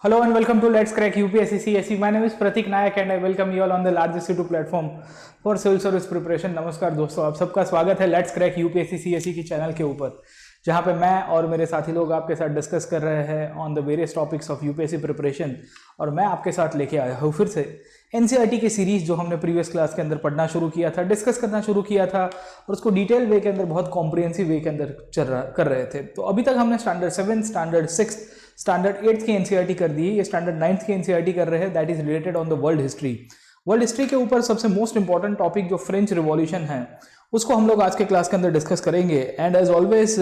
Hello and welcome to Let's Crack UPSC CSE. My name is Pratik Nayak and I welcome you all on the largest YouTube platform for civil service preparation. नमस्कार दोस्तों, आप सबका स्वागत है let's crack UPSC CSE की channel के ऊपर, जहां पे मैं और मेरे साथी लोग आपके साथ डिस्कस कर रहे हैं on the various topics of UPSC preparation. और मैं आपके साथ लेके आया हूँ फिर से एनसीईआरटी की सीरीज जो हमने प्रीवियस क्लास के अंदर पढ़ना शुरू किया था, डिस्कस करना शुरू किया था और उसको डिटेल वे के अंदर बहुत कॉम्प्रिहेंसिव वे के अंदर कर रहे थे। तो अभी तक हमने स्टैंडर्ड 7, स्टैंडर्ड 6, स्टैंडर्ड 8 की एनसीईआरटी कर दी है, ये स्टैंडर्ड 9 की एनसीईआरटी कर रहे हैं, that is related on the world history. World history के ऊपर सबसे मोस्ट इंपॉर्टेंट टॉपिक जो फ्रेंच रिवॉल्यूशन है उसको हम लोग आज के क्लास के अंदर डिस्कस करेंगे। एंड एज ऑलवेज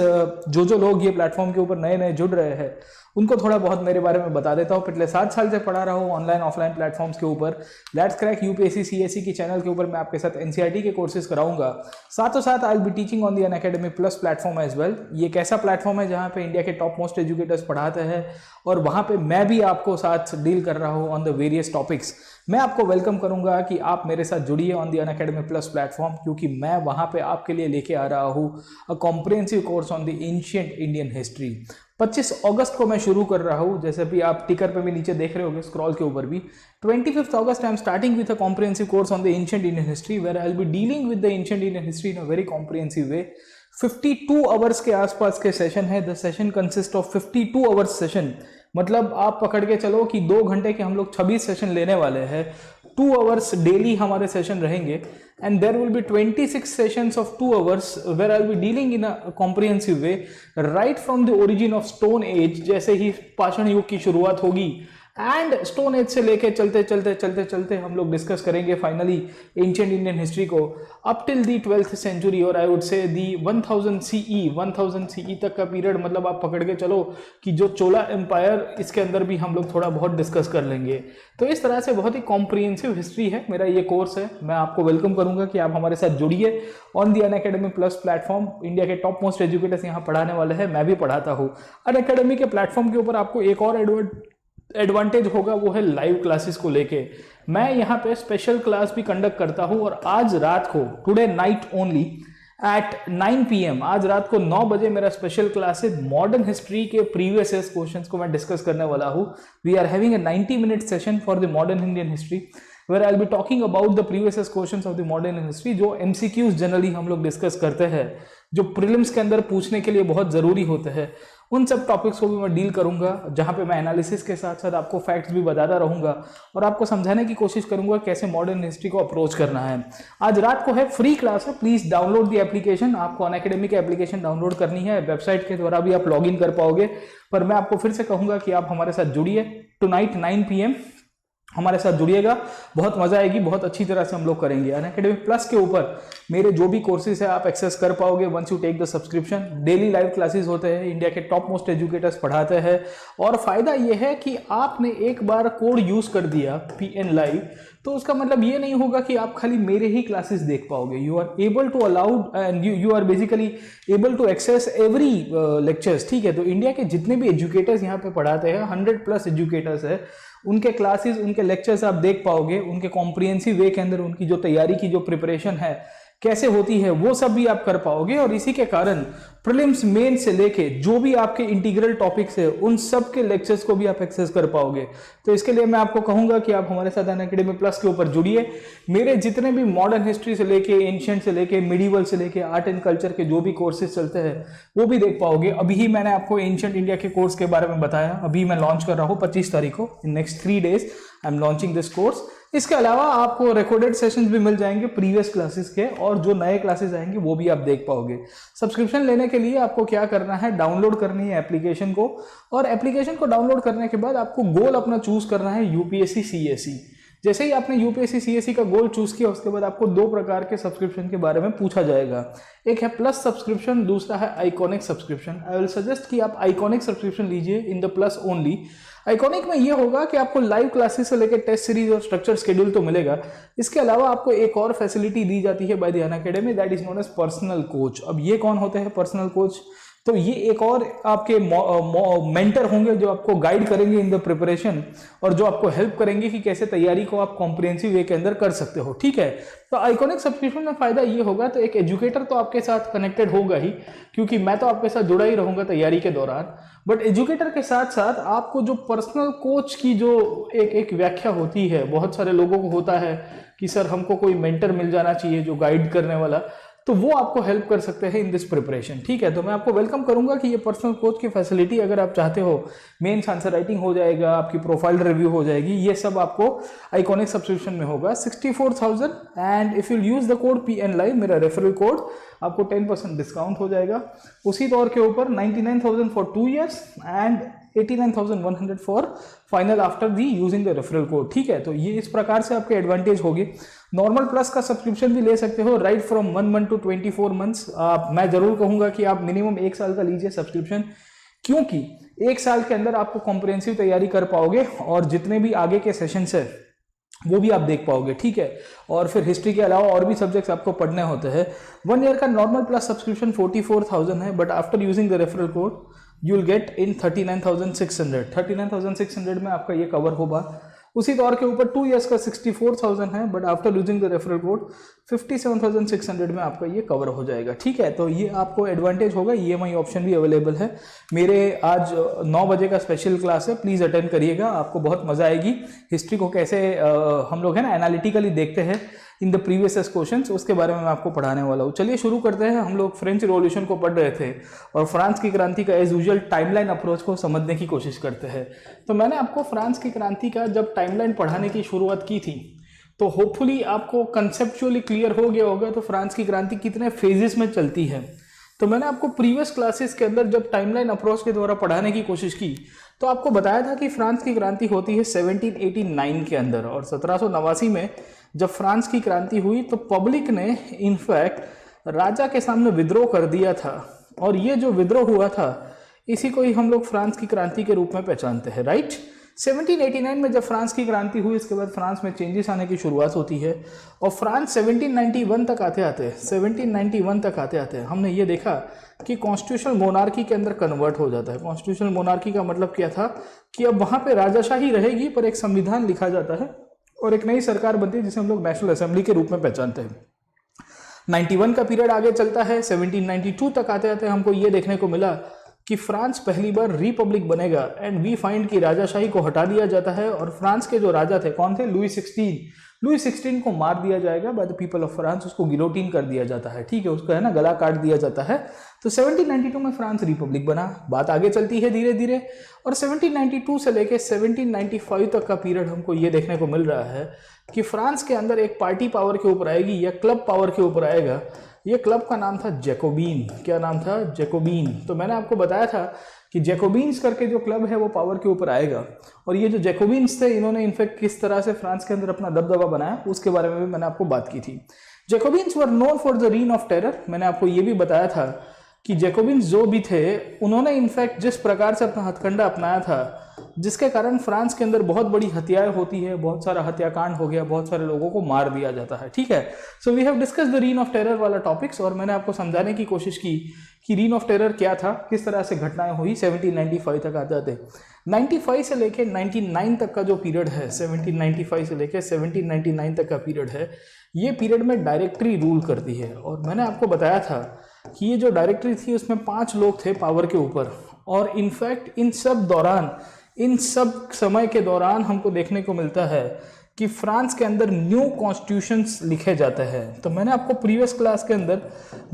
जो लोग ये प्लेटफॉर्म के ऊपर नए नए जुड़ रहे हैं उनको थोड़ा बहुत मेरे बारे में बता देता हूँ। पिछले 7 साल से पढ़ा रहा हूँ ऑनलाइन ऑफलाइन प्लेटफॉर्म्स के ऊपर। लेट्स क्रैक यूपीएससी सीएसई की चैनल के ऊपर मैं आपके साथ एनसीईआरटी के कोर्सेज कराऊंगा, साथों साथ I will be teaching on the Unacademy plus platform as well. ये एक ऐसा प्लेटफॉर्म है जहाँ पे इंडिया के टॉप मोस्ट एजुकेटर्स पढ़ाते हैं और वहाँ पे मैं भी आपको साथ डील कर रहा हूँ ऑन द वेरियस टॉपिक्स। मैं आपको वेलकम करूंगा कि आप मेरे साथ जुड़िए on the Unacademy plus platform, क्योंकि मैं वहाँ पे आपके लिए लेके आ रहा हूँ अ comprehensive course on the ancient Indian history. 25 अगस्त को मैं शुरू कर रहा हूँ, जैसे भी आप टिकर पे भी नीचे देख रहे होंगे स्क्रॉल के ऊपर भी। 25th August I am starting with a comprehensive course on the ancient Indian history where I will be dealing with the ancient Indian history in a very comprehensive way. 52 hours के आसपास के session है। The session consist of 52 hours session, मतलब आप पकड़ के चलो कि 2 घंटे के हम लोग 26 सेशन लेने वाले हैं। 2 आवर्स डेली हमारे सेशन रहेंगे and there will be 26 sessions of 2 hours where I will be dealing in a comprehensive way right from the origin of stone age, जैसे ही पाषाण युग की शुरुआत होगी एंड स्टोन एज से लेके चलते चलते चलते चलते हम लोग डिस्कस करेंगे फाइनली एंशिएंट इंडियन हिस्ट्री को up till the 12th century, और आई वुड से दी 1000 सीई तक का पीरियड। मतलब आप पकड़ के चलो कि जो चोला एम्पायर, इसके अंदर भी हम लोग थोड़ा बहुत डिस्कस कर लेंगे। तो इस तरह से बहुत ही कॉम्प्रिहेंसिव हिस्ट्री है मेरा ये कोर्स है। मैं आपको वेलकम करूंगा कि आप हमारे साथ जुड़िए on the Unacademy plus platform. India के टॉप मोस्ट एजुकेटर्स यहाँ पढ़ाने वाले हैं, मैं भी पढ़ाता हूँ। अनअकैडमी के प्लेटफॉर्म के ऊपर आपको एक और एडवांटेज होगा, वो है लाइव क्लासेस को लेके। मैं यहाँ पे स्पेशल क्लास भी कंडक्ट करता हूँ और आज रात को, today night only at 9 PM, आज रात को 9 बजे मेरा स्पेशल क्लास है। मॉडर्न हिस्ट्री के प्रीवियस ईयर क्वेश्चंस को मैं डिस्कस करने वाला हूँ। We are having a 90-minute session for the modern Indian history where I'll be talking about the previous year's questions of the modern history, जो MCQs generally हम लोग discuss करते हैं, जो प्रीलिम्स के अंदर पूछने के लिए बहुत ज़रूरी होते हैं। उन सब टॉपिक्स को भी मैं डील करूंगा, जहां पे मैं एनालिसिस के साथ साथ आपको फैक्ट्स भी बताता रहूंगा और आपको समझाने की कोशिश करूंगा कैसे मॉडर्न हिस्ट्री को अप्रोच करना है। आज रात को है, फ्री क्लास है, प्लीज डाउनलोड द एप्लीकेशन। आपको अनअकैडमी की एप्लीकेशन डाउनलोड करनी है, वेबसाइट के द्वारा भी आप लॉग इन कर पाओगे। पर मैं आपको फिर से कहूंगा कि आप हमारे साथ जुड़िए टुनाइट 9 PM हमारे साथ जुड़िएगा, बहुत मजा आएगी, बहुत अच्छी तरह से हम लोग करेंगे। अनअकैडमी प्लस के ऊपर मेरे जो भी कोर्सेज है आप एक्सेस कर पाओगे once you take the subscription. Daily live classes होते हैं, इंडिया के टॉप मोस्ट एजुकेटर्स पढ़ाते हैं और फायदा ये है कि आपने एक बार कोड यूज कर दिया PN लाइव, तो उसका मतलब ये नहीं होगा कि आप खाली मेरे ही क्लासेस देख पाओगे। You are able to allowed and you are basically able to access every lectures. ठीक है, तो इंडिया के जितने भी एजुकेटर्स यहाँ पे पढ़ाते हैं, 100+ एजुकेटर्स है, उनके क्लासेस, उनके लेक्चर्स आप देख पाओगे। उनके कॉम्प्रिहेंसिव वे के अंदर उनकी जो तैयारी की जो प्रिपरेशन है कैसे होती है वो सब भी आप कर पाओगे। और इसी के कारण प्रीलिम्स मेन से लेके जो भी आपके इंटीग्रल टॉपिक्स है उन सब के लेक्चर्स को भी आप एक्सेस कर पाओगे। तो इसके लिए मैं आपको कहूंगा कि आप हमारे साथ अनअकैडमी प्लस के ऊपर जुड़िए। मेरे जितने भी मॉडर्न हिस्ट्री से लेके, एंशिएंट से लेके, मिडिवल से लेके, आर्ट एंड कल्चर के जो भी कोर्सेज चलते हैं वो भी देख पाओगे। अभी ही मैंने आपको एंशिएंट इंडिया के कोर्स के बारे में बताया, अभी मैं लॉन्च कर रहा हूँ 25 तारीख को। In next 3 days I am launching this course. इसके अलावा आपको रिकॉर्डेड सेशंस भी मिल जाएंगे प्रीवियस क्लासेस के, और जो नए क्लासेस आएंगे वो भी आप देख पाओगे। सब्सक्रिप्शन लेने के लिए आपको क्या करना है, डाउनलोड करनी है एप्लीकेशन को, और एप्लीकेशन को डाउनलोड करने के बाद आपको गोल अपना चूज करना है यूपीएससी सीएसई। जैसे ही आपने यूपीएससी सीएसई का गोल चूज किया उसके बाद आपको 2 प्रकार के सब्सक्रिप्शन के बारे में पूछा जाएगा। एक है प्लस सब्सक्रिप्शन, दूसरा है iconic subscription. I will suggest कि आप आइकॉनिक सब्सक्रिप्शन लीजिए in the plus only. Iconic में ये होगा कि आपको लाइव क्लासेस से लेकर टेस्ट सीरीज और स्ट्रक्चर शेड्यूल तो मिलेगा, इसके अलावा आपको एक और फैसिलिटी दी जाती है by the Unacademy, that is known as personal coach. अब ये कौन होते हैं पर्सनल कोच? तो ये एक और आपके मेंटर होंगे जो आपको गाइड करेंगे इन द प्रिपरेशन और जो आपको हेल्प करेंगे कि कैसे तैयारी को आप कॉम्प्रिहेंसिव वे के अंदर कर सकते हो, ठीक है। तो आइकॉनिक सब्सक्रिप्शन में फायदा ये होगा, तो एक एजुकेटर तो आपके साथ कनेक्टेड होगा ही, क्योंकि मैं तो आपके साथ जुड़ा ही रहूंगा तैयारी के दौरान, बट एजुकेटर के साथ साथ आपको जो पर्सनल कोच की जो एक व्याख्या होती है, बहुत सारे लोगों को होता है कि सर हमको कोई मेंटर मिल जाना चाहिए जो गाइड करने वाला, तो वो आपको हेल्प कर सकते हैं इन दिस प्रिपरेशन, ठीक है। तो मैं आपको वेलकम करूंगा कि ये पर्सनल कोच की फैसिलिटी अगर आप चाहते हो, मेंस आंसर राइटिंग हो जाएगा, आपकी प्रोफाइल रिव्यू हो जाएगी, ये सब आपको आइकॉनिक सब्सक्रिप्शन में होगा 64,000। And if you use the code PN Live, मेरा रेफरल कोड, आपको 10% डिस्काउंट हो जाएगा। उसी दौर के ऊपर 99,000 for 2 years and 89,100 for final after the using the referral code, ठीक है। तो ये इस प्रकार से आपके एडवांटेज होगी। नॉर्मल प्लस का सब्सक्रिप्शन भी ले सकते हो right from 1 month to 24 months। मैं जरूर कहूंगा कि आप मिनिमम 1 साल का लीजिए सब्सक्रिप्शन, क्योंकि 1 साल के अंदर आपको कॉम्प्रिहेंसिव तैयारी कर पाओगे और जितने भी आगे के सेशंस है वो भी आप देख पाओगे, ठीक है। और फिर हिस्ट्री के अलावा और भी सब्जेक्ट्स आपको पढ़ने होते हैं। 1 year का नॉर्मल प्लस सब्सक्रिप्शन 44,000 है, but after using the referral code you will get in 39,600। 39,600 में आपका ये कवर होगा। उसी दौर के ऊपर 2 years का 64,000 है, but after using the referral code 57,600 में आपका ये कवर हो जाएगा, ठीक है। तो ये आपको एडवांटेज होगा। EMI ऑप्शन भी अवेलेबल है। मेरे आज 9 बजे का स्पेशल क्लास है, प्लीज अटेंड करिएगा, आपको बहुत मजा आएगी। हिस्ट्री को कैसे हम लोग है ना एनालिटिकली देखते हैं इन द प्रीवियस क्वेश्चंस, उसके बारे में मैं आपको पढ़ाने वाला हूँ। चलिए शुरू करते हैं। हम लोग फ्रेंच रिवॉल्यूशन को पढ़ रहे थे और फ्रांस की क्रांति का एज यूजुअल टाइमलाइन अप्रोच को समझने की कोशिश करते हैं। तो मैंने आपको फ्रांस की क्रांति का जब टाइमलाइन पढ़ाने की शुरुआत की थी, तो होपफुली आपको कंसेप्चुअली क्लियर हो गया होगा तो फ्रांस की क्रांति कितने फेजेस में चलती है। तो मैंने आपको प्रीवियस क्लासेस के अंदर जब टाइमलाइन अप्रोच के द्वारा पढ़ाने की कोशिश की, तो आपको बताया था कि फ्रांस की क्रांति होती है 1789 के अंदर, और 1789 में जब फ्रांस की क्रांति हुई तो पब्लिक ने इनफैक्ट राजा के सामने विद्रोह कर दिया था, और ये जो विद्रोह हुआ था इसी को ही हम लोग फ्रांस की क्रांति के रूप में पहचानते हैं, राइट। 1789 में जब फ्रांस की क्रांति हुई, इसके बाद फ्रांस में चेंजेस आने की शुरुआत होती है, और फ्रांस 1791 तक आते आते हमने ये देखा कि कॉन्स्टिट्यूशनल मोनार्की के अंदर कन्वर्ट हो जाता है। कॉन्स्टिट्यूशनल मोनार्की का मतलब क्या था कि अब वहां पे राजाशाही रहेगी, पर एक संविधान लिखा जाता है और एक नई सरकार बनती है जिसे हम लोग नेशनल असेंबली के रूप में पहचानते हैं। 91 का पीरियड आगे चलता है। 1792 तक आते आते हमको ये देखने को मिला कि फ्रांस पहली बार रिपब्लिक बनेगा, एंड वी फाइंड कि राजाशाही को हटा दिया जाता है, और फ्रांस के जो राजा थे, कौन थे, लुई 16 को मार दिया जाएगा by the people of France, उसको गिलोटिन कर दिया जाता है, ठीक है, उसको है ना गला काट दिया जाता है। तो 1792 में फ्रांस रिपब्लिक बना। बात आगे चलती है धीरे धीरे, और 1792 से लेके 1795 तक का पीरियड हमको ये देखने को मिल रहा है कि फ्रांस के अंदर एक पार्टी पावर के ऊपर आएगी या क्लब पावर के ऊपर आएगा। ये क्लब का नाम था जैकोबीन। क्या नाम था? जैकोबीन। तो मैंने आपको बताया था कि जैकोबीन्स करके जो क्लब है वो पावर के ऊपर आएगा, और ये जो जैकोबीन्स थे इन्होंने इनफैक्ट किस तरह से फ्रांस के अंदर अपना दबदबा बनाया उसके बारे में भी मैंने आपको बात की थी। Jacobins were known for the reign of terror. मैंने आपको ये भी बताया था कि जैकोबिन्स जो भी थे उन्होंने इनफैक्ट जिस प्रकार से अपना हथकंडा अपनाया था, जिसके कारण फ्रांस के अंदर बहुत बड़ी हत्याएं होती है, बहुत सारा हत्याकांड हो गया, बहुत सारे लोगों को मार दिया जाता है, ठीक है। So we have discuss the reign of terror वाला टॉपिक्स, और मैंने आपको समझाने की कोशिश की कि रीन ऑफ टेरर क्या था, किस तरह से घटनाएं हुई। 1795 तक आ जाते। 95 से लेके 99 तक का जो पीरियड है, 1795 से लेके 1799 तक का पीरियड है, ये पीरियड में डायरेक्टरी रूल करती है। और मैंने आपको बताया था कि ये जो डायरेक्टरी थी उसमें 5 लोग थे पावर के ऊपर, और इनफैक्ट इन सब समय के दौरान हमको देखने को मिलता है कि फ्रांस के अंदर न्यू कॉन्स्टिट्यूशंस लिखे जाते हैं। तो मैंने आपको प्रीवियस क्लास के अंदर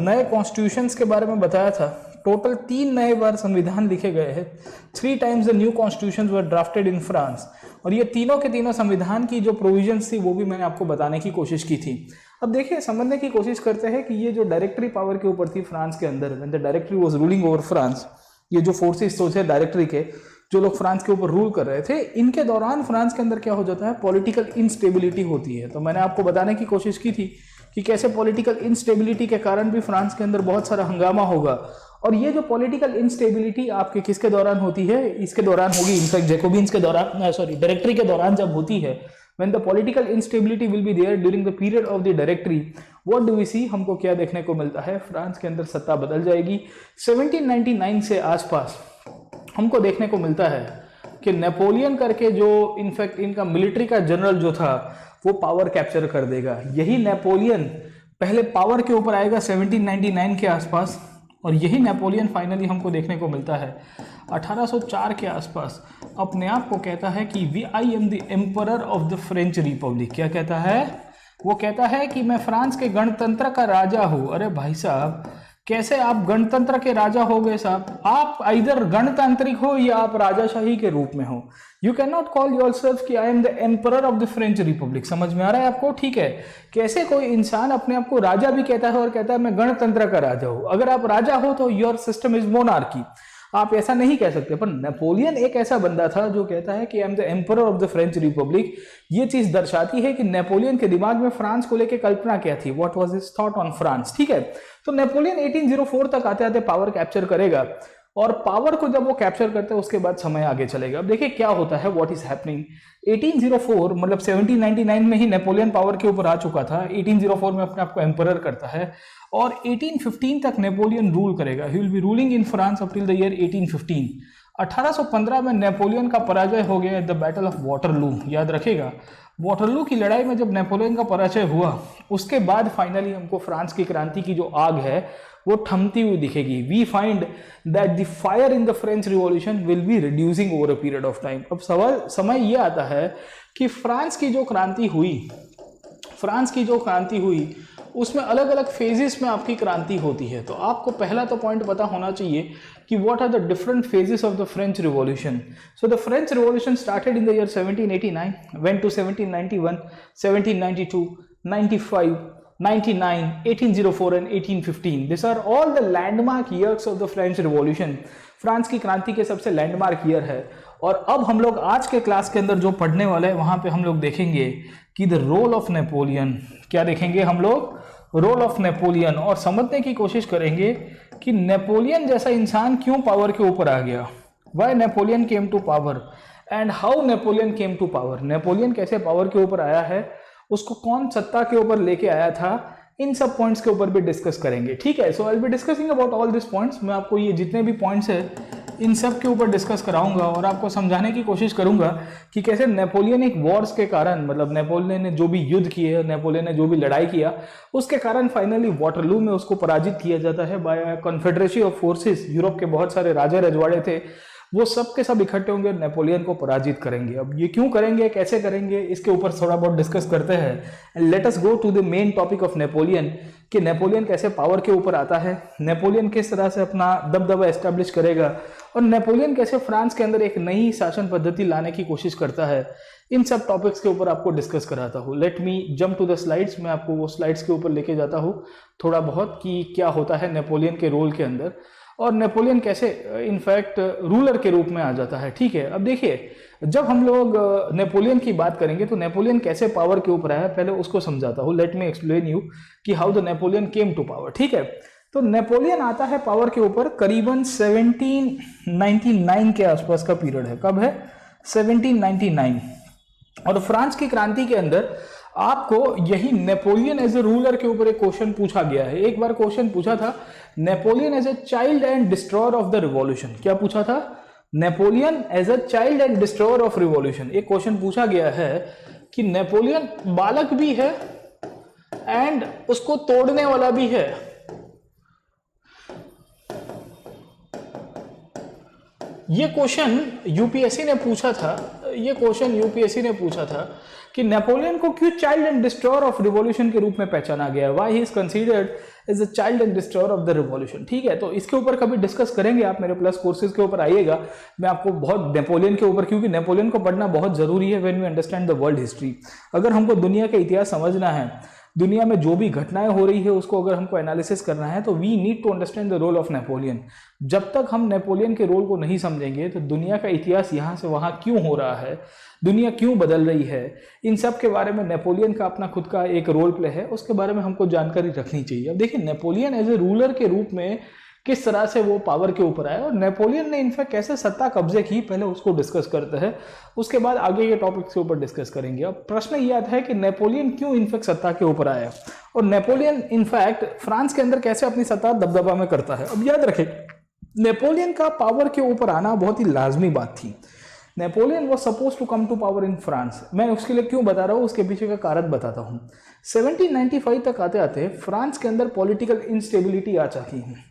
नए कॉन्स्टिट्यूशंस के बारे में बताया था। टोटल 3 नए बार संविधान लिखे गए हैं। 3 times the new constitutions were drafted in France, और ये तीनों के तीनों संविधान की जो प्रोविजंस थी वो भी मैंने आपको बताने की कोशिश की थी। अब देखिए, समझने की कोशिश करते हैं कि ये जो डायरेक्टरी पावर के ऊपर थी फ्रांस के अंदर, when the directory was ruling over France, ये जो फोर्सेस थे डायरेक्टरी के, जो लोग फ्रांस के ऊपर रूल कर रहे थे, इनके दौरान फ्रांस के अंदर क्या हो जाता है, पॉलिटिकल इंस्टेबिलिटी होती है। तो मैंने आपको बताने की कोशिश की थी कि कैसे पॉलिटिकल इंस्टेबिलिटी के कारण भी फ्रांस के अंदर बहुत सारा हंगामा होगा, और ये जो पॉलिटिकल इंस्टेबिलिटी आपके किसके दौरान होती है, इसके दौरान होगी, इनफैक्ट जैकोबिन्स के दौरान, डायरेक्टरी के दौरान जब होती है, when the political instability will be there during the period of the directory, what do we see, हमको क्या देखने को मिलता है, फ्रांस के अंदर सत्ता बदल जाएगी। 1799 से आसपास हमको देखने को मिलता है कि नेपोलियन करके जो इनफैक्ट इनका मिलिट्री का जनरल जो था वो पावर कैप्चर कर देगा। यही नेपोलियन पहले पावर के ऊपर आएगा 1799 के आसपास, और यही नेपोलियन फाइनली हमको देखने को मिलता है 1804 के आसपास अपने आप को कहता है कि I am the emperor of the French Republic. क्या कहता है? वो कहता है कि मैं फ्रांस के गणतंत्र का राजा हूं। अरे भाई साहब, कैसे आप गणतंत्र के राजा हो गए साहब? आप इधर गणतांत्रिक हो या आप राजाशाही के रूप में हो। You can not call yourself कि I am the emperor of the French republic. समझ में आ रहा है आपको? ठीक है, कैसे कोई इंसान अपने आप को राजा भी कहता है और कहता है मैं गणतंत्र का राजा हूं। अगर आप राजा हो तो योर सिस्टम इज मोनार्की, आप ऐसा नहीं कह सकते। पर नेपोलियन एक ऐसा बंदा था जो कहता है कि I am the emperor of the French Republic. ये चीज दर्शाती है कि नेपोलियन के दिमाग में फ्रांस को लेकर कल्पना क्या थी, what was his thought on France. ठीक है, तो नेपोलियन 1804 तक आते आते पावर कैप्चर करेगा, और पावर को जब वो कैप्चर करते हैं उसके बाद समय आगे चलेगा। अब देखिए क्या होता है, व्हाट इज हैपनिंग। 1804 मतलब 1799 में ही नेपोलियन पावर के ऊपर आ चुका था। 1804 में अपने आप को एम्परर करता है, और 1815 तक नेपोलियन रूल करेगा। ही will B ruling in France up till the year 1815। 1815 में नेपोलियन का पराजय हो गया at the battle of Waterloo. याद रखेगा, वाटरलू की लड़ाई में जब नेपोलियन का पराजय हुआ उसके बाद फाइनली हमको फ्रांस की क्रांति की जो आग है वो थमती हुई दिखेगी। We find that the fire in the French revolution will be reducing over a period of time. अब सवाल समय ये आता है कि फ्रांस की जो क्रांति हुई उसमें अलग अलग फेजेस में आपकी क्रांति होती है। तो आपको पहला तो पॉइंट पता होना चाहिए कि what are the different phases of the French revolution. So the French revolution started in the year 1789, went to 1791, 1792, 95, 99, 1804 and 1815. These are all the landmark years of the French Revolution. France की क्रांति के सबसे landmark year है। और अब हम लोग आज के क्लास के अंदर जो पढ़ने वाले हैं वहां पे हम लोग देखेंगे कि द रोल ऑफ नेपोलियन। क्या देखेंगे हम लोग? रोल ऑफ नेपोलियन, और समझने की कोशिश करेंगे कि नेपोलियन जैसा इंसान क्यों पावर के ऊपर आ गया। Why Napoleon came to power and how Napoleon came to power. Napoleon कैसे पावर के ऊपर आया है, उसको कौन सत्ता के ऊपर लेके आया था, इन सब पॉइंट्स के ऊपर भी डिस्कस करेंगे। ठीक है, so I will be discussing about all this points. मैं आपको ये जितने भी पॉइंट्स है इन सब के ऊपर डिस्कस कराऊंगा और आपको समझाने की कोशिश करूंगा कि कैसे नेपोलियनिक वॉर्स के कारण, मतलब नेपोलियन ने जो भी युद्ध किए, नेपोलियन ने जो भी लड़ाई किया, उसके कारण फाइनली वाटरलू में उसको पराजित किया जाता है by confederacy of forces. Europe के बहुत सारे राजा रजवाड़े थे, वो सब के सब इकट्ठे होंगे, नेपोलियन को पराजित करेंगे। अब ये क्यों करेंगे, कैसे करेंगे, इसके ऊपर थोड़ा बहुत डिस्कस करते हैं। And let us go to the main topic of Napoleon, कि नेपोलियन कैसे पावर के ऊपर आता है, नेपोलियन किस तरह से अपना दबदबा एस्टेब्लिश करेगा, और नेपोलियन कैसे फ्रांस के अंदर एक नई शासन पद्धति लाने की कोशिश करता है। इन सब टॉपिक्स के ऊपर आपको डिस्कस कराता हूँ। Let me jump to the slides. मैं आपको वो स्लाइड्स के ऊपर लेके जाता हूँ थोड़ा बहुत कि क्या होता है नेपोलियन के रोल के अंदर, और नेपोलियन कैसे इनफैक्ट रूलर के रूप में आ जाता है। ठीक है, अब देखिए, जब हम लोग नेपोलियन की बात करेंगे तो नेपोलियन कैसे पावर के ऊपर आया, पहले उसको समझाता हूँ। लेट मी एक्सप्लेन यू कि how the Napoleon came to power. ठीक है, तो नेपोलियन आता है पावर के ऊपर करीबन 1799 के आसपास का पीरियड है। कब है? 1799। और फ्रांस की क्रांति के अंदर आपको यही नेपोलियन एज ए रूलर के ऊपर एक क्वेश्चन पूछा गया है। एक बार क्वेश्चन पूछा था, Napoleon as a child and destroyer of the revolution. क्या पूछा था? Napoleon as a child and destroyer of revolution. एक क्वेश्चन पूछा गया है कि नेपोलियन बालक भी है एंड उसको तोड़ने वाला भी है। ये क्वेश्चन यूपीएससी ने पूछा था कि नेपोलियन को क्यों child and destroyer of revolution के रूप में पहचाना गया है, why he is considered as the child and destroyer of the revolution. ठीक है, तो इसके ऊपर कभी डिस्कस करेंगे, आप मेरे प्लस कोर्सेज के ऊपर आइएगा। मैं आपको बहुत नेपोलियन के ऊपर, क्योंकि नेपोलियन को पढ़ना बहुत जरूरी है when we understand the world history. अगर हमको दुनिया का इतिहास समझना है, दुनिया में जो भी घटनाएं हो रही है उसको अगर हमको एनालिसिस करना है, तो we need to understand the role of Napoleon. जब तक हम नेपोलियन के रोल को नहीं समझेंगे तो दुनिया का इतिहास यहाँ से वहाँ क्यों हो रहा है, दुनिया क्यों बदल रही है, इन सब के बारे में नेपोलियन का अपना खुद का एक रोल प्ले है, उसके बारे में हमको जानकारी रखनी चाहिए। अब देखिए, नेपोलियन एज ए रूलर के रूप में किस तरह से वो पावर के ऊपर आया और नेपोलियन ने इनफैक्ट कैसे सत्ता कब्जे की, पहले उसको डिस्कस करते हैं, उसके बाद आगे के टॉपिक के ऊपर डिस्कस करेंगे। अब प्रश्न ये आता है कि नेपोलियन क्यों इनफैक्ट सत्ता के ऊपर आया और नेपोलियन इनफैक्ट फ्रांस के अंदर कैसे अपनी सत्ता दबदबा में करता है। अब याद रखें, नेपोलियन का पावर के ऊपर आना बहुत ही लाजमी बात थी। Napoleon was suppose to come to power in France. मैं उसके लिए क्यों बता रहा हूँ, उसके पीछे का कारण बताता हूँ। 1795 तक आते आते फ्रांस के अंदर पॉलिटिकल इंस्टेबिलिटी आ चुकी है।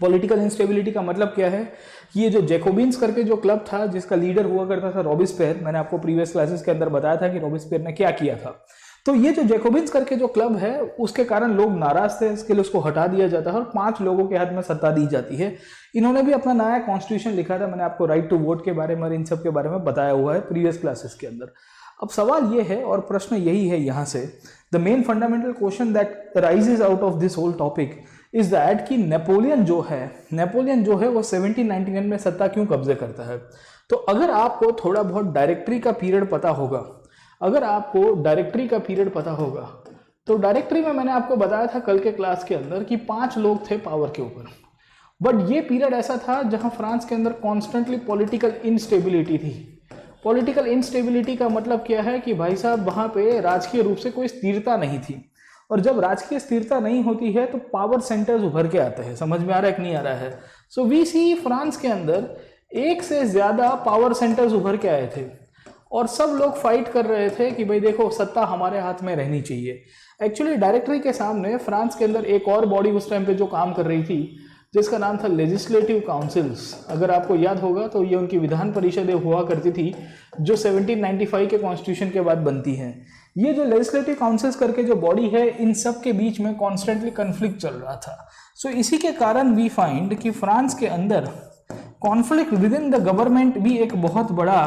पॉलिटिकल इंस्टेबिलिटी का मतलब क्या है, ये जो जैकोबिन्स करके जो क्लब था जिसका लीडर हुआ करता था रॉबिस्पेयर, मैंने आपको प्रीवियस क्लासेस के अंदर बताया था कि रॉबिस्पेयर ने क्या किया था। तो ये जो जैकोबिन्स करके जो क्लब है उसके कारण लोग नाराज थे, इसके लिए उसको हटा दिया जाता है और 5 लोगों के हाथ में सत्ता दी जाती है। इन्होंने भी अपना नया कॉन्स्टिट्यूशन लिखा था, मैंने आपको राइट टू वोट के बारे में और इन सब के बारे में बताया हुआ है प्रीवियस क्लासेस के अंदर। अब सवाल ये है और प्रश्न यही है यहाँ से, the main fundamental question that raises out of this whole topic is that कि नेपोलियन जो है वो 1799 में सत्ता क्यों कब्जे करता है। तो अगर आपको थोड़ा बहुत डायरेक्टरी का पीरियड पता होगा, तो डायरेक्टरी में मैंने आपको बताया था कल के क्लास के अंदर कि 5 लोग थे पावर के ऊपर। बट ये पीरियड ऐसा था जहां फ्रांस के अंदर कॉन्स्टेंटली पॉलिटिकल इंस्टेबिलिटी थी। पॉलिटिकल इंस्टेबिलिटी का मतलब क्या है कि भाई साहब वहां पे राजकीय रूप से कोई स्थिरता नहीं थी, और जब राजकीय स्थिरता नहीं होती है तो पावर सेंटर्स उभर के आते हैं। समझ में आ रहा है कि नहीं आ रहा है? सो वी सी फ्रांस के अंदर एक से ज्यादा पावर सेंटर्स उभर के आए थे और सब लोग फाइट कर रहे थे कि भाई देखो सत्ता हमारे हाथ में रहनी चाहिए। एक्चुअली डायरेक्टरी के सामने फ्रांस के अंदर एक और बॉडी उस टाइम पे जो काम कर रही थी जिसका नाम था लेजिस्लेटिव काउंसिल्स। अगर आपको याद होगा तो ये उनकी विधान परिषदें हुआ करती थी जो 1795 के कॉन्स्टिट्यूशन के बाद बनती है। ये जो लेजिस्लेटिव काउंसिल्स करके जो बॉडी है, इन सब के बीच में कॉन्स्टेंटली कन्फ्लिक्ट चल रहा था। सो इसी के कारण वी फाइंड कि फ्रांस के अंदर conflict with in the government भी एक बहुत बड़ा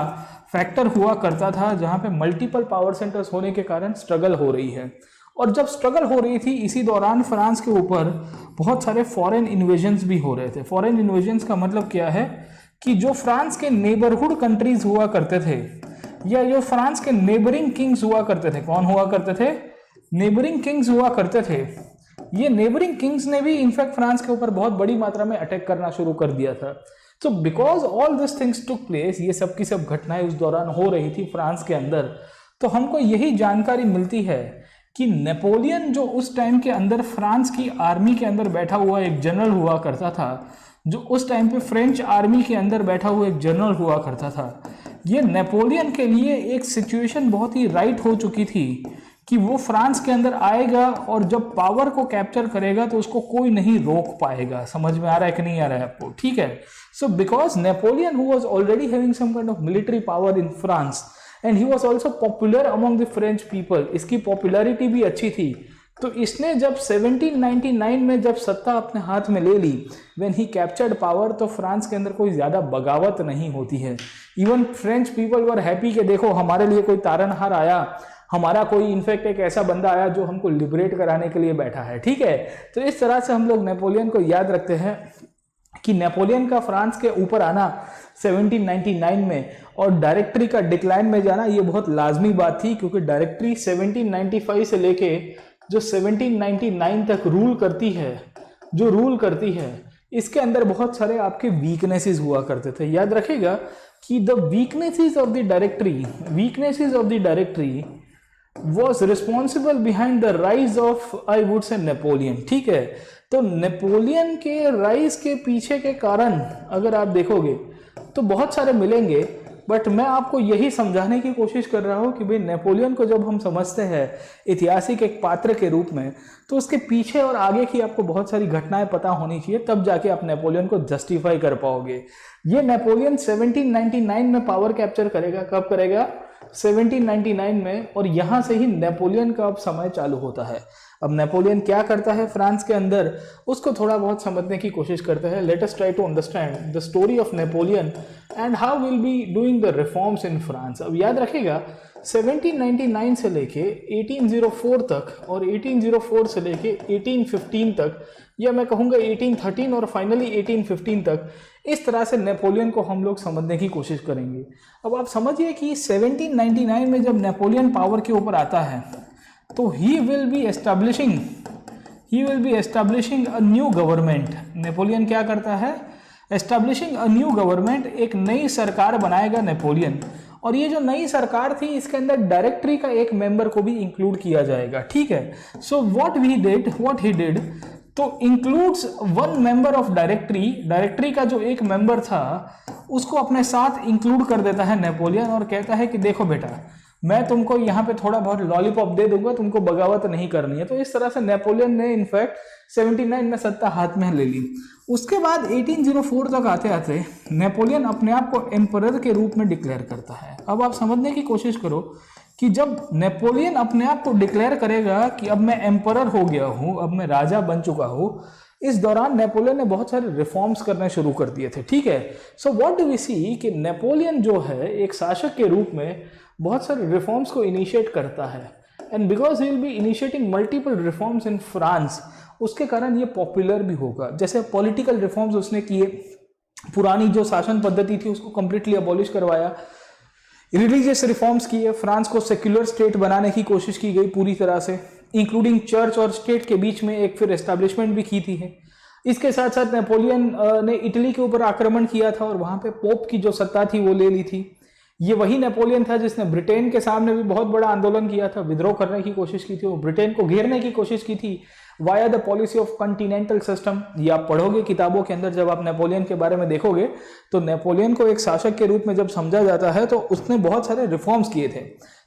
फैक्टर हुआ करता था, जहां पे मल्टीपल पावर सेंटर्स होने के कारण स्ट्रगल हो रही है। और जब स्ट्रगल हो रही थी इसी दौरान फ्रांस के ऊपर बहुत सारे फॉरेन इन्वेजन्स भी हो रहे थे। फॉरेन इन्वेजन्स का मतलब क्या है कि जो फ्रांस के नेबरहुड कंट्रीज हुआ करते थे या जो फ्रांस के नेबरिंग किंग्स हुआ करते थे, कौन हुआ करते थे? नेबरिंग किंग्स हुआ करते थे। ये नेबरिंग किंग्स ने भी इनफैक्ट फ्रांस के ऊपर बहुत बड़ी मात्रा में अटैक करना शुरू कर दिया था। So because all this things took place, ये सब की सब घटनाएं उस दौरान हो रही थी फ्रांस के अंदर, तो हमको यही जानकारी मिलती है कि नेपोलियन जो उस टाइम के अंदर फ्रांस की आर्मी के अंदर बैठा हुआ एक जनरल हुआ करता था, जो उस टाइम पे फ्रेंच आर्मी के अंदर बैठा हुआ एक जनरल हुआ करता था, ये नेपोलियन के लिए एक सिचुएशन बहुत ही राइट हो चुकी थी कि वो फ्रांस के अंदर आएगा और जब पावर को कैप्चर करेगा तो उसको कोई नहीं रोक पाएगा। समझ में आ रहा है कि नहीं आ रहा है आपको? ठीक है। So because Napoleon who was already having some kind of military power in France and he was also popular among the French people, इसकी पॉपुलैरिटी भी अच्छी थी, तो इसने जब 1799 में जब सत्ता अपने हाथ में ले ली, व्हेन ही कैप्चर्ड पावर, तो फ्रांस के अंदर कोई ज्यादा बगावत नहीं होती है। Even French people were happy कि देखो हमारे लिए कोई तारनहार आया, हमारा कोई इनफैक्ट एक ऐसा बंदा आया जो हमको लिबरेट कराने के लिए बैठा है। ठीक है। तो इस तरह से हम लोग नेपोलियन को याद रखते हैं कि नेपोलियन का फ्रांस के ऊपर आना 1799 में और डायरेक्टरी का डिक्लाइन में जाना ये बहुत लाजमी बात थी, क्योंकि डायरेक्टरी 1795 से लेके जो 1799 तक रूल करती है इसके अंदर बहुत सारे आपके वीकनेसेस हुआ करते थे। याद रखेगा कि the weaknesses of the directory was responsible behind the rise of, I would say, Napoleon. ठीक है। तो नेपोलियन के राइज के पीछे के कारण अगर आप देखोगे तो बहुत सारे मिलेंगे, बट मैं आपको यही समझाने की कोशिश कर रहा हूं कि भाई नेपोलियन को जब हम समझते हैं ऐतिहासिक एक पात्र के रूप में, तो उसके पीछे और आगे की आपको बहुत सारी घटनाएं पता होनी चाहिए, तब जाके आप नेपोलियन को जस्टिफाई कर पाओगे। ये नेपोलियन 1799 में पावर कैप्चर करेगा। कब करेगा? 1799 में। और यहां से ही नेपोलियन का अब समय चालू होता है। अब नेपोलियन क्या करता है फ्रांस के अंदर, उसको थोड़ा बहुत समझने की कोशिश करते हैं। Let us try to understand the story of Napoleon and how will be doing the reforms in France. अब याद रखिएगा 1799 से लेके 1804 तक और 1804 से लेके 1815 तक, या मैं कहूँगा 1813 और फाइनली 1815 तक, इस तरह से नेपोलियन को हम लोग समझने की कोशिश करेंगे। अब आप समझिए कि 1799 में जब नेपोलियन पावर के ऊपर आता है तो ही will B establishing he will B establishing a new government. Napoleon क्या करता है? एस्टैब्लिशिंग अ न्यू गवर्नमेंट, एक नई सरकार बनाएगा नेपोलियन। और ये जो नई सरकार थी इसके अंदर डायरेक्टरी का एक मेंबर को भी इंक्लूड किया जाएगा, ठीक है। सो व्हाट ही डिड तो includes one member of directory, directory का जो एक मेंबर था उसको अपने साथ इंक्लूड कर देता है नेपोलियन, और कहता है कि देखो बेटा, मैं तुमको यहाँ पे थोड़ा बहुत लॉलीपॉप दे दूंगा, तुमको बगावत नहीं करनी है। तो इस तरह से नेपोलियन ने इनफैक्ट 79 में सत्ता हाथ में ले ली। उसके बाद 1804 तक आते आते नेपोलियन अपने आप को एम्परर के रूप में डिक्लेयर करता है। अब आप समझने की कोशिश करो कि जब नेपोलियन अपने आप को डिक्लेयर करेगा कि अब मैं एम्परर हो गया हूं, अब मैं राजा बन चुका हूं, इस दौरान नेपोलियन ने बहुत सारे रिफॉर्म्स करने शुरू कर दिए थे, ठीक है। So what do we see कि नेपोलियन जो है एक शासक के रूप में बहुत सारे रिफॉर्म्स को इनिशिएट करता है, and because he will B initiating multiple reforms in France, उसके कारण ये पॉपुलर भी होगा। जैसे पॉलिटिकल रिफॉर्म्स उसने किए, पुरानी जो शासन पद्धति थी उसको कंप्लीटली अबॉलिश करवाया, रिलीजियस रिफॉर्म्स किए, फ्रांस को सेक्युलर स्टेट बनाने की कोशिश की गई पूरी तरह से, इंक्लूडिंग चर्च और स्टेट के बीच में एक फिर एस्टैब्लिशमेंट भी की थी है। इसके साथ साथ नेपोलियन ने इटली के ऊपर आक्रमण किया था और वहां पे पोप की जो सत्ता थी वो ले ली थी। ये वही नेपोलियन था जिसने ब्रिटेन के सामने भी बहुत बड़ा आंदोलन किया था, विद्रोह करने की कोशिश की थी, वो ब्रिटेन को घेरने की कोशिश की थी via the policy of continental system. ये आप पढ़ोगे किताबों के अंदर, जब आप नेपोलियन के बारे में देखोगे तो नेपोलियन को एक शासक के रूप में जब समझा जाता है तो उसने बहुत सारे रिफॉर्म्स किए थे।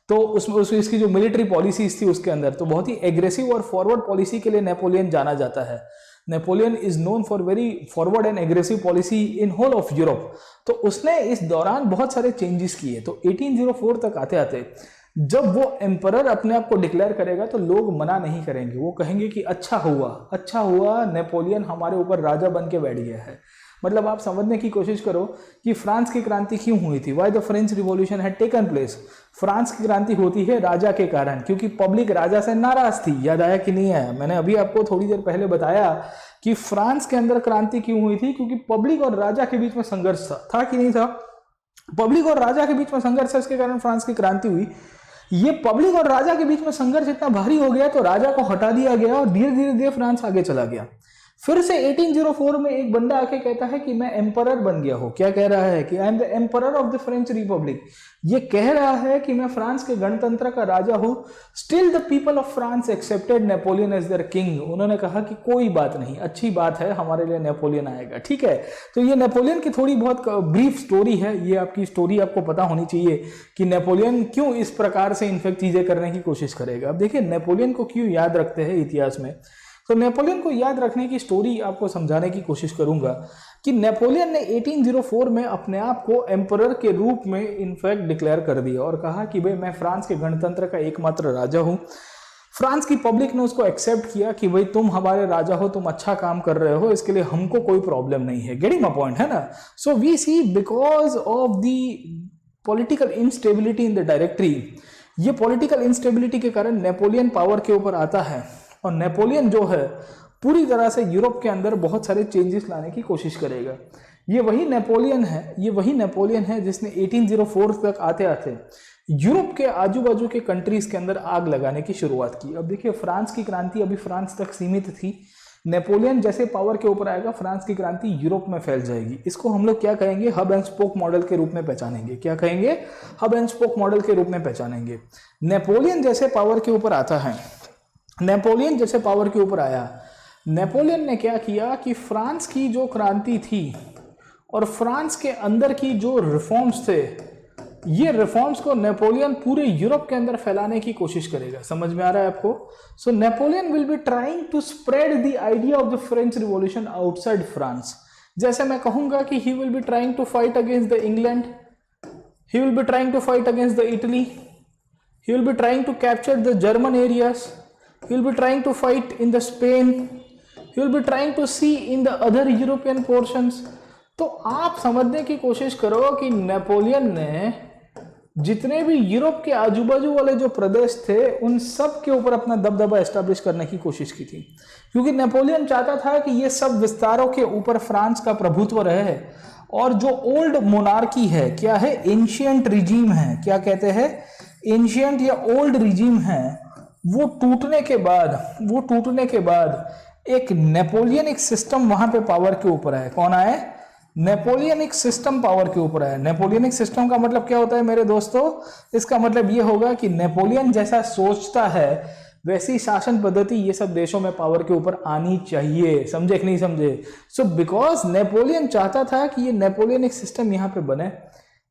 तो उसमें इसकी जो मिलिट्री पॉलिसीज थी उसके अंदर तो बहुत ही एग्रेसिव और फॉरवर्ड पॉलिसी के लिए नेपोलियन जाना जाता है। Napoleon is known for very forward and aggressive policy in whole of Europe. तो उसने इस दौरान बहुत सारे चेंजेस किए। तो 1804 तक आते आते जब वो एम्परर अपने आप को डिक्लेयर करेगा तो लोग मना नहीं करेंगे, वो कहेंगे कि अच्छा हुआ नेपोलियन हमारे ऊपर राजा बन के बैठ गया है। मतलब आप समझने की कोशिश करो कि फ्रांस की क्रांति क्यों हुई थी, why the French revolution had taken place. France की क्रांति होती है राजा के कारण, क्योंकि पब्लिक राजा से नाराज थी। याद आया कि नहीं आया? मैंने अभी आपको थोड़ी देर पहले बताया कि फ्रांस के अंदर क्रांति क्यों हुई थी, क्योंकि पब्लिक और राजा के बीच में संघर्ष था कि नहीं था? पब्लिक और राजा के बीच में संघर्ष है, इसके कारण फ्रांस की क्रांति हुई। ये पब्लिक और राजा के बीच में संघर्ष इतना भारी हो गया तो राजा को हटा दिया गया और धीरे धीरे फ्रांस आगे चला गया। फिर से 1804 में एक बंदा आके कहता है कि मैं एम्परर बन गया हूं। क्या कह रहा है? कि I am the emperor of the French Republic. ये कह रहा है कि मैं फ्रांस के गणतंत्र का राजा हूं। Still the people of France accepted Napoleon as their king. उन्होंने कहा कि कोई बात नहीं, अच्छी बात है, हमारे लिए नेपोलियन आएगा, ठीक है। तो ये नेपोलियन की थोड़ी बहुत ब्रीफ स्टोरी है। ये आपकी स्टोरी आपको पता होनी चाहिए कि नेपोलियन क्यों इस प्रकार से इनफेक्ट चीजें करने की कोशिश करेगा। अब देखिए नेपोलियन को क्यों याद रखते हैं इतिहास में। तो नेपोलियन को याद रखने की स्टोरी आपको समझाने की कोशिश करूंगा कि नेपोलियन ने 1804 में अपने आप को एम्परर के रूप में इनफैक्ट डिक्लेयर कर दिया और कहा कि भाई मैं फ्रांस के गणतंत्र का एकमात्र राजा हूं। फ्रांस की पब्लिक ने उसको एक्सेप्ट किया कि भाई तुम हमारे राजा हो, तुम अच्छा काम कर रहे हो, इसके लिए हमको कोई प्रॉब्लम नहीं है। गेटिंग माय पॉइंट, है ना? So we see because of the political instability in the directory, ये पॉलिटिकल इंस्टेबिलिटी के कारण नेपोलियन पावर के ऊपर आता है और नेपोलियन जो है पूरी तरह से यूरोप के अंदर बहुत सारे चेंजेस लाने की कोशिश करेगा। ये वही नेपोलियन है जिसने 1804 तक आते आते यूरोप के आजू बाजू के कंट्रीज के अंदर आग लगाने की शुरुआत की। अब देखिए फ्रांस की क्रांति अभी फ्रांस तक सीमित थी। नेपोलियन जैसे पावर के ऊपर आएगा फ्रांस की क्रांति यूरोप में फैल जाएगी। इसको हम लोग क्या कहेंगे? हब एंड स्पोक मॉडल के रूप में पहचानेंगे। क्या कहेंगे? हब एंड स्पोक मॉडल के रूप में पहचानेंगे। नेपोलियन जैसे पावर के ऊपर आता है, नेपोलियन जैसे पावर के ऊपर आया, नेपोलियन ने क्या किया कि फ्रांस की जो क्रांति थी और फ्रांस के अंदर की जो रिफॉर्म्स थे, ये रिफॉर्म्स को नेपोलियन पूरे यूरोप के अंदर फैलाने की कोशिश करेगा। समझ में आ रहा है आपको? So Napoleon will be trying to spread the idea of the French revolution outside France. जैसे मैं कहूंगा कि he will be trying to fight against the England, he will be trying to fight against the Italy, he will be trying to capture the German areas, he will be trying to fight in the Spain, he will be trying to see in the other European portions। तो आप समझने की कोशिश करो कि Napoleon ने जितने भी यूरोप के आजू बाजू वाले जो प्रदेश थे उन सब के ऊपर अपना दबदबा एस्टैब्लिश करने की कोशिश की थी, क्योंकि नेपोलियन चाहता था कि ये सब विस्तारों के ऊपर फ्रांस का प्रभुत्व रहे और जो ओल्ड मोनार्की है, क्या है? एंशिएंट रिजीम है। क्या कहते हैं? एंशिएंट या ओल्ड रिजीम है, वो टूटने के बाद एक नेपोलियनिक सिस्टम वहां पे पावर के ऊपर आया। कौन आया? नेपोलियनिक सिस्टम पावर के ऊपर आया। नेपोलियनिक सिस्टम का मतलब क्या होता है मेरे दोस्तों? इसका मतलब ये होगा कि नेपोलियन जैसा सोचता है वैसी शासन पद्धति ये सब देशों में पावर के ऊपर आनी चाहिए। समझे कि नहीं समझे? सो बिकॉज नेपोलियन चाहता था कि ये नेपोलियनिक सिस्टम यहाँ पे बने।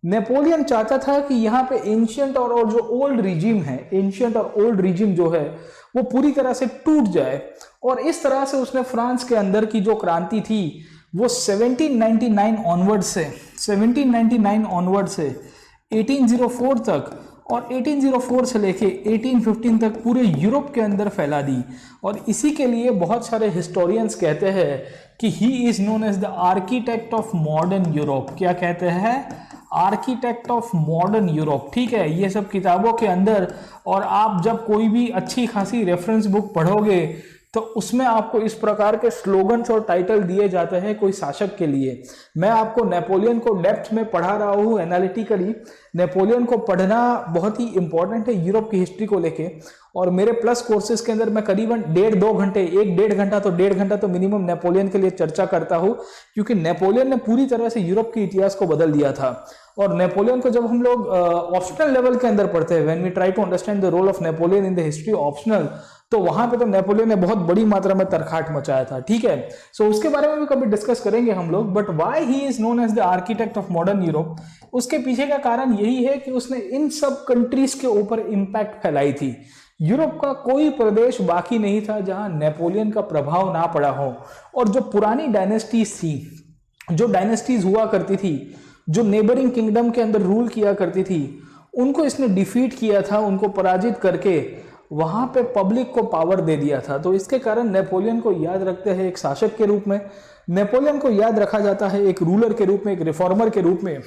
नेपोलियन चाहता था कि यहाँ पे एंशियंट और जो ओल्ड रिजीम है, एंशियंट और ओल्ड रिजीम जो है वो पूरी तरह से टूट जाए। और इस तरह से उसने फ्रांस के अंदर की जो क्रांति थी वो 1799 ऑनवर्ड से 1804 तक और 1804 से लेके 1815 तक पूरे यूरोप के अंदर फैला दी। और इसी के लिए बहुत सारे हिस्टोरियंस कहते हैं कि he is known as the architect of modern Europe. क्या कहते हैं? Architect of modern Europe. ठीक है, ये सब किताबों के अंदर, और आप जब कोई भी अच्छी खासी रेफरेंस बुक पढ़ोगे तो उसमें आपको इस प्रकार के स्लोगन्स और टाइटल दिए जाते हैं कोई शासक के लिए। मैं आपको नेपोलियन को डेप्थ में पढ़ा रहा हूँ एनालिटिकली। नेपोलियन को पढ़ना बहुत ही इंपॉर्टेंट है यूरोप की हिस्ट्री को लेके। और मेरे प्लस कोर्सेज के अंदर मैं करीबन 1.5-2 घंटे, 1.5 घंटा तो मिनिमम नेपोलियन के लिए चर्चा करता हूँ, क्योंकि नेपोलियन ने पूरी तरह से यूरोप के इतिहास को बदल दिया था। और नेपोलियन को जब हम लोग ऑप्शनल लेवल के अंदर पढ़ते हैं, when we try to understand the role of Napoleon in the history optional, तो वहां पे तो नेपोलियन ने बहुत बड़ी मात्रा में तरखाट मचाया था। ठीक है, सो उसके बारे में भी कभी डिस्कस करेंगे हम लोग। But why he is known as the architect of modern Europe, उसके पीछे का कारण यही है कि उसने इन सब कंट्रीज के ऊपर इंपैक्ट फैलाई थी। यूरोप का कोई प्रदेश बाकी नहीं था जहां नेपोलियन का प्रभाव ना पड़ा हो। और जो पुरानी डायनेस्टीज थी, जो डायनेस्टीज हुआ करती थी, जो नेबरिंग किंगडम के अंदर रूल किया करती थी, उनको इसने डिफीट किया था, उनको पराजित करके वहां पे पब्लिक को पावर दे दिया था। तो इसके कारण नेपोलियन को याद रखते हैं एक शासक के रूप में, नेपोलियन को याद रखा जाता है एक रूलर के रूप में, एक रिफॉर्मर के रूप में,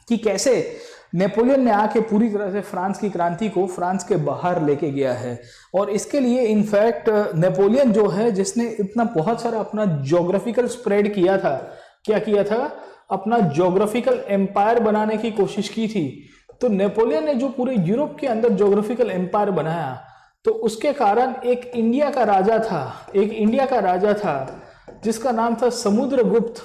कि कैसे नेपोलियन ने आके पूरी तरह से फ्रांस की क्रांति को फ्रांस के बाहर लेके गया है। और इसके लिए इनफैक्ट नेपोलियन जो है, जिसने इतना बहुत सारा अपना ज्योग्राफिकल स्प्रेड किया था, क्या किया था? अपना ज्योग्राफिकल एम्पायर बनाने की कोशिश की थी। तो नेपोलियन ने जो पूरे यूरोप के अंदर ज्योग्राफिकल एम्पायर बनाया, तो उसके कारण एक इंडिया का राजा था जिसका नाम था समुद्रगुप्त,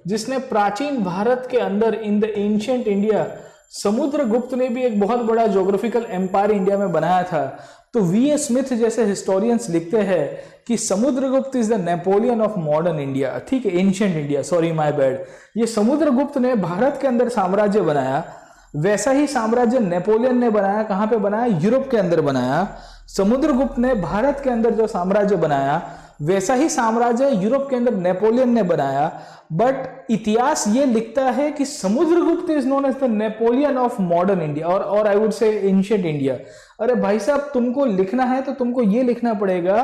जिसने प्राचीन भारत के अंदर in the ancient India, Samudragupta ने भी एक बहुत बड़ा ज्योग्राफिकल एम्पायर इंडिया में बनाया था। तो वी ए स्मिथ जैसे हिस्टोरियंस लिखते हैं कि Samudragupta is the Napoleon of modern India. ठीक है, ancient India, sorry my bad. ये समुद्रगुप्त ने भारत के अंदर साम्राज्य बनाया, वैसा ही साम्राज्य नेपोलियन ने बनाया। कहां पे बनाया? यूरोप के अंदर बनाया। समुद्रगुप्त ने भारत के अंदर जो साम्राज्य बनाया, वैसा ही साम्राज्य यूरोप के अंदर नेपोलियन ने बनाया। बट इतिहास ये लिखता है कि Samudragupta is known as the Napoleon of modern India और I would say ancient India. अरे भाई साहब, तुमको लिखना है तो तुमको ये लिखना पड़ेगा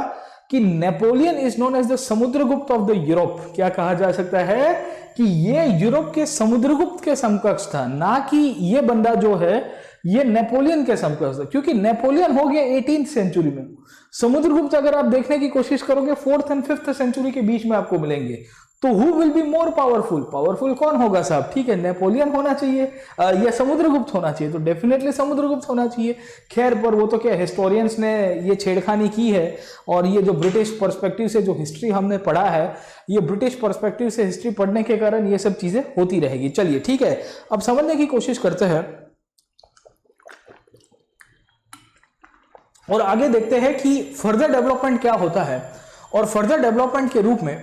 कि Napoleon is known as the Samudragupta of the Europe. क्या कहा जा सकता है? कि ये यूरोप के समुद्रगुप्त के समकक्ष था, ना कि ये बंदा जो है ये नेपोलियन के समकक्ष था। क्योंकि नेपोलियन हो गया 18th सेंचुरी में, समुद्रगुप्त अगर आप देखने की कोशिश करोगे 4th और 5th सेंचुरी के बीच में आपको मिलेंगे। तो who will be more powerful कौन होगा साहब? ठीक है, नेपोलियन होना चाहिए या समुद्रगुप्त होना चाहिए? तो डेफिनेटली समुद्रगुप्त होना चाहिए। खैर, पर वो तो क्या, हिस्टोरियंस ने ये छेड़खानी की है। और ये जो ब्रिटिश पर्सपेक्टिव से जो हिस्ट्री हमने पढ़ा है, ये ब्रिटिश पर्सपेक्टिव से हिस्ट्री पढ़ने के कारण ये सब चीजें होती रहेगी। चलिए ठीक है, अब समझने की कोशिश करते हैं और आगे देखते हैं कि फर्दर डेवलपमेंट क्या होता है। और फर्दर डेवलपमेंट के रूप में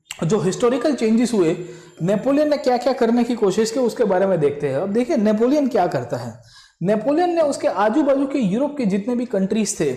जो हिस्टोरिकल चेंजेस हुए, नेपोलियन ने क्या क्या करने की कोशिश की, उसके बारे में देखते हैं। अब देखिए नेपोलियन क्या करता है। नेपोलियन ने उसके आजू बाजू के यूरोप के जितने भी कंट्रीज थे,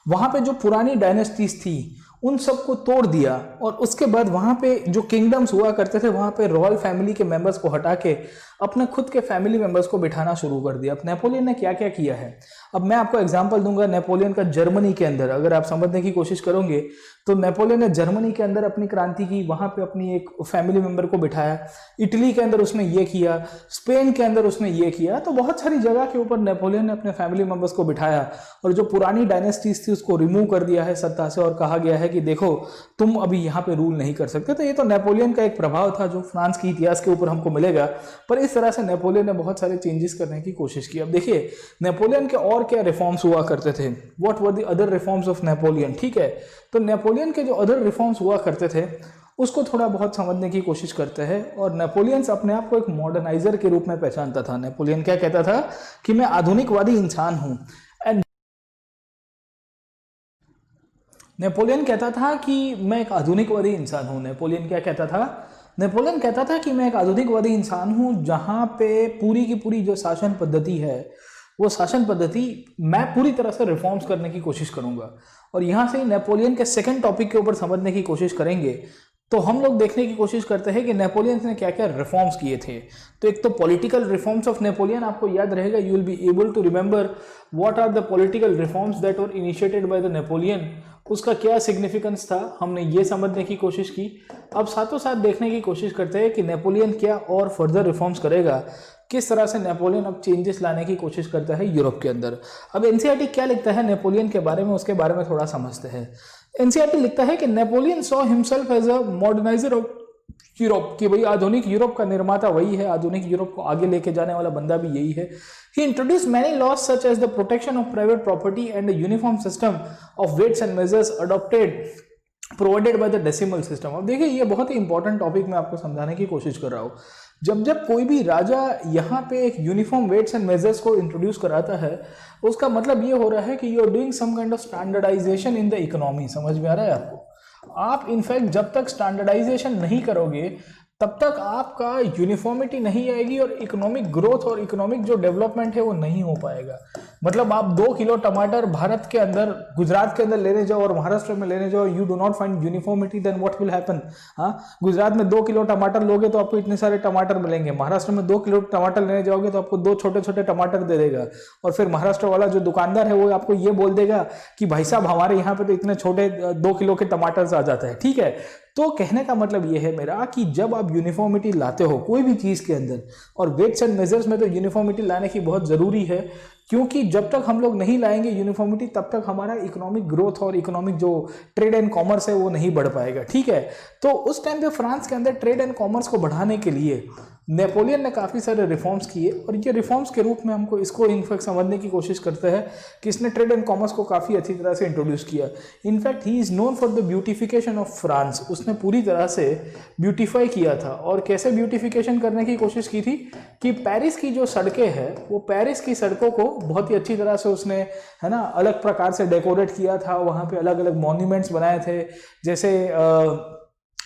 वहां पे जो पुरानी डायनेस्टीज थी उन सबको तोड़ दिया। और उसके बाद वहां पे जो किंगडम्स हुआ करते थे, वहां पे रॉयल फैमिली के मेंबर्स को हटा के अपने खुद के फैमिली मेंबर्स को बिठाना शुरू कर दिया। अब नेपोलियन ने क्या क्या किया है, अब मैं आपको एग्जांपल दूंगा नेपोलियन का। जर्मनी के अंदर अगर आप समझने की कोशिश करोगे तो नेपोलियन ने जर्मनी के अंदर अपनी क्रांति की, वहां पे अपनी एक फैमिली मेंबर को बिठाया। इटली के अंदर उसने ये किया, स्पेन के अंदर उसने ये किया। तो बहुत सारी जगह के ऊपर नेपोलियन ने अपने फैमिली मेंबर्स को बिठाया और जो पुरानी डायनेस्टीज थी उसको रिमूव कर दिया है सत्ता से, और कहा गया है कि देखो तुम अभी यहाँ पे रूल नहीं कर सकते। तो ये तो नेपोलियन का एक प्रभाव था जो फ्रांस के इतिहास के ऊपर हमको मिलेगा। पर इस तरह से नेपोलियन ने बहुत सारे चेंजेस करने की कोशिश की। अब देखिए नेपोलियन के और क्या रिफॉर्म्स हुआ करते थे, what were the other reforms of Napoleon, ठीक है। तो नेपोलियन के जो अदर रिफॉर्म्स हुआ करते थे उसको थोड़ा बहुत समझने की कोशिश करते हैं। और नेपोलियन अपने आप को एक मॉडर्नाइजर के रूप में पहचानता था। नेपोलियन क्या कहता था कि मैं आधुनिकवादी इंसान हूं। एंड नेपोलियन कहता था कि मैं एक आधुनिकवादी इंसान हूं। नेपोलियन क्या कहता था? नेपोलियन कहता था कि मैं एक आधुनिकवादी इंसान हूं जहां पे पूरी की पूरी जो शासन पद्धति है वो शासन पद्धति मैं पूरी तरह से रिफॉर्म्स करने की कोशिश करूंगा। और यहां से नेपोलियन के सेकंड टॉपिक के ऊपर समझने की कोशिश करेंगे। तो हम लोग देखने की कोशिश करते हैं कि नेपोलियन ने क्या क्या रिफॉर्म्स किए थे। तो एक तो पॉलिटिकल रिफॉर्म्स ऑफ नेपोलियन आपको याद रहेगा, you will be able to remember what are the political reforms that were initiated by the Napoleon, उसका क्या सिग्निफिकेंस था, हमने ये समझने की कोशिश की। अब साथों साथ देखने की कोशिश करते हैं कि नेपोलियन क्या और फर्दर रिफॉर्म्स करेगा, किस तरह से नेपोलियन अब चेंजेस लाने की कोशिश करता है यूरोप के अंदर। अब एनसीईआरटी क्या लिखता है नेपोलियन के बारे में, उसके बारे में थोड़ा समझते हैं। एनसीईआरटी लिखता है कि Napoleon saw himself as a moderniser of Europe, कि भाई आधुनिक यूरोप का निर्माता वही है, आधुनिक यूरोप को आगे लेके जाने वाला बंदा भी यही है। He introduced many laws such as the protection of private property and a uniform system of weights and measures adopted provided by the decimal system। अब देखिए ये बहुत ही इंपॉर्टेंट टॉपिक मैं आपको समझाने की कोशिश कर रहा हूँ। जब कोई भी राजा यहाँ पे एक यूनिफॉर्म वेट्स एंड मेजर्स को इंट्रोड्यूस कराता है, उसका मतलब ये हो रहा है कि you are doing some kind of standardization in the economy. समझ में आ रहा है आपको? आप इनफैक्ट जब तक स्टैंडर्डाइजेशन नहीं करोगे तब तक आपका यूनिफॉर्मिटी नहीं आएगी और इकोनॉमिक ग्रोथ और इकोनॉमिक जो डेवलपमेंट है वो नहीं हो पाएगा। मतलब आप 2 किलो टमाटर भारत के अंदर, गुजरात के अंदर लेने जाओ और महाराष्ट्र में लेने जाओ, you do not find uniformity, then what will happen. हाँ, गुजरात में 2 किलो टमाटर लोगे तो आपको इतने सारे टमाटर मिलेंगे, महाराष्ट्र में 2 किलो टमाटर लेने जाओगे तो आपको 2 छोटे छोटे टमाटर दे देगा। और फिर महाराष्ट्र वाला जो दुकानदार है वो आपको ये बोल देगा कि भाई साहब हमारे यहाँ पे तो इतने छोटे 2 किलो के टमाटर आ जाते हैं। ठीक है, तो कहने का मतलब ये है मेरा कि जब आप यूनिफॉर्मिटी लाते हो कोई भी चीज के अंदर, और वेट्स एंड मेजर्स में तो यूनिफॉर्मिटी लाने की बहुत जरूरी है, क्योंकि जब तक हम लोग नहीं लाएंगे यूनिफॉर्मिटी तब तक हमारा इकोनॉमिक ग्रोथ और इकोनॉमिक जो ट्रेड एंड कॉमर्स है वो नहीं बढ़ पाएगा। ठीक है, तो उस टाइम पे फ्रांस के अंदर ट्रेड एंड कॉमर्स को बढ़ाने के लिए नेपोलियन ने काफ़ी सारे रिफॉर्म्स किए, और ये रिफॉर्म्स के रूप में हमको इसको इनफैक्ट समझने की कोशिश करते हैं कि इसने ट्रेड एंड कॉमर्स को काफ़ी अच्छी तरह से इंट्रोड्यूस किया। In fact he is known for the beautification of France. उसने पूरी तरह से ब्यूटिफाई किया था। और कैसे ब्यूटिफिकेशन करने की कोशिश की थी कि पेरिस की जो सड़कें हैं वो पेरिस की सड़कों को बहुत ही अच्छी तरह से उसने, है ना, अलग प्रकार से डेकोरेट किया था। वहाँ पे अलग अलग मॉन्यूमेंट्स बनाए थे, जैसे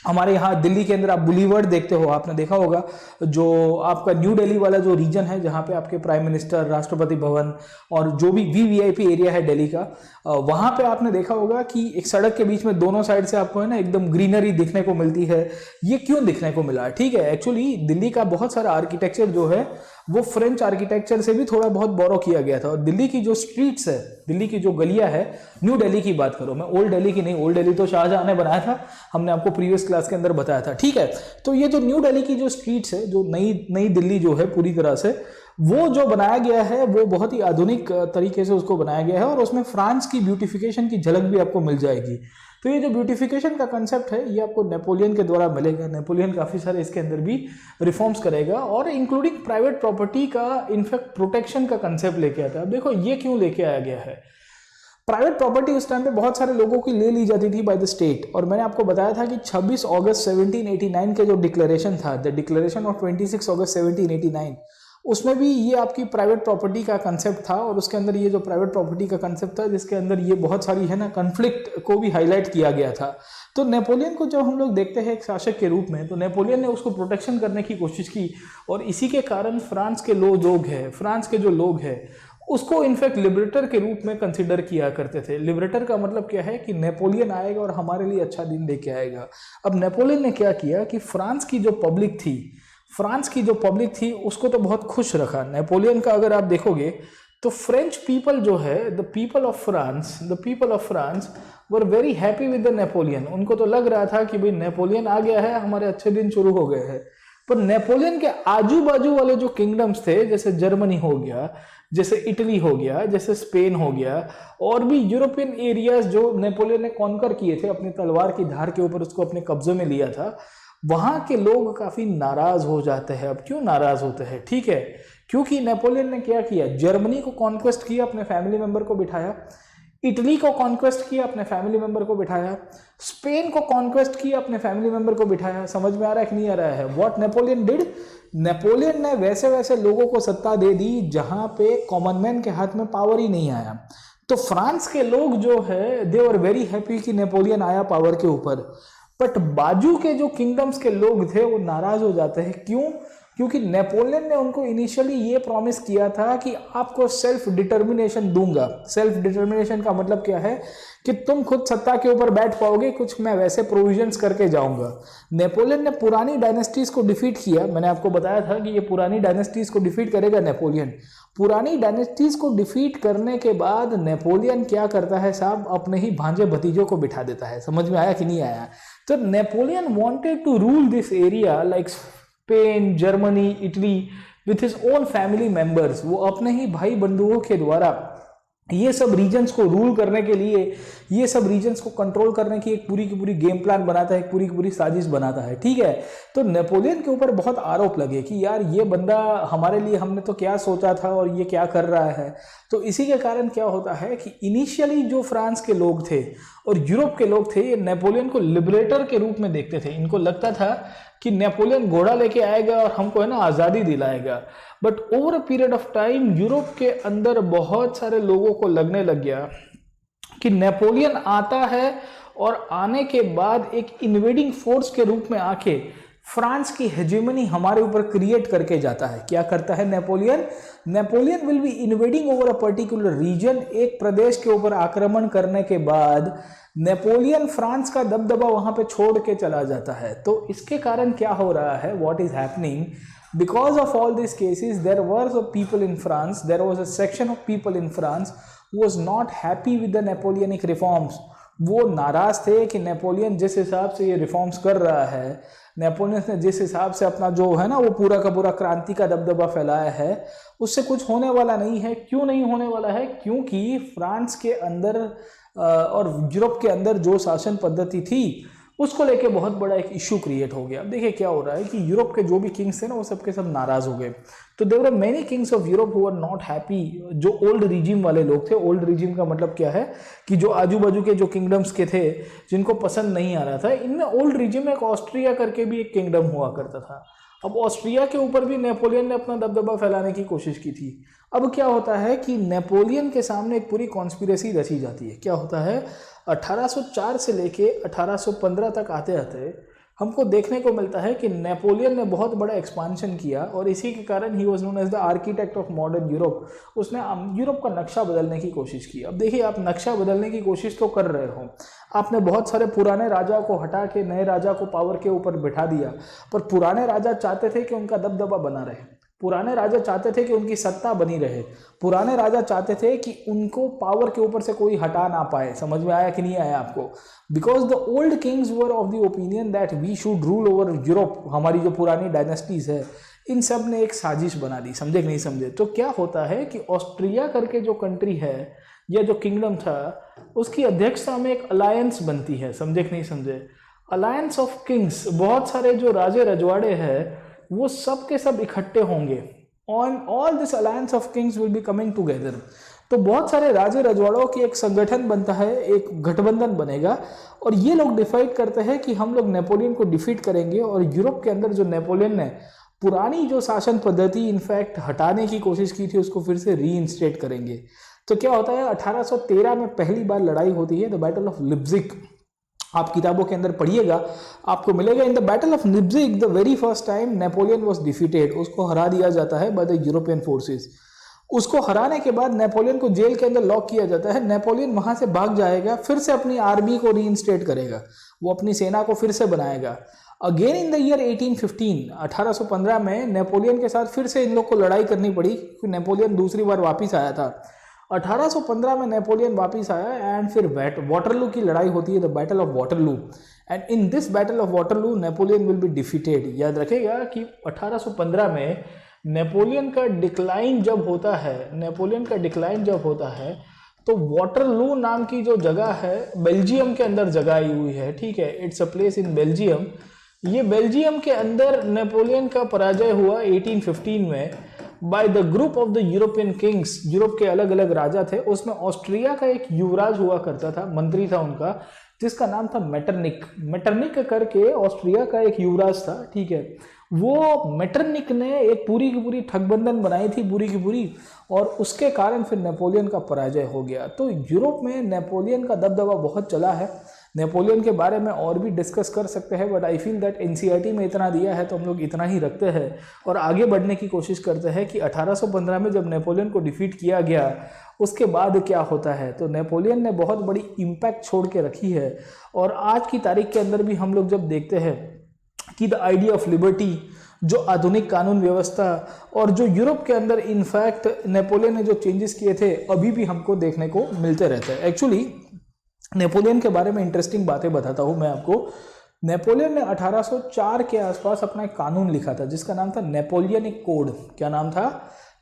हमारे यहाँ दिल्ली के अंदर आप बुलीवर्ड देखते हो, आपने देखा होगा, जो आपका न्यू दिल्ली वाला जो रीजन है जहाँ पे आपके प्राइम मिनिस्टर, राष्ट्रपति भवन और जो भी वीवीआईपी एरिया है दिल्ली का, वहाँ पे आपने देखा होगा कि एक सड़क के बीच में दोनों साइड से आपको, है ना, एकदम ग्रीनरी दिखने को मिलती है। ये क्यों दिखने को मिला? ठीक है, एक्चुअली दिल्ली का बहुत सारा आर्किटेक्चर जो है वो फ्रेंच आर्किटेक्चर से भी थोड़ा बहुत बोरो किया गया था। और दिल्ली की जो स्ट्रीट्स है, दिल्ली की जो गलियां है, न्यू दिल्ली की बात करो, मैं ओल्ड दिल्ली की नहीं, ओल्ड दिल्ली तो शाहजहां ने बनाया था, हमने आपको प्रीवियस क्लास के अंदर बताया था। ठीक है, तो ये जो न्यू दिल्ली की जो स्ट्रीट्स है, जो नई दिल्ली जो है पूरी तरह से वो जो बनाया गया है वो बहुत ही आधुनिक तरीके से उसको बनाया गया है, और उसमें फ्रांस की ब्यूटिफिकेशन की झलक भी आपको मिल जाएगी। तो ये जो ब्यूटिफिकेशन का कंसेप्ट है ये आपको नेपोलियन के द्वारा मिलेगा। नेपोलियन काफ़ी सारे इसके अंदर भी रिफॉर्म्स करेगा, और इंक्लूडिंग प्राइवेट प्रॉपर्टी का इनफैक्ट प्रोटेक्शन का कंसेप्ट लेके आता है। अब देखो ये क्यों लेके आया गया है। प्राइवेट प्रॉपर्टी उस टाइम पे बहुत सारे लोगों की ले ली जाती थी बाय द स्टेट, और मैंने आपको बताया था कि 26 अगस्त 1789 के जो डिक्लेरेशन था, द डिक्लेरेशन ऑफ 26 अगस्त 1789, उसमें भी ये आपकी प्राइवेट प्रॉपर्टी का कंसेप्ट था। और उसके अंदर ये जो प्राइवेट प्रॉपर्टी का कंसेप्ट था जिसके अंदर ये बहुत सारी, है ना, कन्फ्लिक्ट को भी हाईलाइट किया गया था। तो नेपोलियन को जब हम लोग देखते हैं एक शासक के रूप में, तो नेपोलियन ने उसको प्रोटेक्शन करने की कोशिश की, और इसी के कारण फ्रांस के फ्रांस के जो लोग हैं उसको इनफैक्ट लिबरेटर के रूप में कंसिडर किया करते थे। लिबरेटर का मतलब क्या है कि नेपोलियन आएगा और हमारे लिए अच्छा दिन लेके आएगा। अब नेपोलियन ने क्या किया कि फ्रांस की जो पब्लिक थी उसको तो बहुत खुश रखा। नेपोलियन का अगर आप देखोगे तो फ्रेंच पीपल जो है, the people of France were very happy with the Napoleon. उनको तो लग रहा था कि भाई नेपोलियन आ गया है, हमारे अच्छे दिन शुरू हो गए हैं। पर नेपोलियन के आजू बाजू वाले जो किंगडम्स थे, जैसे जर्मनी हो गया, जैसे इटली हो गया, जैसे स्पेन हो गया, और भी यूरोपियन एरियाज जो नेपोलियन ने कॉन्कर किए थे अपनी तलवार की धार के ऊपर, उसको अपने कब्जे में लिया था, वहां के लोग काफी नाराज हो जाते हैं। अब क्यों नाराज होते हैं? ठीक है, क्योंकि नेपोलियन ने क्या किया, जर्मनी को कॉन्क्वेस्ट किया, अपने फैमिली मेंबर को बिठाया, इटली को कॉन्क्वेस्ट किया, अपने फैमिली मेंबर को बिठाया, स्पेन को कॉन्क्वेस्ट किया, अपने फैमिली मेंबर को बिठाया। समझ में आ रहा है कि नहीं आ रहा है? व्हाट नेपोलियन डिड, नेपोलियन ने वैसे वैसे लोगों को सत्ता दे दी जहां पे कॉमन मैन के हाथ में पावर ही नहीं आया। तो फ्रांस के लोग जो है दे वर वेरी हैप्पी कि नेपोलियन आया पावर के ऊपर, बट बाजू के जो किंगडम्स के लोग थे वो नाराज हो जाते हैं। क्यों? क्योंकि नेपोलियन ने उनको इनिशियली ये प्रॉमिस किया था कि आपको सेल्फ डिटर्मिनेशन दूंगा। सेल्फ डिटर्मिनेशन का मतलब क्या है कि तुम खुद सत्ता के ऊपर बैठ पाओगे, कुछ मैं वैसे प्रोविजंस करके जाऊंगा। नेपोलियन ने पुरानी डायनेस्टीज को डिफीट किया। मैंने आपको बताया था कि ये पुरानी डायनेस्टीज को डिफीट करेगा नेपोलियन। पुरानी डायनेस्टीज को डिफीट करने के बाद नेपोलियन क्या करता है साहब, अपने ही भांजे भतीजों को बिठा देता है। समझ में आया कि नहीं आया? तो Napoleon wanted to rule this area like Spain, Germany, Italy with his own family members. वो अपने ही भाई बंधुओं के द्वारा ये सब रीजन्स को रूल करने के लिए, ये सब रीजन्स को कंट्रोल करने की एक पूरी की पूरी गेम प्लान बनाता है, एक पूरी की पूरी साजिश बनाता है। ठीक है, तो नेपोलियन के ऊपर बहुत आरोप लगे कि यार ये बंदा हमारे लिए, हमने तो क्या सोचा था और ये क्या कर रहा है। तो इसी के कारण क्या होता है कि इनिशियली जो फ्रांस के लोग थे और यूरोप के लोग थे, ये नेपोलियन को लिबरेटर के रूप में देखते थे। इनको लगता था कि नेपोलियन घोड़ा लेके आएगा और हमको है ना आज़ादी दिलाएगा। But over a period of time Europe के अंदर बहुत सारे लोगों को लगने लग गया कि नेपोलियन आता है और आने के बाद एक इन्वेडिंग फोर्स के रूप में आके फ्रांस की हेजेमनी हमारे ऊपर क्रिएट करके जाता है। क्या करता है Napoleon? Napoleon will be invading over a particular region. एक प्रदेश के ऊपर आक्रमण करने के बाद नेपोलियन फ्रांस का दबदबा वहां पे छोड़ के चला जाता है। तो इसके कारण क्या हो रहा है, what is happening, because of all these cases there was a people in France, there was a section of people in France who was not happy with the Napoleonic reforms। वो नाराज थे कि नेपोलियन जिस हिसाब से ये reforms कर रहा है, नेपोलियन ने जिस हिसाब से अपना जो है ना वो पूरा का पूरा क्रांति का दबदबा फैलाया है, उससे कुछ होने वाला नहीं है। क्यों नहीं होने वाला है? क्योंकि फ्रांस के अंदर और यूरोप के अंदर जो शासन पद्धति थी उसको लेके बहुत बड़ा एक इशू क्रिएट हो गया। अब देखिए क्या हो रहा है कि यूरोप के जो भी किंग्स थे ना वो सबके सब नाराज हो गए। तो there were many kings of Europe who were not happy. जो ओल्ड रिजिम वाले लोग थे, ओल्ड रिजिम का मतलब क्या है कि जो आजू बाजू के जो किंगडम्स के थे जिनको पसंद नहीं आ रहा था, इनमें ओल्ड रिजिम में एक ऑस्ट्रिया करके भी एक किंगडम हुआ करता था। अब ऑस्ट्रिया के ऊपर भी नेपोलियन ने अपना दबदबा फैलाने की कोशिश की थी। अब क्या होता है कि नेपोलियन के सामने एक पूरी कॉन्स्पिरेसी रची जाती है। क्या होता है, 1804 से लेके 1815 तक आते आते हमको देखने को मिलता है कि नेपोलियन ने बहुत बड़ा एक्सपांशन किया और इसी के कारण he was known as the architect of modern Europe. उसने यूरोप का नक्शा बदलने की कोशिश की। अब देखिए, आप नक्शा बदलने की कोशिश तो कर रहे हो, आपने बहुत सारे पुराने राजा को हटा के नए राजा को पावर के ऊपर बिठा दिया, पर पुराने राजा चाहते थे कि उनका दबदबा बना रहे, पुराने राजा चाहते थे कि उनकी सत्ता बनी रहे, पुराने राजा चाहते थे कि उनको पावर के ऊपर से कोई हटा ना पाए। समझ में आया कि नहीं आया आपको? Because the old kings were of the opinion that we should rule over Europe. हमारी जो पुरानी डायनेस्टीज है, इन सब ने एक साजिश बना दी। समझे कि नहीं समझे? तो क्या होता है कि ऑस्ट्रिया करके जो कंट्री है या जो किंगडम था, उसकी अध्यक्षता में एक अलायंस बनती है। समझे कि नहीं समझे? अलायंस ऑफ किंग्स, बहुत सारे जो राजे रजवाड़े हैं वो सब के सब इकट्ठे होंगे। On all this alliance of Kings will be coming together. तो बहुत सारे राजे रजवाड़ों की एक संगठन बनता है, एक गठबंधन बनेगा और ये लोग डिसाइड करते हैं कि हम लोग नेपोलियन को डिफीट करेंगे और यूरोप के अंदर जो नेपोलियन ने पुरानी जो शासन पद्धति इनफैक्ट हटाने की कोशिश की थी उसको फिर से रीइंस्टेट करेंगे। तो क्या होता है, 1813 में पहली बार लड़ाई होती है, द बैटल ऑफ लिप्जिग। आप किताबों के अंदर पढ़िएगा, आपको मिलेगा in the battle of Leipzig the very first time Napoleon was defeated. उसको हरा दिया जाता है बाय द यूरोपियन फोर्सेस। उसको हराने के बाद नेपोलियन को जेल के अंदर लॉक किया जाता है। नेपोलियन वहां से भाग जाएगा, फिर से अपनी आर्मी को रीइंस्टेट करेगा, वो अपनी सेना को फिर से बनाएगा। अगेन इन द ईयर 1815, 1815 में नेपोलियन के साथ फिर से इन लोग को लड़ाई करनी पड़ी क्योंकि नेपोलियन दूसरी बार वापिस आया था। 1815 में नेपोलियन वापिस आया एंड फिर वाटरलू की लड़ाई होती है, the battle of Waterloo. And in this battle of Waterloo Napoleon will be defeated. याद रखेगा कि 1815 में नेपोलियन का डिक्लाइन जब होता है, नेपोलियन का डिक्लाइन जब होता है तो वाटरलू नाम की जो जगह है बेल्जियम के अंदर जगह आई हुई है। ठीक है, it's a place in Belgium ये बेल्जियम के अंदर नेपोलियन का पराजय हुआ 1815 में by the group of the European Kings. Europe के अलग अलग राजा थे, उसमें ऑस्ट्रिया का एक युवराज हुआ करता था, मंत्री था उनका, जिसका नाम था मेटरनिक। मेटरनिक करके ऑस्ट्रिया का एक युवराज था, ठीक है। वो मेटरनिक ने एक पूरी की पूरी ठगबंधन बनाई थी, पूरी की पूरी, और उसके कारण फिर नेपोलियन का पराजय हो गया। तो यूरोप में नेपोलियन का दबदबा बहुत चला है। नेपोलियन के बारे में और भी डिस्कस कर सकते हैं, but I feel that NCERT में इतना दिया है तो हम लोग इतना ही रखते हैं और आगे बढ़ने की कोशिश करते हैं कि 1815 में जब नेपोलियन को डिफीट किया गया उसके बाद क्या होता है। तो नेपोलियन ने बहुत बड़ी इम्पैक्ट छोड़ के रखी है। और आज की तारीख के अंदर भी हम लोग जब देखते हैं कि द आइडिया ऑफ लिबर्टी, जो आधुनिक कानून व्यवस्था, और जो यूरोप के अंदर इनफैक्ट नेपोलियन ने जो चेंजेस किए थे अभी भी हमको देखने को मिलते रहते हैं। एक्चुअली नेपोलियन के बारे में इंटरेस्टिंग बातें बताता हूं मैं आपको। नेपोलियन ने 1804 के आसपास अपना एक कानून लिखा था जिसका नाम था नेपोलियनिक कोड। क्या नाम था?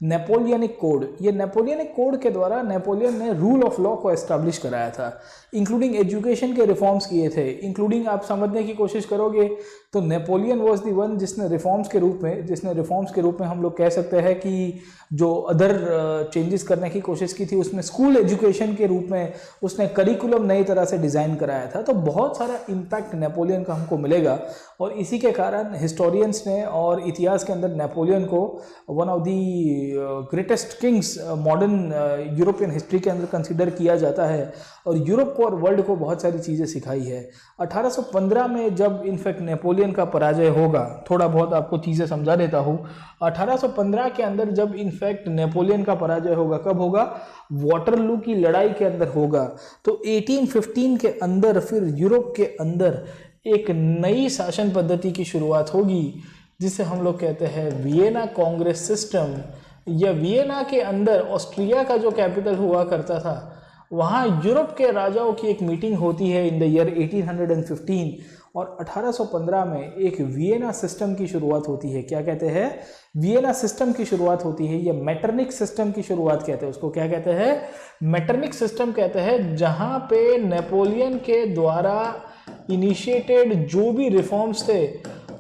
Napoleonic code. ये नेपोलियनिक कोड के द्वारा नेपोलियन ने रूल ऑफ लॉ को एस्टैब्लिश कराया था, इंक्लूडिंग एजुकेशन के रिफॉर्म्स किए थे, इंक्लूडिंग आप समझने की कोशिश करोगे तो नेपोलियन वाज द वन जिसने रिफॉर्म्स के रूप में हम लोग कह सकते हैं कि जो अदर चेंजेस करने की कोशिश की थी उसमें स्कूल एजुकेशन के रूप में उसने करिकुलम नई तरह से डिज़ाइन कराया था। तो बहुत सारा इम्पैक्ट नेपोलियन का हमको मिलेगा और इसी के कारण हिस्टोरियंस ने और इतिहास के अंदर नेपोलियन को one of the greatest Kings modern European history के अंदर कंसिडर किया जाता है और यूरोप को और वर्ल्ड को बहुत सारी चीज़ें सिखाई है। 1815 में जब इनफैक्ट नेपोलियन का पराजय होगा, थोड़ा बहुत आपको चीज़ें समझा देता हूँ। 1815 के अंदर जब इनफैक्ट नेपोलियन का पराजय होगा, कब होगा? वाटरलू की लड़ाई के अंदर होगा। तो 1815 के अंदर फिर यूरोप के अंदर एक नई शासन पद्धति की शुरुआत होगी जिसे हम लोग कहते हैं वियना कांग्रेस सिस्टम। या वियना के अंदर ऑस्ट्रिया का जो कैपिटल हुआ करता था, वहाँ यूरोप के राजाओं की एक मीटिंग होती है इन द ईयर 1815 और 1815 में एक वियना सिस्टम की शुरुआत होती है। क्या कहते हैं? वियना सिस्टम की शुरुआत होती है। ये मेटरनिक सिस्टम की शुरुआत कहते हैं उसको। क्या कहते हैं? मेटरनिक सिस्टम कहते हैं, जहाँ पे नेपोलियन के द्वारा इनिशिएटेड जो भी रिफॉर्म्स थे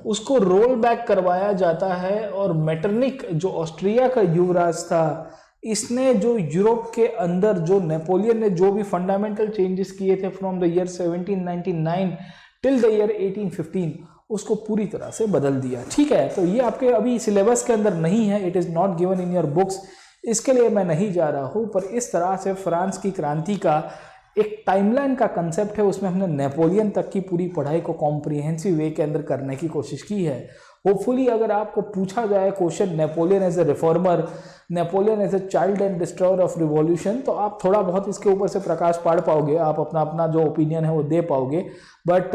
उसको रोल बैक करवाया जाता है। और मेटरनिक जो ऑस्ट्रिया का युवराज था, इसने जो यूरोप के अंदर जो नेपोलियन ने जो भी फंडामेंटल चेंजेस किए थे from the year 1799 till the year 1815, उसको पूरी तरह से बदल दिया। ठीक है, तो ये आपके अभी सिलेबस के अंदर नहीं है, it is not given in your books, इसके लिए मैं नहीं जा रहा हूँ। पर इस तरह से फ्रांस की क्रांति का एक टाइमलाइन का कंसेप्ट है, उसमें हमने नेपोलियन तक की पूरी पढ़ाई को कॉम्प्रिहेंसिव वे के अंदर करने की कोशिश की है। होपफुली अगर आपको पूछा जाए question Napoleon as a reformer, Napoleon as a child and destroyer of revolution, तो आप थोड़ा बहुत इसके ऊपर से प्रकाश पाड़ पाओगे, आप अपना अपना जो ओपिनियन है वो दे पाओगे। बट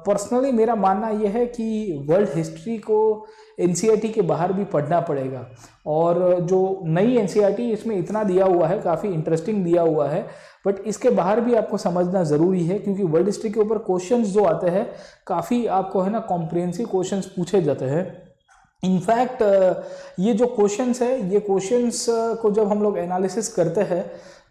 पर्सनली मेरा मानना यह है कि वर्ल्ड हिस्ट्री को एनसीईआरटी के बाहर भी पढ़ना पड़ेगा। और जो नई एनसीईआरटी इसमें इतना दिया हुआ है, काफ़ी इंटरेस्टिंग दिया हुआ है, बट इसके बाहर भी आपको समझना ज़रूरी है क्योंकि वर्ल्ड हिस्ट्री के ऊपर क्वेश्चंस जो आते हैं काफ़ी आपको है ना कॉम्प्रिहेंसिव क्वेश्चंस पूछे जाते हैं। इनफैक्ट ये जो क्वेश्चंस है, ये क्वेश्चंस को जब हम लोग एनालिसिस करते हैं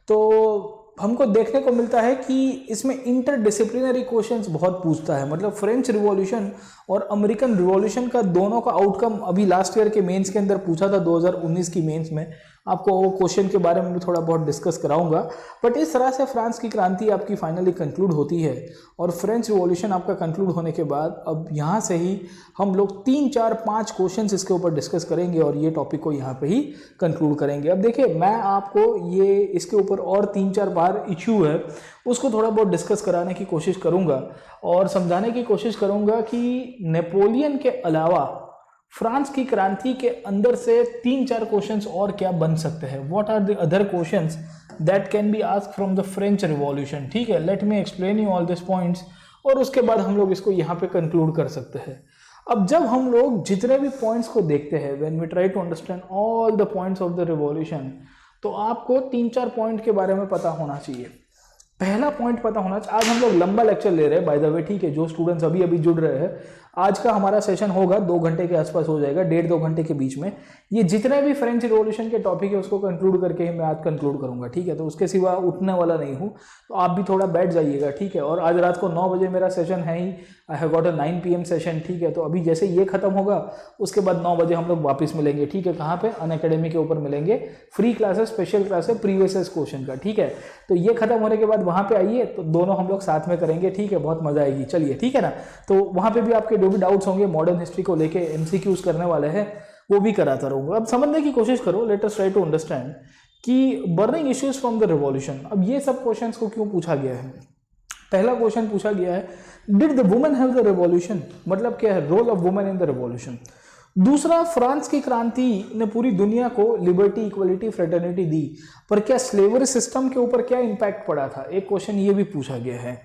तो हमको देखने को मिलता है कि इसमें इंटरडिसिप्लिनरी क्वेश्चंस बहुत पूछता है। मतलब फ्रेंच रिवॉल्यूशन और अमेरिकन रिवॉल्यूशन का दोनों का आउटकम अभी लास्ट ईयर के मेंस के अंदर पूछा था, 2019 की मेंस में। आपको वो क्वेश्चन के बारे में भी थोड़ा बहुत डिस्कस कराऊंगा। बट इस तरह से फ्रांस की क्रांति आपकी फाइनली कंक्लूड होती है और फ्रेंच रिवॉल्यूशन आपका कंक्लूड होने के बाद अब यहाँ से ही हम लोग 3, 4, 5 क्वेश्चंस इसके ऊपर डिस्कस करेंगे और ये टॉपिक को यहाँ पे ही कंक्लूड करेंगे। अब देखिए, मैं आपको ये इसके ऊपर और 3-4 बार इशू है उसको थोड़ा बहुत डिस्कस कराने की कोशिश करूँगा और समझाने की कोशिश करूँगा कि नेपोलियन के अलावा फ्रांस की क्रांति के अंदर से 3-4 क्वेश्चंस और क्या बन सकते हैं। What are the other questions that can be asked from the French revolution. ठीक है, let me explain you all this points और उसके बाद हम लोग इसको यहाँ पे कंक्लूड कर सकते हैं। अब जब हम लोग जितने भी पॉइंट्स को देखते हैं, when we try to understand all the points of the revolution, तो आपको 3-4 पॉइंट के बारे में पता होना चाहिए। पहला पॉइंट पता होना चाहिए। आज हम लोग लंबा लेक्चर ले रहे हैं बाय द वे, ठीक है। जो स्टूडेंट्स अभी अभी जुड़ रहे हैं, आज का हमारा सेशन होगा 2 घंटे के आसपास हो जाएगा, 1.5-2 घंटे के बीच में। ये जितने भी फ्रेंच रिवॉल्यूशन के टॉपिक है उसको कंक्लूड करके ही मैं आज कंक्लूड करूंगा, ठीक है। तो उसके सिवा उठने वाला नहीं हूँ, तो आप भी थोड़ा बैठ जाइएगा, ठीक है। और आज रात को 9 बजे मेरा सेशन है he I have got a 9 PM session, ठीक है। तो अभी जैसे ये खत्म होगा उसके बाद 9 बजे हम लोग वापस मिलेंगे, ठीक है। कहाँ पे? अनअकैडमी के ऊपर मिलेंगे, free classes, special classes previous question का, ठीक है। तो ये खत्म होने के बाद वहाँ पे आइए, तो दोनों हम लोग साथ में करेंगे, ठीक है। बहुत मजा आएगी, चलिए, ठीक है ना। तो वहाँ पे भी आपके जो भी डाउट्स होंगे मॉडर्न हिस्ट्री को लेके, MCQs करने वाले हैं, वो भी कराता रहूंगा। अब समझने की कोशिश करो, let us try to understand कि burning issues from the revolution. अब ये सब क्वेश्चंस को क्यों पूछा गया है? पहला क्वेश्चन पूछा गया है, did the women have the revolution, मतलब क्या है, role of women in the revolution. दूसरा, फ्रांस की क्रांति ने पूरी दुनिया को लिबर्टी, इक्वलिटी, फ्रेटर्निटी दी, पर क्या स्लेवरी सिस्टम के ऊपर क्या इंपैक्ट पड़ा था? एक क्वेश्चन ये भी पूछा गया है।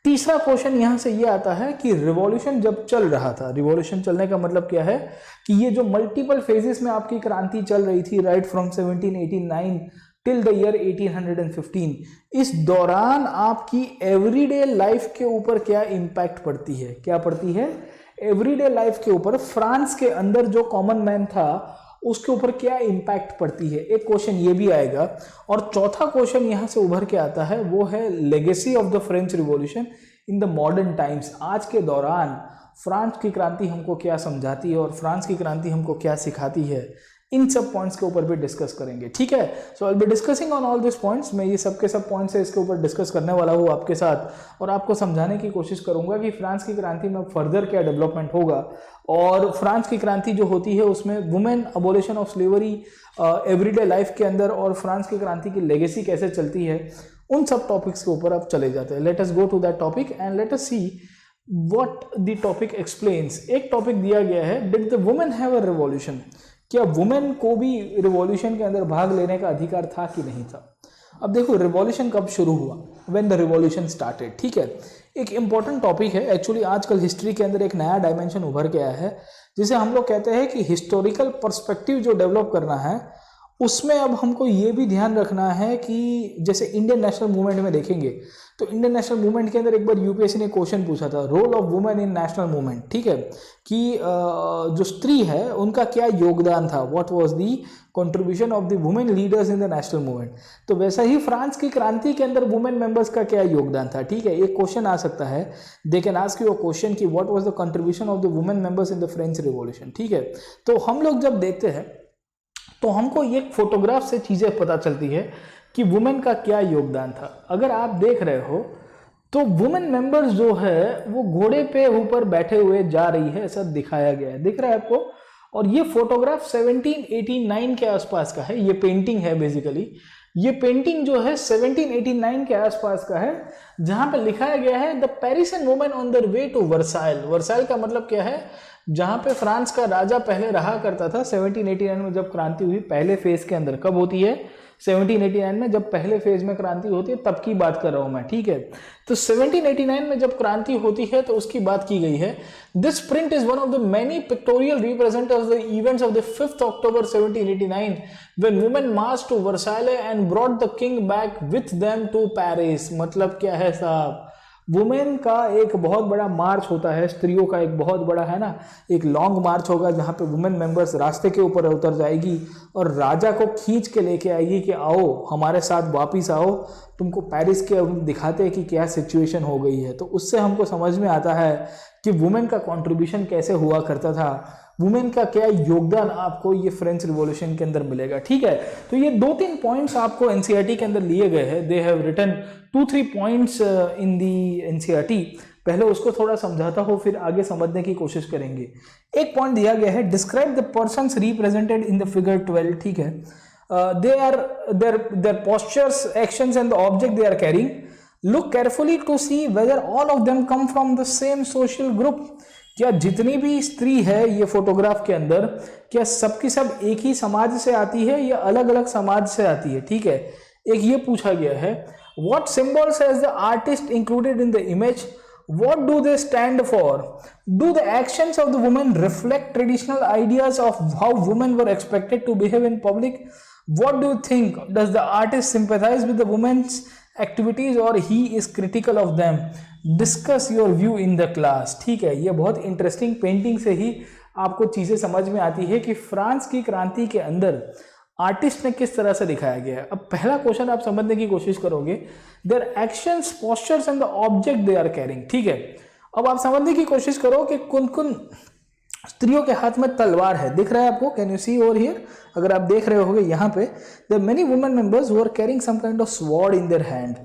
तीसरा क्वेश्चन यहां से ये आता है कि रिवॉल्यूशन जब चल रहा था, रिवॉल्यूशन चलने का मतलब क्या है कि ये जो मल्टीपल फेजेस में आपकी क्रांति चल रही थी, right from 1789 till the year 1815, इस दौरान आपकी एवरीडे लाइफ के ऊपर क्या इंपैक्ट पड़ती है? क्या पड़ती है? एवरीडे लाइफ के ऊपर फ्रांस के अंदर जो कॉमन मैन था उसके ऊपर क्या इंपैक्ट पड़ती है? एक क्वेश्चन ये भी आएगा। और चौथा क्वेश्चन यहां से उभर के आता है, वो है legacy of the French revolution in the modern times. आज के दौरान फ्रांस की क्रांति हमको क्या समझाती है और फ्रांस की क्रांति हमको क्या सिखाती है, इन सब पॉइंट्स के ऊपर भी डिस्कस करेंगे, ठीक है। So I will be discussing on all this points. मैं ये सब के सब पॉइंट्स है इसके ऊपर डिस्कस करने वाला हूँ आपके साथ, और आपको समझाने की कोशिश करूंगा कि फ्रांस की क्रांति में फर्दर क्या डेवलपमेंट होगा, और फ्रांस की क्रांति जो होती है उसमें women abolition of slavery everyday life के अंदर और फ्रांस की क्रांति की लेगेसी कैसे चलती है, उन सब टॉपिक्स के ऊपर अब चले जाते हैं। Let us go to that topic and let us see what the topic explains. एक टॉपिक दिया गया है, did the women have a revolution, क्या वुमेन को भी रिवॉल्यूशन के अंदर भाग लेने का अधिकार था कि नहीं था? अब देखो, रिवॉल्यूशन कब शुरू हुआ? व्हेन द रिवॉल्यूशन स्टार्टेड, ठीक है। एक इंपॉर्टेंट टॉपिक है एक्चुअली, आजकल हिस्ट्री के अंदर एक नया डायमेंशन उभर के आया है, जिसे हम लोग कहते हैं कि हिस्टोरिकल पर्सपेक्टिव जो डेवलप करना है, उसमें अब हमको ये भी ध्यान रखना है कि जैसे इंडियन नेशनल मूवमेंट में देखेंगे तो इंडियन नेशनल मूवमेंट के अंदर एक बार यूपीएससी ने क्वेश्चन पूछा था, role of women in national movement, ठीक है, कि जो स्त्री है उनका क्या योगदान था, what was the contribution of the women leaders in the national movement. तो वैसा ही फ्रांस की क्रांति के अंदर वुमेन मेंबर्स का क्या योगदान था, ठीक है। एक क्वेश्चन आ सकता है, they can ask you a question कि what was the contribution of the women members in the French revolution, ठीक है। तो हम लोग जब देखते हैं तो हमको ये फोटोग्राफ से चीजें पता चलती है कि वुमेन का क्या योगदान था। अगर आप देख रहे हो तो वुमेन मेंबर्स जो है वो घोड़े पे ऊपर बैठे हुए जा रही है, ऐसा दिखाया गया है, दिख रहा है आपको। और ये फोटोग्राफ 1789 के आसपास का है, ये पेंटिंग है बेसिकली। ये पेंटिंग जो है 1789 के आसपास का है, जहां पे लिखाया गया है the Parisian women on their way to Versailles. Versailles का मतलब क्या है? जहां पे फ्रांस का राजा पहले रहा करता था। 1789 में जब क्रांति हुई पहले फेज के अंदर, कब होती है? 1789 में जब पहले फेज में क्रांति होती है तब की बात कर रहा हूं मैं, ठीक है। तो 1789 में जब क्रांति होती है तो उसकी बात की गई है। This print is one of the many pictorial representatives of the events of the 5th October 1789 when women march to Versailles and brought the king back with them to Paris. मतलब क्या है साहब, वुमेन का एक बहुत बड़ा मार्च होता है, स्त्रियों का एक बहुत बड़ा है ना, एक लॉन्ग मार्च होगा जहां पे वुमेन मेंबर्स रास्ते के ऊपर उतर जाएगी और राजा को खींच के लेके आएगी कि आओ हमारे साथ वापिस आओ, तुमको पेरिस के दिखाते हैं कि क्या सिचुएशन हो गई है। तो उससे हमको समझ में आता है कि वुमेन का कंट्रीब्यूशन कैसे हुआ करता था, वुमेन का क्या योगदान आपको ये फ्रेंच रिवॉल्यूशन के अंदर मिलेगा, ठीक है। तो ये 2-3 पॉइंट्स आपको एनसीईआरटी के अंदर लिए गए हैं। They have written 2-3 points in the NCERT. पहले उसको थोड़ा समझाता हूं, फिर आगे समझने की कोशिश करेंगे। एक पॉइंट दिया गया है, describe the persons represented in the figure 12, ठीक है। They are their postures, actions and the object they are carrying. Look carefully to see whether all of them come from the same social group. क्या जितनी भी स्त्री है ये photograph के अंदर, क्या सबकी सब एक ही समाज से आती है या अलग अलग समाज से आती है, ठीक है। एक ये पूछा गया है, what symbols has the artist included in the image, what do they stand for, do the actions of the women reflect traditional ideas of how women were expected to behave in public, what do you think, does the artist sympathize with the women's activities or he is critical of them, discuss your view in the class, ठीक है। ये बहुत interesting painting से ही आपको चीजें समझ में आती है कि फ्रांस की क्रांति के अंदर आर्टिस्ट ने किस तरह से दिखाया गया है। अब पहला क्वेश्चन आप समझने की कोशिश करोगे, their actions, postures and the object they are carrying, ठीक है। अब आप समझने की कोशिश करो कि कौन कौन स्त्रियों के हाथ में तलवार है। दिख रहा है आपको? Can you see over here? अगर आप देख रहे होगे यहाँ पे, there many women members who are carrying some kind of sword in their hand.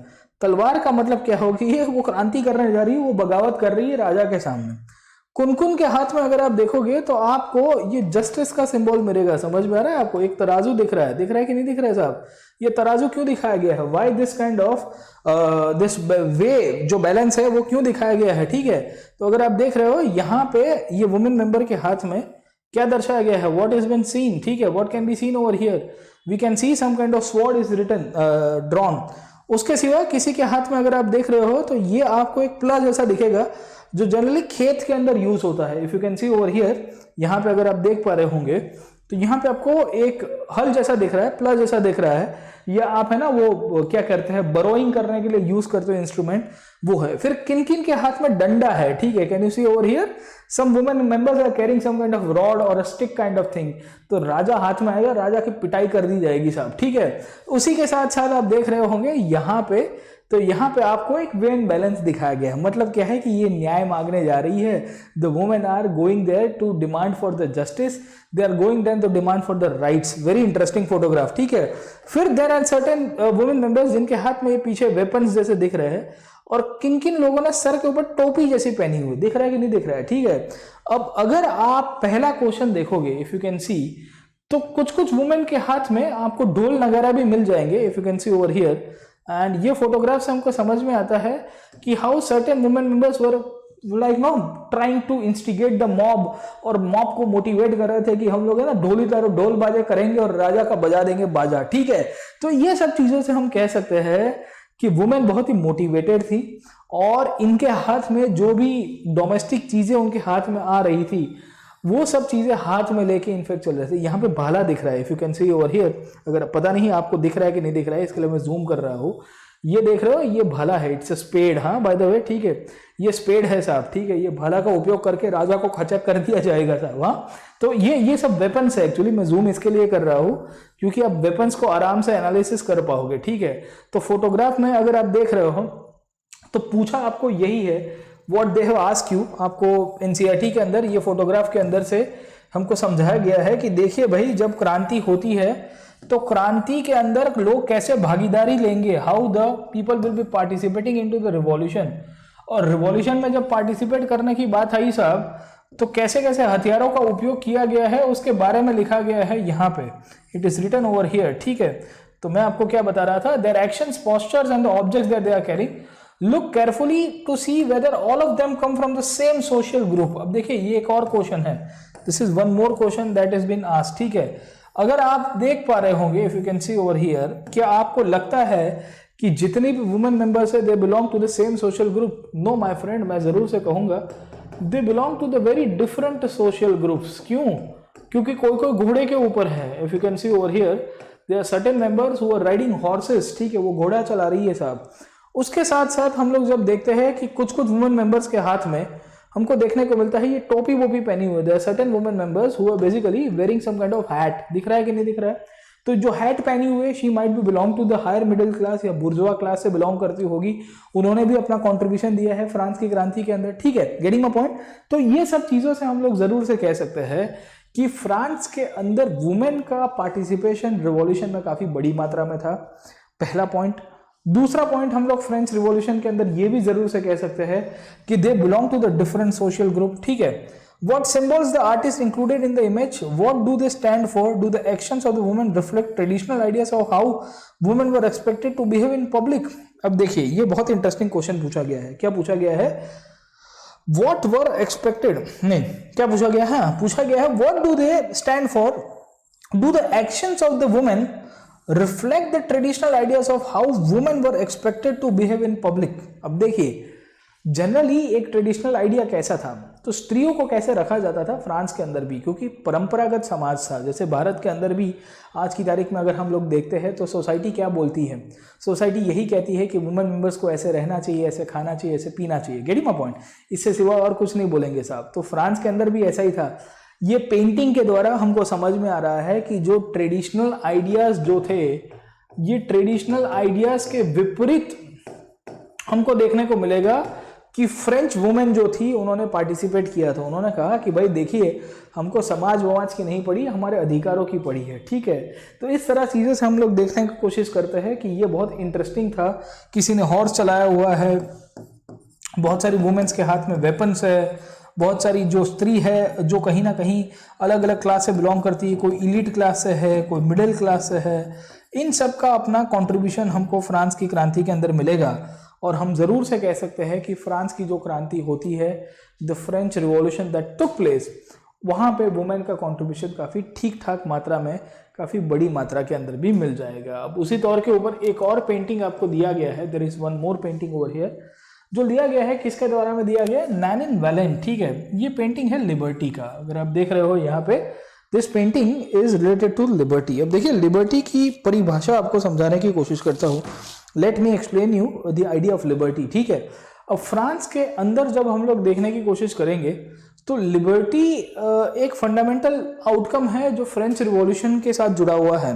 तलवार का मतलब क्या होगी? वो क्रांति करने जा रही है, वो बगावत कर रही है राजा के सामने। कुनकुन के हाथ में अगर आप देखोगे तो आपको ये जस्टिस का सिंबल मिलेगा। समझ में आ रहा है आपको? एक तराजू दिख रहा है। दिख रहा है कि नहीं दिख रहा है साहब? ये तराजू क्यों दिखाया गया है? Why this kind of this way, जो बैलेंस है वो क्यों दिखाया गया है? ठीक है, तो अगर आप देख रहे हो यहाँ पे ये वुमेन मेंबर के हाथ में क्या दर्शाया गया है? व्हाट इज बीन सीन, ठीक है, what can be seen over here? We can see some kind of sword is written drawn. उसके सिवा किसी के हाथ में अगर आप देख रहे हो तो ये आपको एक प्लस जैसा दिखेगा, जो जनरली खेत के अंदर यूज होता है। If you can see over here, यहाँ पे अगर आप देख पा रहे होंगे तो यहाँ पे आपको एक हल जैसा दिख रहा है, प्लस जैसा दिख रहा है। या आप है ना वो क्या करते हैं, बरोइंग करने के लिए यूज करते हो इंस्ट्रूमेंट, वो है। फिर किन किन के हाथ में डंडा है? ठीक है, can you see over here? Some women members are carrying some kind of rod और a stick kind of thing. तो राजा हाथ में आएगा, राजा की पिटाई कर दी जाएगी साहब। ठीक है, उसी के साथ साथ आप देख रहे होंगे यहाँ पे, तो यहाँ पे आपको एक वे एंड बैलेंस दिखाया गया है। मतलब क्या है कि ये न्याय मांगने जा रही है। The women are going there to demand for the justice, they are going there to demand for the rights. Very interesting photograph. ठीक है, फिर there are certain women members जिनके हाथ में ये पीछे वेपन्स जैसे दिख रहे हैं, और किन किन लोगों ने सर के ऊपर टोपी जैसी पहनी हुई। दिख रहा है कि नहीं दिख रहा है? ठीक है, अब अगर आप पहला क्वेश्चन देखोगे, इफ यू कैन सी, तो कुछ कुछ वुमेन के हाथ में आपको ढोल नगारा भी मिल जाएंगे। If you can see over here, and ये फोटोग्राफ से हमको समझ में आता है कि how certain women members were like no trying to instigate the mob, और मॉब को मोटिवेट कर रहे थे कि हम लोग है ना ढोल बाजे करेंगे और राजा का बजा देंगे बाजा। ठीक है, तो ये सब चीजों से हम कह सकते हैं कि वुमेन बहुत ही मोटिवेटेड थी, और इनके हाथ में जो भी डोमेस्टिक चीजें उनके हाथ में आ रही थी, वो सब चीजें हाथ में लेके इनफेक्ट चल रहे थे। यहाँ पे भाला दिख रहा है, if you can see over here. अगर पता नहीं आपको दिख रहा है कि नहीं दिख रहा है, इसके लिए मैं जूम कर रहा हूँ। ये देख रहे हो, ये भाला है, इट्स अ स्पेड। हाँ, बाय द वे, ठीक है, ये स्पेड है साहब। ठीक है, ये भाला का उपयोग करके राजा को खचक कर दिया जाएगा साहब। हाँ, तो ये सब वेपन्स है। एक्चुअली मैं जूम इसके लिए कर रहा हूँ क्योंकि आप वेपन्स को आराम से एनालिसिस कर पाओगे। ठीक है, तो फोटोग्राफ में अगर आप देख रहे हो तो पूछा आपको यही है, what they have asked you. आपको एनसीईआरटी के अंदर, ये फोटोग्राफ के अंदर से हमको समझाया गया है कि देखिए भाई, जब क्रांति होती है तो क्रांति के अंदर लोग कैसे भागीदारी लेंगे, how the people will be participating into the revolution. और रिवॉल्यूशन में जब पार्टिसिपेट करने की बात आई साहब, तो कैसे कैसे हथियारों का उपयोग किया गया है उसके बारे में लिखा गया है यहाँ पे। It is written over here. ठीक है, तो मैं आपको क्या बता रहा था, their actions, postures and the objects that they are carrying, look carefully to see whether all of them come from the same social group. अब देखिए, ये एक और क्वेश्चन है, this is one more question that is been asked. ठीक है, अगर आप देख पा रहे होंगे, if you can see over here, क्या आपको लगता है कि जितनी भी वुमेन मेंबर्स है they belong to the same social group? No my friend, मैं जरूर से कहूंगा they belong to the very different social groups. क्यों? क्योंकि कोई कोई घोड़े के ऊपर है। If you can see over here, there are certain members who are riding horses. ठीक है, वो घोड़ा चला रही है साहब। उसके साथ साथ हम लोग जब देखते हैं कि कुछ कुछ वुमेन मेंबर्स के हाथ में हमको देखने को मिलता है ये टोपी वोपी पहनी हुई है। Certain women members who are basically wearing some kind of hat. दिख रहा है कि नहीं दिख रहा है? तो जो हैट पहनी हुई है, she might be belong to the higher middle class या बुर्जुआ क्लास से बिलोंग करती होगी। उन्होंने भी अपना कॉन्ट्रीब्यूशन दिया है फ्रांस की क्रांति के अंदर। ठीक है, गेटिंग माय पॉइंट? तो ये सब चीजों से हम लोग जरूर से कह सकते हैं कि फ्रांस के अंदर वुमेन का पार्टिसिपेशन रिवॉल्यूशन में काफी बड़ी मात्रा में था। पहला पॉइंट। दूसरा पॉइंट, हम लोग फ्रेंच रिवॉल्यूशन के अंदर ये भी जरूर से कह सकते हैं कि they belong to the different social group. ठीक है, what symbols the artist included in the image, what do they stand for, do the actions of the women reflect traditional ideas of how women were expected to behave in public? अब देखिए, ये बहुत interesting question पूछा गया है। क्या पूछा गया है? what were expected, नहीं, क्या पूछा गया है? पूछा गया है what do they stand for, do the actions of the women reflect the traditional ideas of how women were expected to behave in public? अब देखिए, जनरली एक ट्रेडिशनल आइडिया कैसा था, तो स्त्रियों को कैसे रखा जाता था फ्रांस के अंदर भी, क्योंकि परंपरागत समाज था। जैसे भारत के अंदर भी आज की तारीख में अगर हम लोग देखते हैं तो सोसाइटी क्या बोलती है, सोसाइटी यही कहती है कि वुमेन मेंबर्स को ऐसे रहना चाहिए, ऐसे खाना चाहिए, ऐसे पीना चाहिए। Getting my point? इससे सिवा और कुछ नहीं बोलेंगे साहब। तो फ्रांस के अंदर भी ऐसा ही था। ये पेंटिंग के द्वारा हमको समझ में आ रहा है कि जो ट्रेडिशनल आइडियाज जो थे, ये ट्रेडिशनल आइडियाज के विपरीत हमको देखने को मिलेगा कि फ्रेंच वुमेन जो थी उन्होंने पार्टिसिपेट किया था। उन्होंने कहा कि भाई देखिए, हमको समाज वमाज की नहीं पड़ी, हमारे अधिकारों की पड़ी है, ठीक है। तो इस तरह चीज़ों से हम लोग देखने की कोशिश करते हैं कि ये बहुत इंटरेस्टिंग था। किसी ने हॉर्स चलाया हुआ है, बहुत सारी वुमेन्स के हाथ में वेपन्स है, बहुत सारी जो स्त्री है जो कहीं ना कहीं अलग अलग क्लास से बिलोंग करती है, कोई इलीट क्लास से है, कोई मिडिल क्लास से है। इन सब का अपना कंट्रीब्यूशन हमको फ्रांस की क्रांति के अंदर मिलेगा। और हम ज़रूर से कह सकते हैं कि फ्रांस की जो क्रांति होती है, the French revolution that took place, वहाँ पे वुमेन का कंट्रीब्यूशन काफ़ी ठीक ठाक मात्रा में, काफ़ी बड़ी मात्रा के अंदर भी मिल जाएगा। अब उसी तौर के ऊपर एक और पेंटिंग आपको दिया गया है, there is one more painting over here, जो दिया गया है किसके द्वारा में दिया गया है, नैनिन वैलेन, ठीक है। ये पेंटिंग है लिबर्टी का। अगर आप देख रहे हो यहाँ पे, this painting is related to liberty. अब देखिए, लिबर्टी की परिभाषा आपको समझाने की कोशिश करता हूँ। Let me explain you the idea of liberty, ठीक है। अब फ्रांस के अंदर जब हम लोग देखने की कोशिश करेंगे तो लिबर्टी एक फंडामेंटल आउटकम है जो फ्रेंच रिवॉल्यूशन के साथ जुड़ा हुआ है।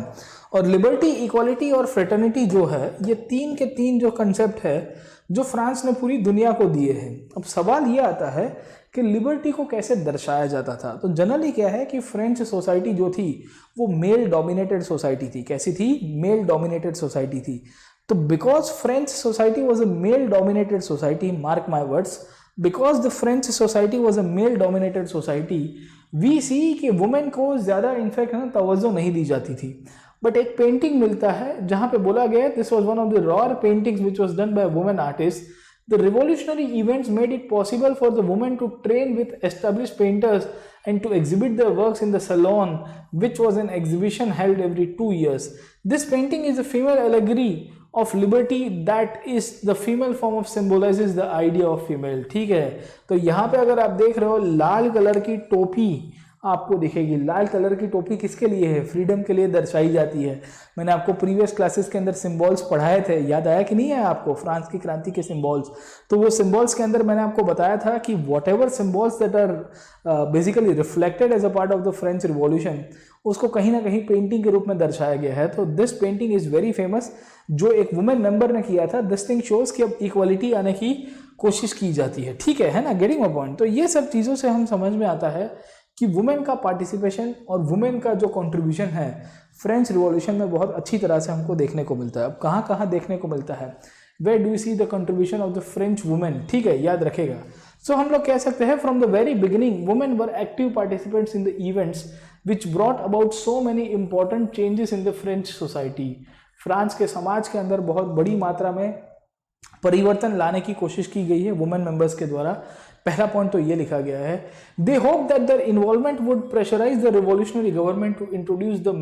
और लिबर्टी, इक्वालिटी और फ्रेटर्निटी जो है, ये तीन के तीन जो कंसेप्ट है जो फ्रांस ने पूरी दुनिया को दिए हैं। अब सवाल ये आता है कि लिबर्टी को कैसे दर्शाया जाता था। तो जनरली क्या है कि फ्रेंच सोसाइटी जो थी वो मेल डोमिनेटेड सोसाइटी थी। कैसी थी? मेल डोमिनेटेड सोसाइटी थी। तो because French society was a male dominated society, mark my words, because the French society was a male dominated society, we see कि वुमेन को ज़्यादा इनफैक्ट ना तवज्जो नहीं दी जाती थी। बट एक पेंटिंग मिलता है जहां पे बोला गया, this was one of the rare paintings which was done by women artist. The revolutionary events made it possible for the women to train with established painters and to exhibit their works in the salon, which was an exhibition held every 2 years. This painting is a female allegory of liberty, that is the female form of symbolizes the idea of female, ठीक है। तो यहाँ पे अगर आप देख रहे हो, लाल कलर की टोपी आपको दिखेगी। लाल कलर की टोपी किसके लिए है? फ्रीडम के लिए दर्शाई जाती है। मैंने आपको प्रीवियस क्लासेस के अंदर सिंबल्स पढ़ाए थे, याद आया कि नहीं है आपको? फ्रांस की क्रांति के सिंबल्स। तो वो सिंबल्स के अंदर मैंने आपको बताया था कि whatever symbols that are basically reflected as a part of the French revolution, उसको कहीं ना कहीं पेंटिंग के रूप में दर्शाया गया है। तो this painting is very famous, जो एक वुमेन मेंबर ने किया था। दिस थिंग शोज कि अब इक्वालिटी आने की कोशिश की जाती है, ठीक है ना? Getting a point. तो ये सब चीज़ों से हम समझ में आता है कि वुमेन का पार्टिसिपेशन और वुमेन का जो कंट्रीब्यूशन है फ्रेंच रिवॉल्यूशन में बहुत अच्छी तरह से हमको देखने को मिलता है। अब कहाँ कहाँ देखने को मिलता है? Where do you see the contribution of the French women, ठीक है, याद रखेगा। सो हम लोग कह सकते हैं from the very beginning women were active participants in the events which brought about so many important changes in the French society. France के समाज के अंदर बहुत बड़ी मात्रा में परिवर्तन लाने की कोशिश की गई है वुमेन मेंबर्स के द्वारा। पहला पॉइंट तो ये लिखा गया है, they hope that their involvement would pressurise the revolutionary government to introduce the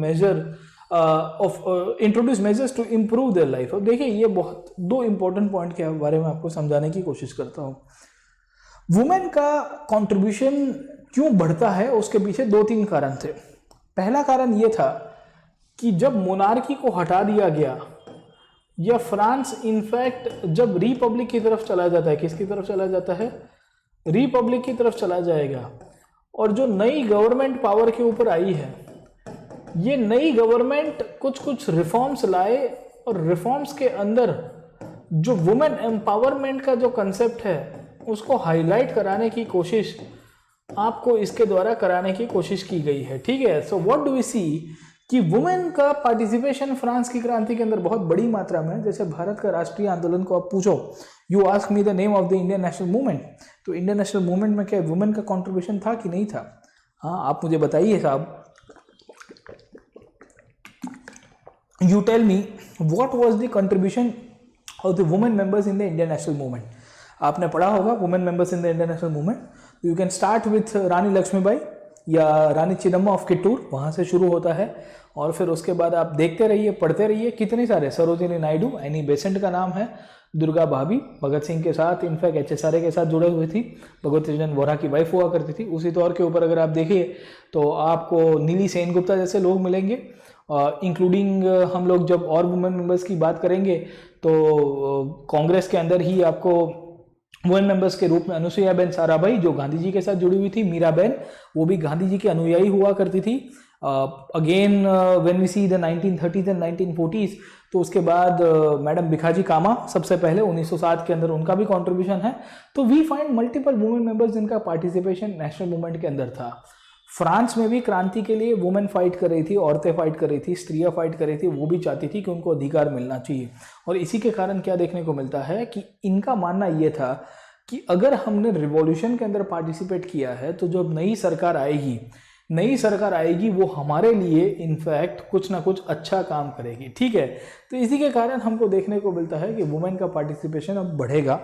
introduce measures to improve their life. अब देखिए, ये बहुत दो इंपॉर्टेंट पॉइंट के बारे में आपको समझाने की कोशिश करता हूँ। वुमेन का कंट्रीब्यूशन क्यों बढ़ता है, उसके पीछे दो तीन कारण थे। पहला कारण ये था कि जब मोनार्की को हटा दिया गया, या फ्रांस इनफैक्ट जब रिपब्लिक की तरफ चला जाता है, किसकी तरफ चला जाता है? रिपब्लिक की तरफ चला जाएगा। और जो नई गवर्नमेंट पावर के ऊपर आई है, ये नई गवर्नमेंट कुछ कुछ रिफॉर्म्स लाए, और रिफॉर्म्स के अंदर जो वुमेन एम्पावरमेंट का जो कंसेप्ट है उसको हाईलाइट कराने की कोशिश आपको इसके द्वारा कराने की कोशिश की गई है, ठीक है। So what do we see कि वुमेन का पार्टिसिपेशन फ्रांस की क्रांति के अंदर बहुत बड़ी मात्रा में। जैसे भारत का राष्ट्रीय आंदोलन को आप पूछो, you ask me the name of the Indian national movement, तो इंडियन नेशनल मूवमेंट में क्या वुमेन का कंट्रीब्यूशन था कि नहीं था? हाँ, आप मुझे बताइए साहब। You tell me what was the contribution of the women members in the Indian national movement. आपने पढ़ा होगा women members in the Indian national movement. You can start with Rani Lakshmibai या रानी चिन्नम्मा ऑफ कित्तूर, वहाँ से शुरू होता है। और फिर उसके बाद आप देखते रहिए, पढ़ते रहिए, कितने सारे, सरोजिनी नायडू, एनी बेसेंट का नाम है, दुर्गा भाभी भगत सिंह के साथ, इनफैक्ट HSRA के साथ जुड़े हुए थी, भगवती चरण वोरा की वाइफ हुआ करती थी। उसी तौर के ऊपर अगर आप देखिए तो आपको नीली सेनगुप्ता जैसे लोग मिलेंगे, इंक्लूडिंग हम लोग जब और वुमेन मेंबर्स की बात करेंगे तो कांग्रेस के अंदर ही आपको वुमेन मेंबर्स के रूप में अनुसुईया बेन साराभाई, जो गांधी जी के साथ जुड़ी हुई थी, मीरा बेन, वो भी गांधी जी की अनुयायी हुआ करती थी। Again when we see the 1930s and 1940s, तो उसके बाद मैडम भिखाजी कामा सबसे पहले 1907 के अंदर उनका भी कंट्रीब्यूशन है। तो we find multiple women members जिनका पार्टिसिपेशन नेशनल मूवमेंट के अंदर था। फ्रांस में भी क्रांति के लिए वुमेन फाइट कर रही थी, औरतें फाइट कर रही थी, स्त्रियां फाइट कर रही थी, वो भी चाहती थी कि उनको अधिकार मिलना चाहिए। और इसी के कारण क्या देखने को मिलता है कि इनका मानना ये था कि अगर हमने रिवॉल्यूशन के अंदर पार्टिसिपेट किया है तो जो नई सरकार आएगी वो हमारे लिए इनफैक्ट कुछ ना कुछ अच्छा काम करेगी, ठीक है। तो इसी के कारण हमको देखने को मिलता है कि वुमेन का पार्टिसिपेशन अब बढ़ेगा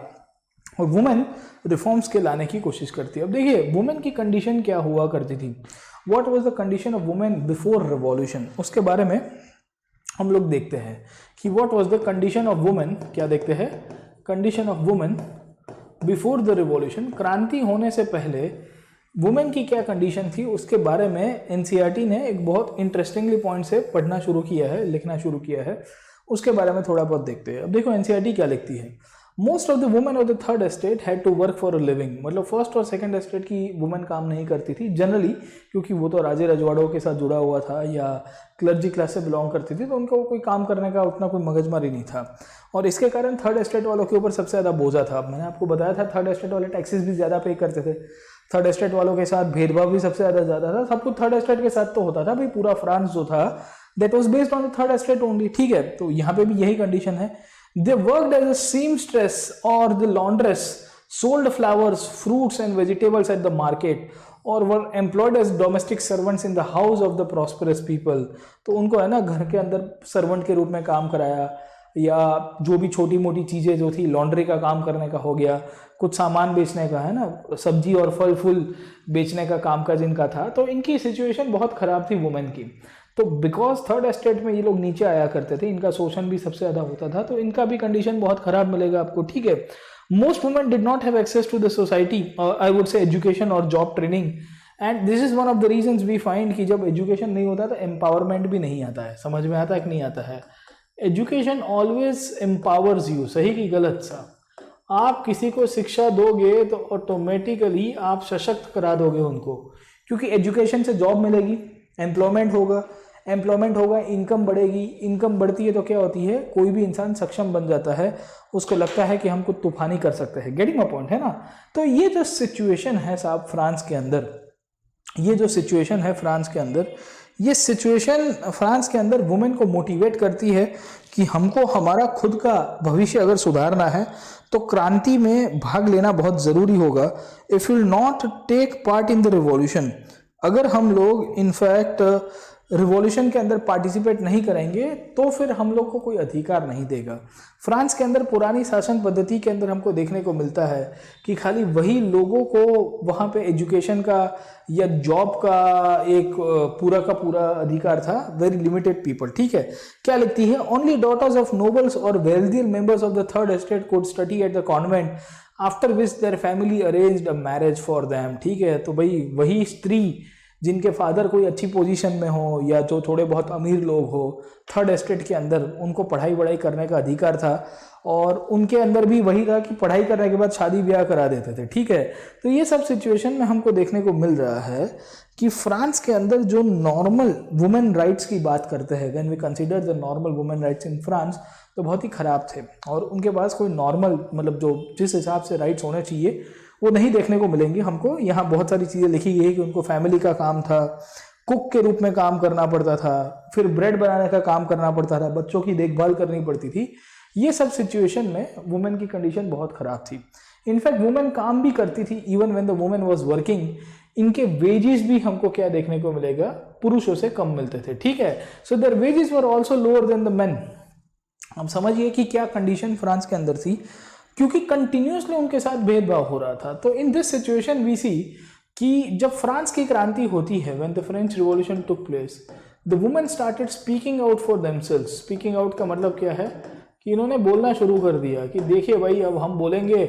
और वुमेन रिफॉर्म्स के लाने की कोशिश करती है। अब देखिए वुमेन की कंडीशन क्या हुआ करती थी, what was the condition of women before revolution, उसके बारे में हम लोग देखते हैं कि what was the condition of women. क्या देखते हैं, condition of women before the revolution, क्रांति होने से पहले वुमेन की क्या कंडीशन थी, उसके बारे में एनसीईआरटी ने एक बहुत इंटरेस्टिंगली पॉइंट से पढ़ना शुरू किया है, लिखना शुरू किया है। उसके बारे में थोड़ा बहुत देखते हैं। अब देखो एनसीईआरटी क्या लिखती है, most of the women of the third estate had to work for a living, मतलब फर्स्ट और सेकंड एस्टेट की वुमेन काम नहीं करती थी जनरली, क्योंकि वो तो राजे रजवाड़ों के साथ जुड़ा हुआ था या क्लर्जी क्लास से बिलोंग करती थी, तो उनको कोई काम करने का उतना कोई मगजमारी नहीं था। और इसके कारण थर्ड एस्टेट वालों के ऊपर सबसे ज़्यादा बोझा था। मैंने आपको बताया था थर्ड एस्टेट वाले टैक्सेस भी ज़्यादा पे करते थे, थर्ड एस्टेट वालों के साथ भेदभाव भी सबसे ज़्यादा था। सब कुछ थर्ड एस्टेट के साथ तो होता था भाई, पूरा फ्रांस जो था that was based on the third estate only, ठीक है। तो यहाँ पे भी यही कंडीशन है। They worked as a seamstress or the laundress, sold flowers, fruits and vegetables at the market, or were employed as domestic servants in the house of the prosperous people। तो उनको है ना घर के अंदर सर्वेंट के रूप में काम कराया, या जो भी छोटी मोटी चीज़ें जो थी लॉन्ड्री का काम करने का हो गया, कुछ सामान बेचने का है ना, सब्जी और फल फूल बेचने का काम का जिनका था। तो इनकी सिचुएशन बहुत ख़राब थी वुमेन की। तो बिकॉज थर्ड एस्टेट में ये लोग नीचे आया करते थे, इनका शोषण भी सबसे ज़्यादा होता था, तो इनका भी कंडीशन बहुत खराब मिलेगा आपको, ठीक है। Most women did not have access to the society, I would say education और job training, and this is one of the reasons we find कि जब एजुकेशन नहीं होता तो एम्पावरमेंट भी नहीं आता है। समझ में आता है कि नहीं आता है? एजुकेशन ऑलवेज एम्पावर्स यू, सही कि गलत सा। आप किसी को शिक्षा दोगे तो ऑटोमेटिकली आप सशक्त करा दोगे उनको, क्योंकि एजुकेशन से जॉब मिलेगी, एम्प्लॉयमेंट होगा, इनकम बढ़ेगी। इनकम बढ़ती है तो क्या होती है, कोई भी इंसान सक्षम बन जाता है, उसको लगता है कि हम कुछ तूफानी कर सकते हैं। गेटिंग माय पॉइंट है ना? तो ये जो सिचुएशन है साहब फ्रांस के अंदर, ये जो सिचुएशन है फ्रांस के अंदर, ये सिचुएशन फ्रांस के अंदर वुमेन को मोटिवेट करती है कि हमको हमारा खुद का भविष्य अगर सुधारना है तो क्रांति में भाग लेना बहुत ज़रूरी होगा। If you will not take part in the revolution, अगर हम लोग इनफैक्ट रिवॉल्यूशन के अंदर पार्टिसिपेट नहीं करेंगे तो फिर हम लोग को कोई अधिकार नहीं देगा। फ्रांस के अंदर पुरानी शासन पद्धति के अंदर हमको देखने को मिलता है कि खाली वही लोगों को वहाँ पे एजुकेशन का या जॉब का एक पूरा का पूरा अधिकार था, वेरी लिमिटेड पीपल, ठीक है। क्या लिखती है, ओनली डॉटर्स ऑफ नोबल्स और wealthy members of the third estate could study at the convent after which their family arranged a marriage for them, ठीक है। तो भाई वही स्त्री जिनके फादर कोई अच्छी पोजीशन में हो या जो थोड़े बहुत अमीर लोग हो, थर्ड एस्टेट के अंदर उनको पढ़ाई वढ़ाई करने का अधिकार था, और उनके अंदर भी वही था कि पढ़ाई करने के बाद शादी ब्याह करा देते थे, ठीक है। तो ये सब सिचुएशन में हमको देखने को मिल रहा है कि फ्रांस के अंदर जो नॉर्मल वुमेन राइट्स की बात करते हैं, when we consider the normal women rights in France, तो बहुत ही ख़राब थे, और उनके पास कोई नॉर्मल मतलब जो जिस हिसाब से राइट्स होने चाहिए वो नहीं देखने को मिलेंगे हमको। यहाँ बहुत सारी चीज़ें लिखी गई है कि उनको फैमिली का काम था, कुक के रूप में काम करना पड़ता था, फिर ब्रेड बनाने का काम करना पड़ता था, बच्चों की देखभाल करनी पड़ती थी। ये सब सिचुएशन में वुमेन की कंडीशन बहुत ख़राब थी। इनफैक्ट वुमेन काम भी करती थी, even when the women was working, इनके वेजेस भी हमको क्या देखने को मिलेगा, पुरुषों से कम मिलते थे, ठीक है। So their wages were also lower than the men. अब समझिए कि क्या कंडीशन फ्रांस के अंदर थी, क्योंकि कंटिन्यूसली उनके साथ भेदभाव हो रहा था। तो in this situation we see कि जब फ्रांस की क्रांति होती है, when the French revolution took place, the women started speaking out for themselves. Speaking out का मतलब क्या है कि इन्होंने बोलना शुरू कर दिया कि देखिए भाई अब हम बोलेंगे,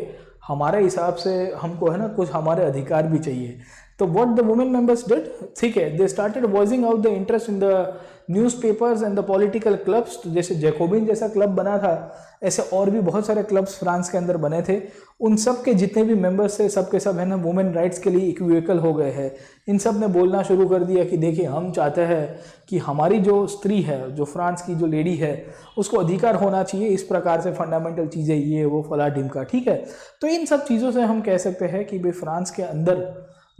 हमारे हिसाब से हमको है ना कुछ हमारे अधिकार भी चाहिए। तो what the women members did, ठीक है, they started voicing out the interest in the newspapers and the political clubs. तो जैसे जैकोबिन जैसा क्लब बना था, ऐसे और भी बहुत सारे क्लब्स फ्रांस के अंदर बने थे। उन सब के जितने भी मेंबर्स थे सब के सब है ना वुमेन राइट्स के लिए इक्विवेकल हो गए हैं। इन सब ने बोलना शुरू कर दिया कि देखिए हम चाहते हैं कि हमारी जो स्त्री है, जो फ्रांस की जो लेडी है, उसको अधिकार होना चाहिए इस प्रकार से फंडामेंटल चीज़ें, ये वो फला ढिमका, ठीक है। तो इन सब चीज़ों से हम कह सकते हैं कि भाई फ्रांस के अंदर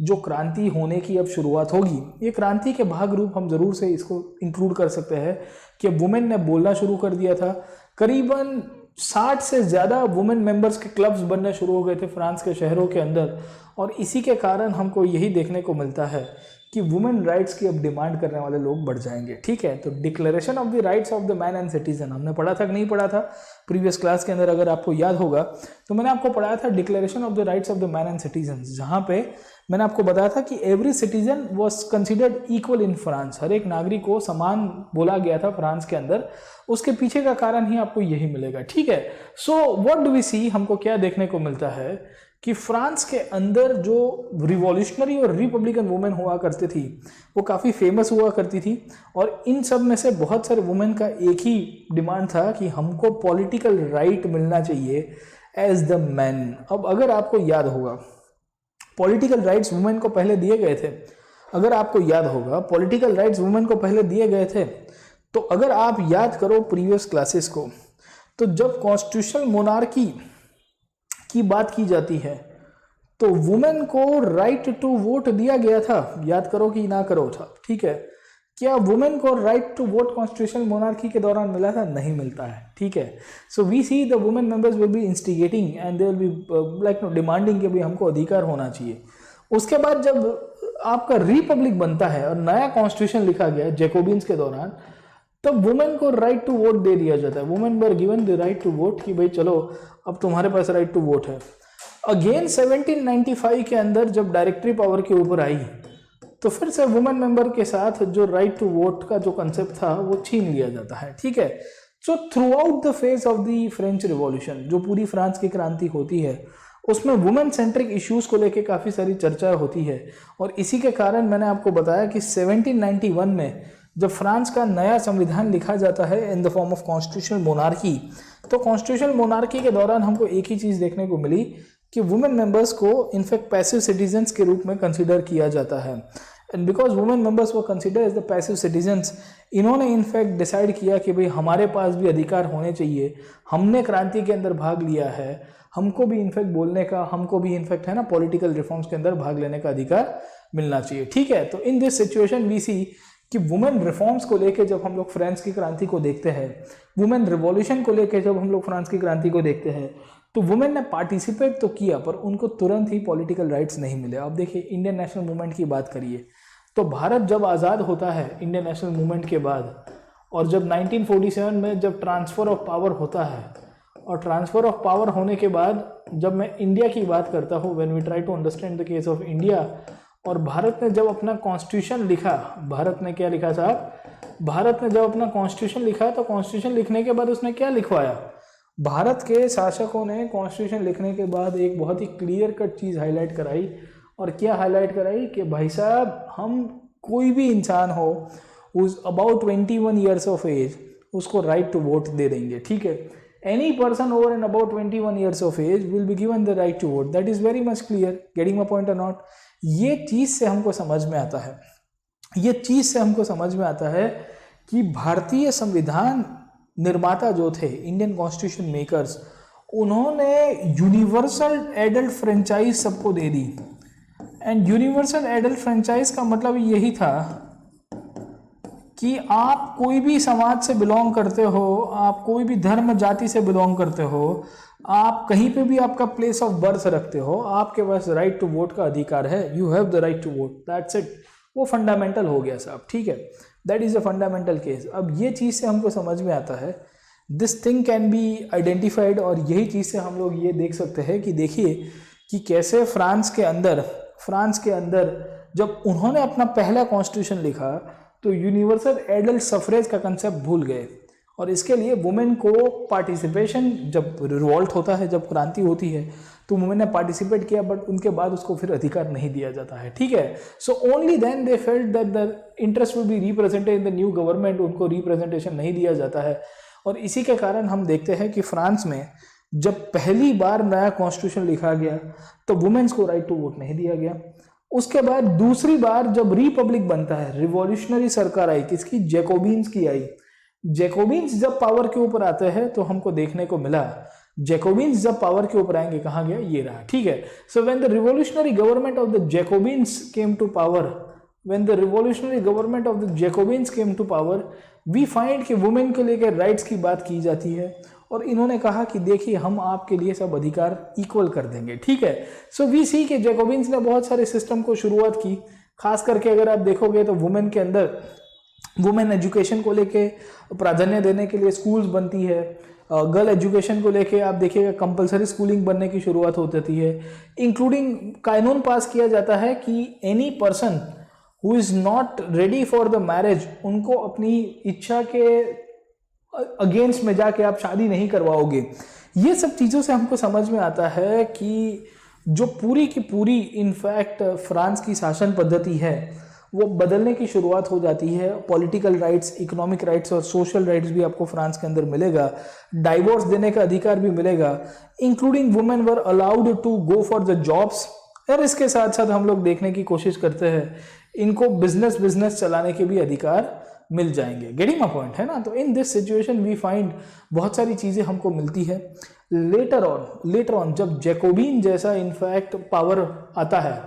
जो क्रांति होने की अब शुरुआत होगी, ये क्रांति के भाग रूप हम जरूर से इसको इंक्लूड कर सकते हैं कि वुमेन ने बोलना शुरू कर दिया था। करीबन 60 से ज़्यादा वुमेन मेंबर्स के क्लब्स बनने शुरू हो गए थे फ्रांस के शहरों के अंदर, और इसी के कारण हमको यही देखने को मिलता है कि वुमेन राइट्स की अब डिमांड करने वाले लोग बढ़ जाएंगे, ठीक है। तो declaration of the rights of the man and citizen हमने पढ़ा था कि नहीं पढ़ा था प्रीवियस क्लास के अंदर, अगर आपको याद होगा तो मैंने आपको पढ़ाया था declaration of the rights of the man and citizen, जहाँ पे मैंने आपको बताया था कि every citizen was considered equal in France, हर एक नागरिक को समान बोला गया था फ्रांस के अंदर। उसके पीछे का कारण ही आपको यही मिलेगा, ठीक है। So what do we see, हमको क्या देखने को मिलता है कि फ्रांस के अंदर जो रिवॉल्यूशनरी और रिपब्लिकन वुमेन हुआ करती थी वो काफ़ी फेमस हुआ करती थी, और इन सब में से बहुत सारे वुमेन का एक ही डिमांड था कि हमको पॉलिटिकल राइट मिलना चाहिए एज द मैन। अब अगर आपको याद होगा पॉलिटिकल राइट्स वुमेन को पहले दिए गए थे, अगर आपको याद होगा पॉलिटिकल राइट्स वुमेन को पहले दिए गए थे, तो अगर आप याद करो प्रीवियस क्लासेस को, तो जब कॉन्स्टिट्यूशनल मोनार्की की बात की जाती है तो वुमेन को राइट टू वोट दिया गया था, याद करो कि ना करो था, ठीक है। क्या वुमेन को right to vote constitutional monarchy के दौरान मिला था? नहीं मिलता है, ठीक है। So we see the women members will be instigating and they will be like demanding कि भाई हमको अधिकार होना चाहिए। उसके बाद जब आपका रिपब्लिक बनता है और नया कॉन्स्टिट्यूशन लिखा गया जैकोबिन्स के दौरान, तब वुमेन को राइट टू वोट दे दिया जाता है। Women were given the right to vote कि भाई चलो अब तुम्हारे पास राइट टू वोट है। अगेन 1795 के अंदर जब डायरेक्टरी पावर के ऊपर आई तो फिर से वुमेन मेंबर के साथ जो राइट टू वोट का जो कंसेप्ट था वो छीन लिया जाता है, ठीक है। So through out the phase of the French revolution, जो पूरी फ्रांस की क्रांति होती है उसमें वुमेन सेंट्रिक इश्यूज को लेके काफ़ी सारी चर्चा होती है, और इसी के कारण मैंने आपको बताया कि 1791 में जब फ्रांस का नया संविधान लिखा जाता है in the form of constitutional monarchy, तो कॉन्स्टिट्यूशनल मोनार्की के दौरान हमको एक ही चीज़ देखने को मिली कि वुमेन मेंबर्स को इनफैक्ट पैसिव सिटीजन्स के रूप में कंसिडर किया जाता है। एंड बिकॉज वुमेन मेंबर्स वो consider as the passive citizens, इन्होंने इनफैक्ट डिसाइड किया कि भाई हमारे पास भी अधिकार होने चाहिए, हमने क्रांति के अंदर भाग लिया है, हमको भी इनफैक्ट बोलने का, हमको भी इनफैक्ट है ना पॉलिटिकल रिफॉर्म्स के अंदर भाग लेने का अधिकार मिलना चाहिए, ठीक है। तो in this situation we see कि वुमेन रिफॉर्म्स को लेके जब हम लोग फ्रांस की क्रांति को देखते हैं, वुमेन रिवॉल्यूशन को लेके जब हम लोग फ्रांस की क्रांति को देखते हैं, तो वुमेन ने पार्टिसिपेट तो किया पर उनको तुरंत ही पॉलिटिकल राइट्स नहीं मिले। अब देखिए इंडियन नेशनल मूवमेंट की बात करिए, तो भारत जब आज़ाद होता है इंडियन नेशनल मूवमेंट के बाद, और जब 1947 में जब ट्रांसफ़र ऑफ पावर होता है, और ट्रांसफ़र ऑफ पावर होने के बाद जब मैं इंडिया की बात करता हूँ, when we try to understand the case of India, और भारत ने जब अपना कॉन्स्टिट्यूशन लिखा, भारत ने क्या लिखा साहब, भारत ने जब अपना कॉन्स्टिट्यूशन लिखा तो कॉन्स्टिट्यूशन लिखने के बाद उसने क्या लिखवाया, भारत के शासकों ने कॉन्स्टिट्यूशन लिखने के बाद एक बहुत ही क्लियर कट चीज़ हाईलाइट कराई, और क्या हाईलाइट कराई कि भाई साहब हम कोई भी इंसान हो उस अबाउट 21 ईयर्स ऑफ एज उसको राइट टू वोट दे देंगे, ठीक है। Any person over and about 21 years of age will be given the right to vote, that is very much clear, getting my point और नॉट। ये चीज़ से हमको समझ में आता है, ये चीज़ से हमको समझ में आता है कि भारतीय संविधान निर्माता जो थे, इंडियन कॉन्स्टिट्यूशन मेकर्स, उन्होंने यूनिवर्सल एडल्ट फ्रेंचाइज सबको दे दी। एंड यूनिवर्सल एडल्ट फ्रेंचाइज का मतलब यही था कि आप कोई भी समाज से बिलोंग करते हो, आप कोई भी धर्म जाति से बिलोंग करते हो, आप कहीं पे भी आपका प्लेस ऑफ बर्थ रखते हो, आपके पास राइट टू वोट का अधिकार है, you have the right to vote, that's it. वो फंडामेंटल हो गया साहब, ठीक है, that is a fundamental case. अब ये चीज़ से हमको समझ में आता है, this thing can be identified, और यही चीज़ से हम लोग ये देख सकते हैं कि देखिए कि कैसे फ्रांस के अंदर जब उन्होंने अपना पहला कॉन्स्टिट्यूशन लिखा तो यूनिवर्सल एडल्ट सफरेज का कंसेप्ट भूल गए, और इसके लिए वुमेन को पार्टिसिपेशन, जब रिवॉल्ट होता है, जब क्रांति होती है, तो वुमेन ने पार्टिसिपेट किया, बट उनके बाद उसको फिर अधिकार नहीं दिया जाता है, ठीक है। So only then they felt that the interest will be represented in the new government, उनको रिप्रेजेंटेशन नहीं दिया जाता है। और इसी के कारण हम देखते हैं कि फ्रांस में जब पहली बार नया कॉन्स्टिट्यूशन लिखा गया तो वुमेन्स को राइट टू वोट नहीं दिया गया। उसके बाद दूसरी बार जब रिपब्लिक बनता है, रिवॉल्यूशनरी सरकार आई, किसकी? जैकोबिन्स की आई। जैकोबिन्स जब पावर के ऊपर आते हैं तो हमको देखने को मिला, जैकोबिन्स जब पावर के ऊपर आएंगे, कहाँ गया? ये रहा, ठीक है। So when the revolutionary government of the Jacobins came to power, when the revolutionary government of the Jacobins came to power, we find कि वुमेन के लेकर राइट्स की बात की जाती है, और इन्होंने कहा कि देखिए हम आपके लिए सब अधिकार इक्वल कर देंगे, ठीक है। सो वी सी कि जैकोबिन्स ने बहुत सारे सिस्टम को शुरुआत की, खास करके अगर आप देखोगे तो वुमेन के अंदर वुमेन एजुकेशन को लेके प्राधान्य देने के लिए स्कूल्स बनती है। गर्ल एजुकेशन को लेके आप देखिएगा कंपलसरी स्कूलिंग बनने की शुरुआत होती है। इंक्लूडिंग कानून पास किया जाता है कि any person who is not ready for the marriage, उनको अपनी इच्छा के अगेंस्ट में जाके आप शादी नहीं करवाओगे। ये सब चीज़ों से हमको समझ में आता है कि जो पूरी की पूरी इनफैक्ट फ्रांस की शासन पद्धति है वो बदलने की शुरुआत हो जाती है। पॉलिटिकल राइट्स, इकोनॉमिक राइट्स और सोशल राइट्स भी आपको फ्रांस के अंदर मिलेगा। डाइवोर्स देने का अधिकार भी मिलेगा। Including women were allowed to go for the jobs. और इसके साथ साथ हम लोग देखने की कोशिश करते हैं इनको बिजनेस चलाने के भी अधिकार मिल जाएंगे। गेटिंग माय पॉइंट, है ना। तो in this situation we find बहुत सारी चीज़ें हमको मिलती है। लेटर ऑन जब जैकोबिन जैसा इनफैक्ट पावर आता है,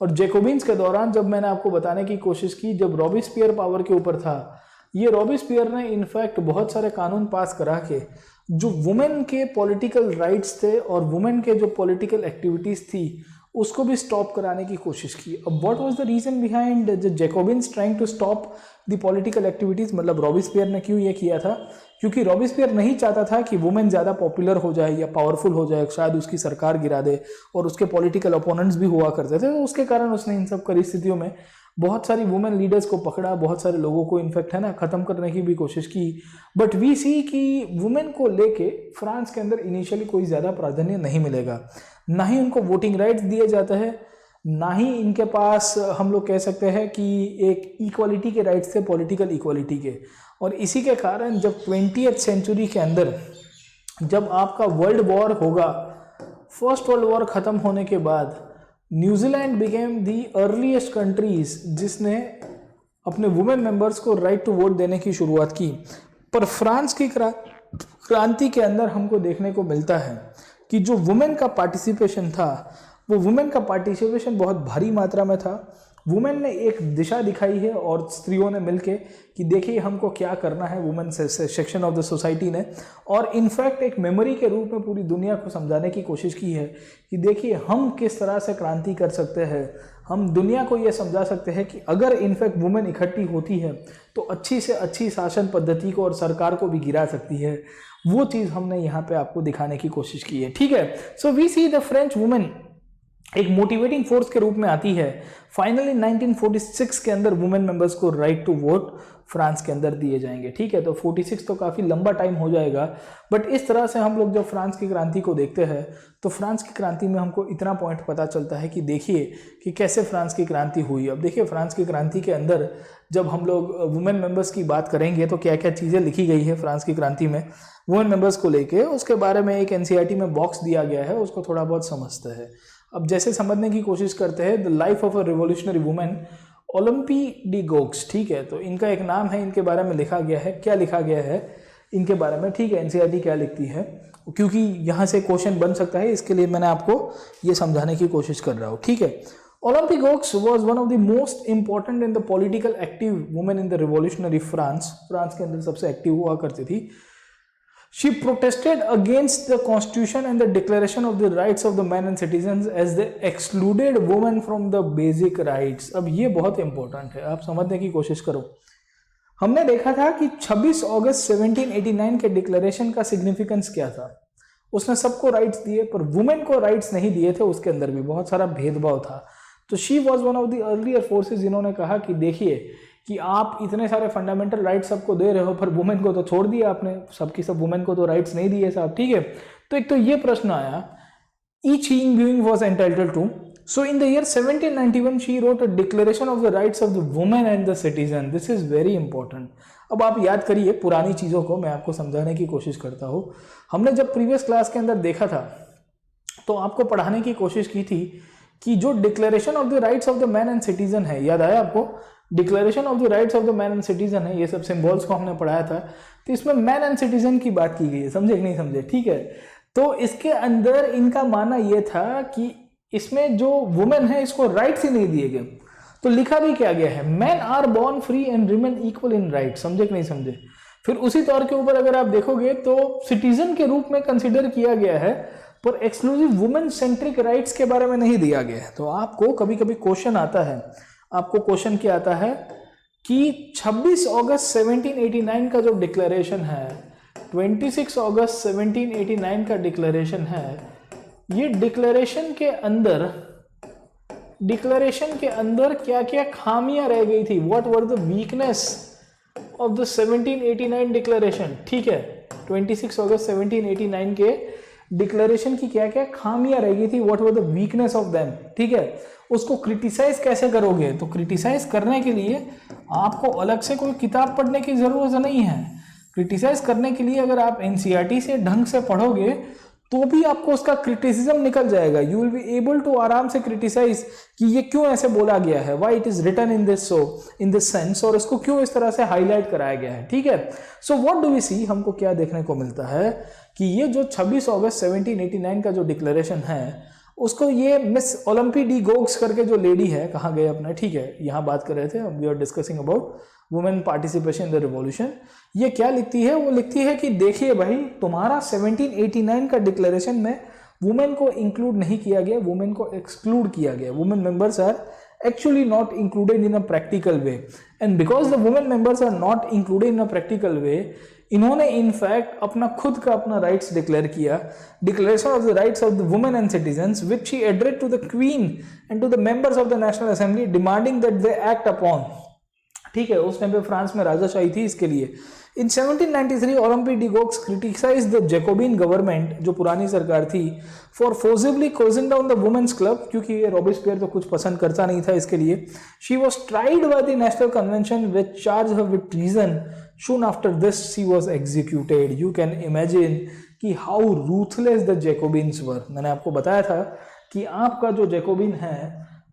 और जैकोबिन्स के दौरान जब मैंने आपको बताने की कोशिश की, जब रॉबिस्पियर पावर के ऊपर था, ये रॉबिस्पियर ने इनफैक्ट बहुत सारे कानून पास करा के जो वुमेन के पॉलिटिकल राइट्स थे और वुमेन के जो पॉलिटिकल एक्टिविटीज़ थी उसको भी स्टॉप कराने की कोशिश की। अब what was the reason behind the Jacobins trying to stop the political activities? मतलब रॉबिस्पियर ने क्यों ये किया था? क्योंकि रॉबिस्पियर नहीं चाहता था कि वुमेन ज़्यादा पॉपुलर हो जाए या पावरफुल हो जाए, शायद उसकी सरकार गिरा दे, और उसके पॉलिटिकल ओपोनेंट्स भी हुआ करते थे। तो उसके कारण उसने इन सब परिस्थितियों में बहुत सारी वुमेन लीडर्स को पकड़ा, बहुत सारे लोगों को इनफैक्ट, है ना, ख़त्म करने की भी कोशिश की। बट वी सी कि वुमेन को लेके फ्रांस के अंदर इनिशियली कोई ज़्यादा प्राधान्य नहीं मिलेगा, ना ही उनको वोटिंग राइट्स दिए जाते हैं, ना ही इनके पास हम लोग कह सकते हैं कि एक इक्वालिटी के राइट्स थे, पॉलिटिकल इक्वालिटी के। और इसी के कारण जब 20th सेंचुरी के अंदर जब आपका वर्ल्ड वॉर होगा, फर्स्ट वर्ल्ड वॉर ख़त्म होने के बाद New Zealand became the earliest countries जिसने अपने वुमेन मेंबर्स को राइट टू वोट देने की शुरुआत की। पर फ्रांस की क्रांति के अंदर हमको देखने को मिलता है कि जो वुमेन का पार्टिसिपेशन था, वो वुमेन का पार्टिसिपेशन बहुत भारी मात्रा में था। वुमेन ने एक दिशा दिखाई है और स्त्रियों ने मिलके कि देखिए हमको क्या करना है, women section of the society ने, और इनफैक्ट एक मेमोरी के रूप में पूरी दुनिया को समझाने की कोशिश की है कि देखिए हम किस तरह से क्रांति कर सकते हैं। हम दुनिया को ये समझा सकते हैं कि अगर इनफैक्ट वुमेन इकट्ठी होती है तो अच्छी से अच्छी शासन पद्धति को और सरकार को भी गिरा सकती है। वो चीज़ हमने यहाँ पे आपको दिखाने की कोशिश की है, ठीक है। So we see the French women एक मोटिवेटिंग फोर्स के रूप में आती है। फाइनली 1946 के अंदर वुमेन मेंबर्स को राइट टू वोट फ्रांस के अंदर दिए जाएंगे, ठीक है। तो 46 तो काफ़ी लंबा टाइम हो जाएगा, बट इस तरह से हम लोग जब फ्रांस की क्रांति को देखते हैं तो फ्रांस की क्रांति में हमको इतना पॉइंट पता चलता है कि देखिए कि कैसे फ्रांस की क्रांति हुई। अब देखिए फ्रांस की क्रांति के अंदर जब हम लोग वुमेन मेंबर्स की बात करेंगे तो क्या क्या चीज़ें लिखी गई है फ्रांस की क्रांति में वुमेन मेंबर्स को लेके, उसके बारे में एक एनसीईआरटी में बॉक्स दिया गया है, उसको थोड़ा बहुत समझते हैं। अब जैसे समझने की कोशिश करते हैं, the life of a revolutionary women, Olympe de Gouges, ठीक है। तो इनका एक नाम है, इनके बारे में लिखा गया है। क्या लिखा गया है इनके बारे में, ठीक है, एनसीईआरटी क्या लिखती है, क्योंकि यहाँ से क्वेश्चन बन सकता है, इसके लिए मैंने आपको ये समझाने की कोशिश कर रहा हूँ, ठीक है। Olympe Gouges was one of the most important in the political active women in the revolutionary France. France के अंदर सबसे एक्टिव हुआ करती थी। She protested against the constitution and the declaration of the rights of the men and citizens as they excluded women from the basic rights। अब ये बहुत important है, आप समझने की कोशिश करो। हमने देखा था कि 26 अगस्त 1789 के डिक्लेरेशन का सिग्निफिकेंस क्या था। उसने सबको राइट्स दिए, पर वुमेन को राइट्स नहीं दिए थे, उसके अंदर भी बहुत सारा भेदभाव था। तो she was one of the earlier forces जिन्होंने कहा कि देखिए कि आप इतने सारे फंडामेंटल राइट्स सबको दे रहे हो, पर वुमेन को तो छोड़ दिया आपने, सबकी सब वुमेन को तो राइट्स नहीं दिए साहब, ठीक है। तो एक तो ये प्रश्न आया each human being was entitled to. So in the year 1791 she wrote a declaration of the rights of the woman and the citizen. This is very important. अब आप याद करिए पुरानी चीज़ों को, मैं आपको समझाने की कोशिश करता हूँ। हमने जब प्रीवियस क्लास के अंदर देखा था तो आपको पढ़ाने की कोशिश की थी कि जो declaration of the rights of the man and citizen है, याद आया आपको? Declaration of the rights of the man and citizen है, ये सब सिंबल्स को हमने पढ़ाया था। तो इसमें मैन एंड सिटीजन की बात की गई है, समझे कि नहीं समझे? ठीक है, तो इसके अंदर इनका मानना यह था कि इसमें जो वुमेन है इसको राइट्स ही नहीं दिए गए। तो लिखा भी क्या गया है, man are born free and remain equal in right, समझे कि नहीं समझे? फिर उसी तौर के ऊपर अगर आप देखोगे तो सिटीजन के रूप में कंसिडर किया गया है, पर एक्सक्लूसिव वुमेन सेंट्रिक राइट्स के बारे में नहीं दिया गया है। तो आपको कभी कभी क्वेश्चन आता है, आपको क्वेश्चन क्या आता है कि 26 अगस्त 1789 का जो डिक्लेरेशन है, 26 अगस्त 1789 का डिक्लेरेशन है, ये डिक्लेरेशन के अंदर क्या क्या खामियां रह गई थी, what were the weakness of the 1789 declaration. ठीक है, 26 अगस्त 1789 के डिक्लेरेशन की क्या क्या खामियां रह गई थी, what were the weakness of them. ठीक है, उसको क्रिटिसाइज कैसे करोगे? तो क्रिटिसाइज करने के लिए आपको अलग से कोई किताब पढ़ने की जरूरत नहीं है। क्रिटिसाइज करने के लिए अगर आप एनसीईआरटी से ढंग से पढ़ोगे तो भी आपको उसका क्रिटिसिज्म निकल जाएगा। You will be able to आराम से क्रिटिसाइज कि ये क्यों ऐसे बोला गया है, why it is written in this sense, और इसको क्यों इस तरह से हाईलाइट कराया गया है। ठीक है, so what do we see, हमको क्या देखने को मिलता है कि ये जो 26 अगस्त 1789 का जो डिक्लेरेशन है उसको ये मिस ओलंपी डी गोग्स करके जो लेडी है, कहाँ गए अपने, ठीक है, यहाँ बात कर रहे थे, we are discussing about women participation in the revolution. ये क्या लिखती है, वो लिखती है कि देखिए भाई, तुम्हारा 1789 का डिक्लेरेशन में वुमेन को इंक्लूड नहीं किया गया, वुमेन को एक्सक्लूड किया गया। Women members are actually not included in a practical way, and because the women members are not included in a practical way, इन्होंने इनफैक्ट अपना खुद का अपना राइट्स डिक्लेयर किया, declaration of the rights of the women and citizens which she addressed to the queen and to the members of the national assembly demanding that they act upon. ठीक है, उस time पे France में राजाशाही थी इसके लिए। In 1793 Olympe de Gouges criticised the Jacobin government, जो पुरानी सरकार थी, for forcibly closing down the women's club, क्योंकि ये रॉबेस्पियर तो कुछ पसंद करता नहीं था इसके लिए। She was tried by the national convention which charge her with treason. Soon after this she was executed. You can imagine कि how ruthless the Jacobins were. मैंने आपको बताया था कि आपका जो जैकोबिन है,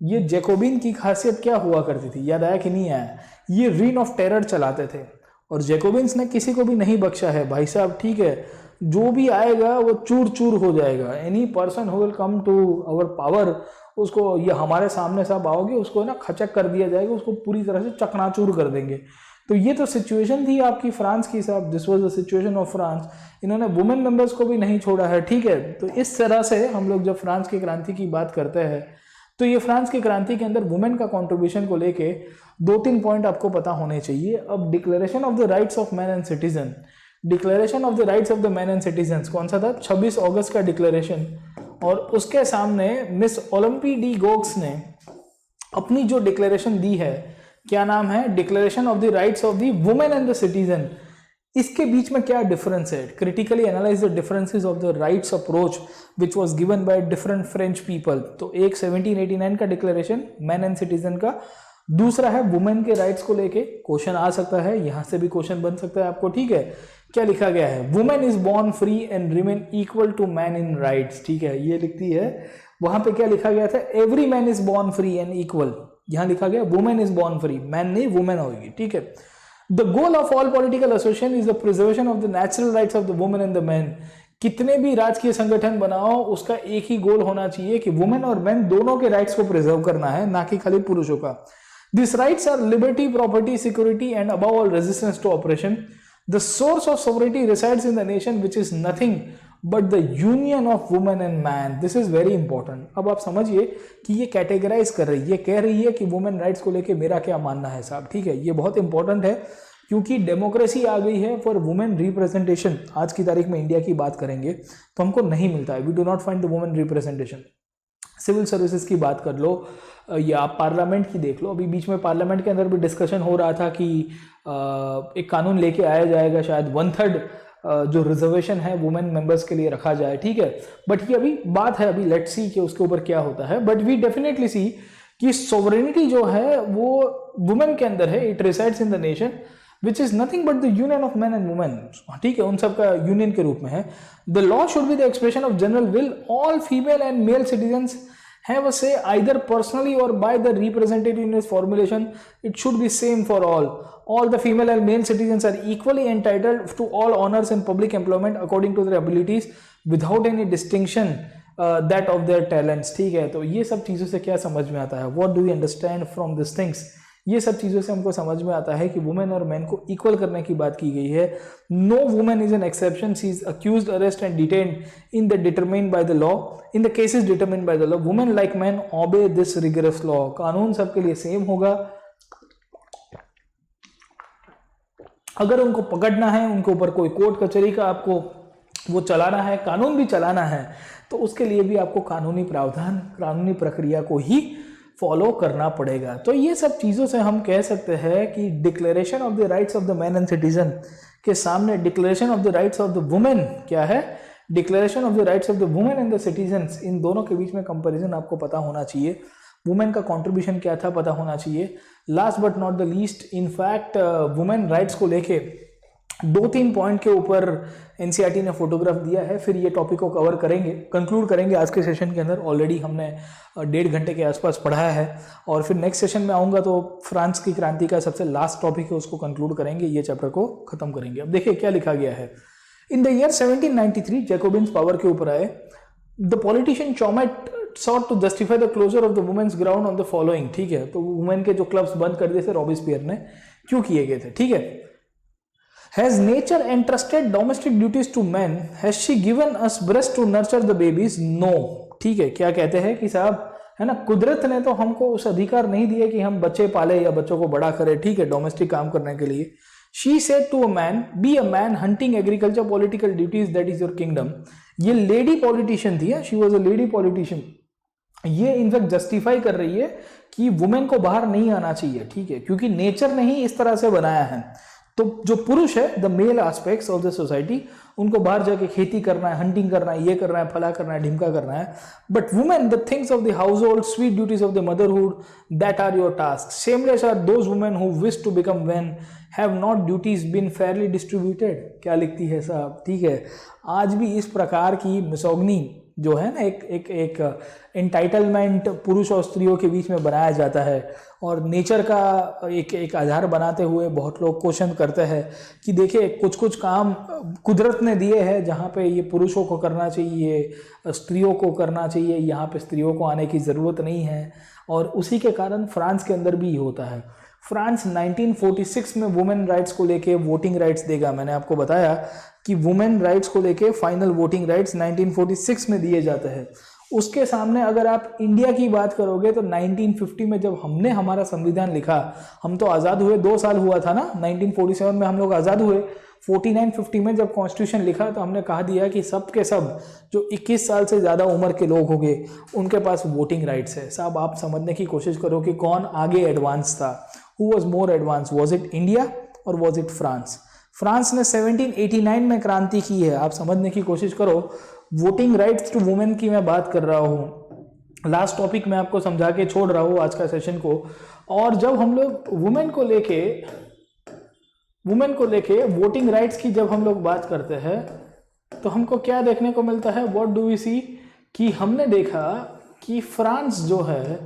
ये जैकोबिन की खासियत क्या हुआ करती थी, याद आया कि नहीं आया? ये रीन ऑफ टेरर चलाते थे और जैकोबिन्स ने किसी को भी नहीं बख्शा है भाई साहब। ठीक है, जो भी आएगा वो चूर चूर हो जाएगा। Any person who will come to our power, उसको, ये हमारे सामने सब आओगे, उसको ना खचक कर दिया जाएगा, उसको पूरी तरह से चकनाचूर कर देंगे। तो ये तो सिचुएशन थी आपकी फ्रांस की साहब, this was the situation of France. इन्होंने वुमेन मेंबर्स को भी नहीं छोड़ा है। ठीक है, तो इस तरह से हम लोग जब फ्रांस की क्रांति की बात करते हैं तो ये फ्रांस की क्रांति के अंदर वुमेन का कंट्रीब्यूशन को लेके 2-3 पॉइंट आपको पता होने चाहिए। अब declaration of the rights of man and citizen, declaration of the rights of the man and citizen कौन सा था? 26 अगस्त का डिक्लेरेशन। और उसके सामने मिस ओलंपी डी गोग्स ने अपनी जो डिक्लेरेशन दी है, क्या नाम है? Declaration of the rights of the women and the citizen. इसके बीच में क्या डिफरेंस है? Critically analyse the differences of the rights approach which was given by different French people. तो एक 1789 का डिक्लेरेशन मैन एंड सिटीजन का, दूसरा है वुमेन के राइट्स को लेके। क्वेश्चन आ सकता है, यहां से भी क्वेश्चन बन सकता है आपको। ठीक है, क्या लिखा गया है? Women is born free and remain equal to man in rights. ठीक है, ये लिखती है। वहां पे क्या लिखा गया था? Every man is born free and equal. यहां लिखा गया women is born free, man नहीं वुमेन होगी। ठीक है, the goal of all political association is the preservation of the natural rights of the women and the man. कितने भी राजकीय संगठन बनाओ, उसका एक ही गोल होना चाहिए कि वुमेन और मैन दोनों के राइट्स को प्रिजर्व करना है, ना कि खाली पुरुषों का। This rights are liberty, property, security and above all resistance to oppression. The source of sovereignty resides in the nation which is nothing but the union of women and man. This is very important. अब आप समझिए कि ये categorise कर रही है, ये कह रही है कि वुमेन राइट्स को लेके मेरा क्या मानना है साहब। ठीक है, ये बहुत इंपॉर्टेंट है क्योंकि डेमोक्रेसी आ गई है फॉर वुमेन रिप्रेजेंटेशन। आज की तारीख में इंडिया की बात करेंगे तो हमको नहीं मिलता है, we do not find the women representation. Civil services की बात कर लो या आप पार्लियामेंट की देख लो, अभी बीच में पार्लियामेंट के अंदर भी डिस्कशन हो रहा था कि एक कानून लेके आया जाएगा शायद 1/3 जो रिजर्वेशन है वुमेन मेंबर्स के लिए रखा जाए, ठीक है। बट ये अभी बात है, अभी लेट्स सी कि उसके ऊपर क्या होता है। बट वी डेफिनेटली सी कि सोवरेनिटी जो है वो वुमेन के अंदर है, it resides in the nation which is nothing but the union of man and women, ठीक है, उन सब का यूनियन के रूप में है। The law should be the expression of general will, all female and male citizens have a say either personally or by the representative in its formulation. It should be same for all. All the female and male citizens are equally entitled to all honors and public employment according to their abilities without any distinction that of their talents, ठीक है। तो ये सब चीज़ों से क्या समझ में आता है, what do we understand from these things? ये सब चीज़ों से हमको समझ में आता है कि वुमेन और मैन को इक्वल करने की बात की गई है। No women is an exception, she is accused, arrest and detained in the determined by the law, in the cases determined by the law. Women like man obey this rigorous law. कानून सबके लिए same होगा। अगर उनको पकड़ना है, उनके ऊपर कोई कोर्ट कचहरी का आपको वो चलाना है, कानून भी चलाना है, तो उसके लिए भी आपको कानूनी प्रावधान, कानूनी प्रक्रिया को ही फॉलो करना पड़ेगा। तो ये सब चीज़ों से हम कह सकते हैं कि declaration of the rights of the man and citizen के सामने declaration of the rights of the women क्या है, declaration of the rights of the women and the citizens, इन दोनों के बीच में कंपैरिजन आपको पता होना चाहिए। वुमेन का कंट्रीब्यूशन क्या था पता होना चाहिए। Last but not the least, in fact women rights को लेके 2-3 पॉइंट के ऊपर एनसीईआरटी ने फोटोग्राफ दिया है। फिर ये टॉपिक को कवर करेंगे, कंक्लूड करेंगे आज के सेशन के अंदर। ऑलरेडी हमने 1.5 घंटे के आसपास पढ़ाया है और फिर नेक्स्ट सेशन में आऊँगा तो फ्रांस की क्रांति का सबसे लास्ट टॉपिक है, उसको कंक्लूड करेंगे, ये चैप्टर को खत्म करेंगे। अब देखिए क्या लिखा गया है। In the year 1793 Jacobins power के ऊपर आए। The politician Chaumette sought to justify the closure of the women's ground on the following, ठीक है। तो वुमेन के जो क्लब्स बंद कर दिए थे रॉबिस्पियर ने, क्यों किए गए थे, ठीक है। Has nature entrusted domestic duties to men? Has she given us breast to nurture the babies? No, ठीक है। क्या कहते हैं कि साहब, है ना, कुदरत ने तो हमको उस अधिकार नहीं दिए कि हम बच्चे पाले या बच्चों को बड़ा करें, ठीक है, डोमेस्टिक काम करने के लिए। She said to a man, be a man hunting agriculture, political duties, that is your kingdom. ये लेडी पॉलिटिशियन थी, she was a lady politician. ये इनफैक्ट जस्टिफाई कर रही है कि वुमेन को बाहर नहीं आना चाहिए, ठीक है, क्योंकि नेचर ने ही इस तरह से बनाया है। तो जो पुरुष है, the male aspects of the society, उनको बाहर जाके खेती करना है, हंटिंग करना है, ये करना है, फला करना है, ढिमका करना है। But women, the things of the household, sweet duties of the motherhood, that are your task. Shameless are those women who wish to become man, have not duties been fairly distributed. क्या लिखती है साहब, ठीक है। आज भी इस प्रकार की मिसोगनी जो है ना, एक एंटाइटलमेंट पुरुष और स्त्रियों के बीच में बनाया जाता है और नेचर का एक आधार बनाते हुए बहुत लोग क्वेश्चन करते हैं कि देखिए कुछ काम कुदरत ने दिए हैं जहाँ पे ये पुरुषों को करना चाहिए, स्त्रियों को करना चाहिए, यहाँ पे स्त्रियों को आने की ज़रूरत नहीं है। और उसी के कारण फ्रांस के अंदर भी होता है। फ्रांस 1946 में वुमेन राइट्स को लेके वोटिंग राइट्स देगा। मैंने आपको बताया कि वुमेन राइट्स को लेके फाइनल वोटिंग राइट्स 1946 में दिए जाते हैं। उसके सामने अगर आप इंडिया की बात करोगे तो 1950 में जब हमने हमारा संविधान लिखा, हम तो आज़ाद हुए 2 साल हुआ था ना, 1947 में हम लोग आज़ाद हुए। 49-50 में जब कॉन्स्टिट्यूशन लिखा तो हमने कहा दिया कि सब के सब जो 21 साल से ज़्यादा उम्र के लोग होंगे उनके पास वोटिंग राइट्स है। साहब आप समझने की कोशिश करो कि कौन आगे एडवांस था, who was more advance, was it India और वॉज इट फ्रांस। फ्रांस ने 1789 में क्रांति की है, आप समझने की कोशिश करो। वोटिंग राइट्स टू वुमेन की मैं बात कर रहा हूँ, लास्ट टॉपिक मैं आपको समझा के छोड़ रहा हूँ आज का सेशन को। और जब हम लोग वुमेन को लेके वोटिंग राइट्स की जब हम लोग बात करते हैं तो हमको क्या देखने को मिलता है, व्हाट डू वी सी, कि हमने देखा कि फ्रांस जो है,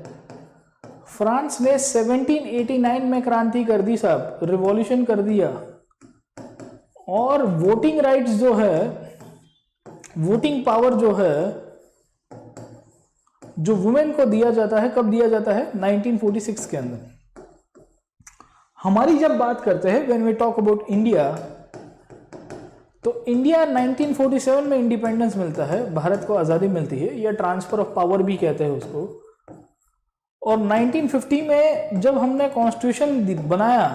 फ्रांस ने 1789 में क्रांति कर दी साहब, रिवॉल्यूशन कर दिया। और वोटिंग राइट्स जो है, वोटिंग पावर जो है, जो वुमेन को दिया जाता है, कब दिया जाता है, 1946 के अंदर। हमारी जब बात करते हैं when we talk about India, तो इंडिया 1947 में इंडिपेंडेंस मिलता है, भारत को आज़ादी मिलती है, या ट्रांसफर ऑफ पावर भी कहते हैं उसको। और 1950 में जब हमने कॉन्स्टिट्यूशन बनाया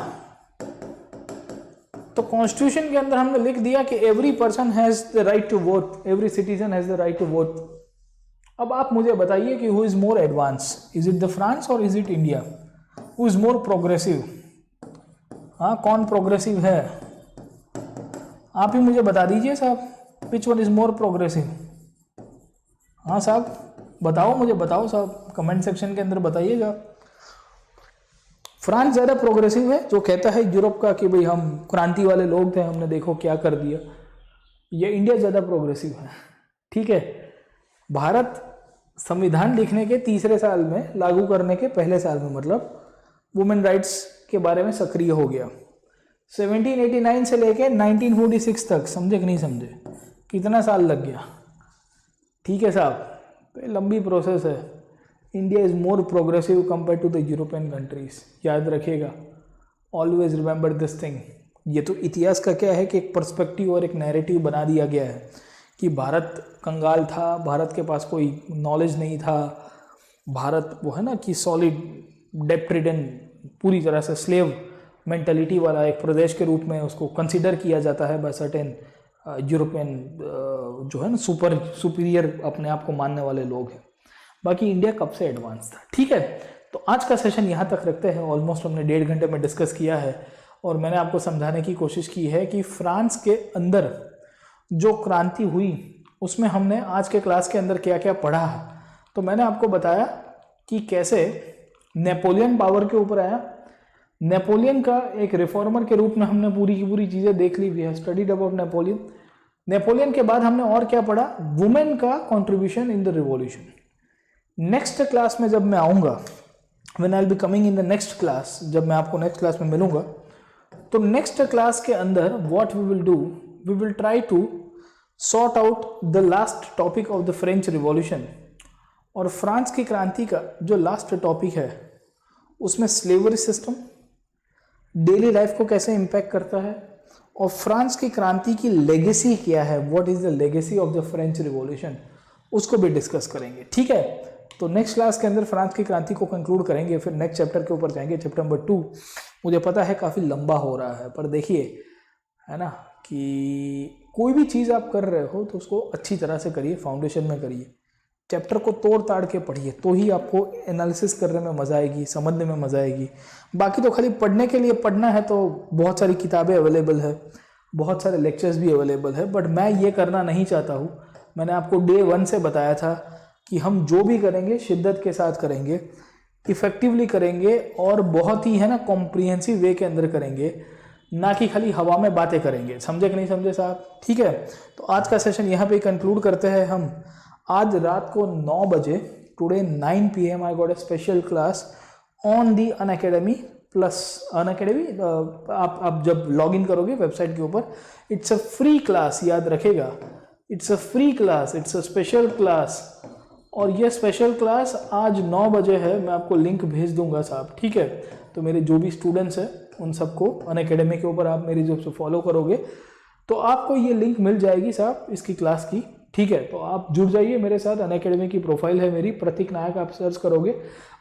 तो कॉन्स्टिट्यूशन के अंदर हमने लिख दिया कि every person has the right to vote, every citizen has the right to vote. अब आप मुझे बताइए कि who is more advance, is it the France और is it India, who is more progressive. हाँ, कौन प्रोग्रेसिव है, आप ही मुझे बता दीजिए साहब, which one is more progressive. हाँ साहब बताओ, मुझे बताओ साहब, कमेंट सेक्शन के अंदर बताइएगा। फ्रांस ज़्यादा प्रोग्रेसिव है, जो कहता है यूरोप का कि भाई हम क्रांति वाले लोग थे, हमने देखो क्या कर दिया, ये इंडिया ज़्यादा प्रोग्रेसिव है। ठीक है, भारत संविधान लिखने के तीसरे साल में, लागू करने के पहले साल में, मतलब वुमेन राइट्स के बारे में सक्रिय हो गया। 1789 से लेके 1946 तक, समझे कि नहीं समझे, कितना साल लग गया। ठीक है साहब, तो लंबी प्रोसेस है। India is more progressive compare to the European countries, याद रखिएगा, ऑलवेज रिमेंबर दिस थिंग। ये तो इतिहास का क्या है कि एक पर्सपेक्टिव और एक नैरेटिव बना दिया गया है कि भारत कंगाल था, भारत के पास कोई नॉलेज नहीं था, भारत वो है ना कि सॉलिड डेप्ट रिडन, पूरी तरह से स्लेव मेंटालिटी वाला एक प्रदेश के रूप में उसको कंसिडर किया जाता है बाय सर्टेन यूरोपियन जो है ना सुपीरियर अपने आप को मानने वाले लोग हैं। बाकी इंडिया कब से एडवांस था। ठीक है, तो आज का सेशन यहाँ तक रखते हैं। ऑलमोस्ट हमने 1.5 घंटे में डिस्कस किया है और मैंने आपको समझाने की कोशिश की है कि फ्रांस के अंदर जो क्रांति हुई उसमें हमने आज के क्लास के अंदर क्या क्या पढ़ा। तो मैंने आपको बताया कि कैसे नेपोलियन पावर के ऊपर आया, नेपोलियन का एक रिफॉर्मर के रूप में हमने पूरी की पूरी चीज़ें देख ली। We have studied about Napoleon. Napoleon के बाद हमने और क्या पढ़ा, वुमेन का contribution in the revolution. Next class में जब मैं आऊँगा, when I will be coming in the next class, जब मैं आपको नेक्स्ट क्लास में मिलूंगा, तो नेक्स्ट क्लास के अंदर what we will do, we will try to sort out the last topic of the French revolution. और फ्रांस की क्रांति का जो लास्ट टॉपिक है उसमें स्लेवरी सिस्टम डेली लाइफ को कैसे इम्पैक्ट करता है और फ्रांस की क्रांति की लेगेसी क्या है, what is the legacy of the French revolution, उसको भी डिस्कस करेंगे। ठीक है, तो नेक्स्ट क्लास के अंदर फ्रांस की क्रांति को कंक्लूड करेंगे, फिर नेक्स्ट चैप्टर के ऊपर जाएंगे, चैप्टर नंबर 2। मुझे पता है काफ़ी लंबा हो रहा है, पर देखिए है ना कि कोई भी चीज़ आप कर रहे हो तो उसको अच्छी तरह से करिए, फाउंडेशन में करिए, चैप्टर को तोड़ ताड़ के पढ़िए, तो ही आपको एनालिसिस करने में मज़ा आएगी, समझने में मज़ा आएगी। बाकी तो खाली पढ़ने के लिए पढ़ना है तो बहुत सारी किताबें अवेलेबल है, बहुत सारे लेक्चर्स भी अवेलेबल है, बट मैं ये करना नहीं चाहता हूँ। मैंने आपको डे 1 से बताया था कि हम जो भी करेंगे शिद्दत के साथ करेंगे, इफ़ेक्टिवली करेंगे और बहुत ही है ना कॉम्प्रिहेंसिव वे के अंदर करेंगे, ना कि खाली हवा में बातें करेंगे। समझे कि नहीं समझे साहब? ठीक है, तो आज का सेशन यहाँ पे कंक्लूड करते हैं हम। आज रात को 9 बजे, today 9 PM I got a special class on the Unacademy plus. Unacademy आप जब लॉग इन करोगे वेबसाइट के ऊपर, इट्स अ फ्री क्लास, याद रखेगा, it's a free class, it's a special class. और ये स्पेशल क्लास आज 9 बजे है, मैं आपको लिंक भेज दूंगा साहब। ठीक है, तो मेरे जो भी स्टूडेंट्स हैं उन सबको अनअकैडमी के ऊपर आप मेरी जब से फॉलो करोगे तो आपको ये लिंक मिल जाएगी साहब इसकी क्लास की। ठीक है, तो आप जुड़ जाइए मेरे साथ। अनअकैडमी की प्रोफाइल है मेरी, प्रतीक नायक, आप सर्च करोगे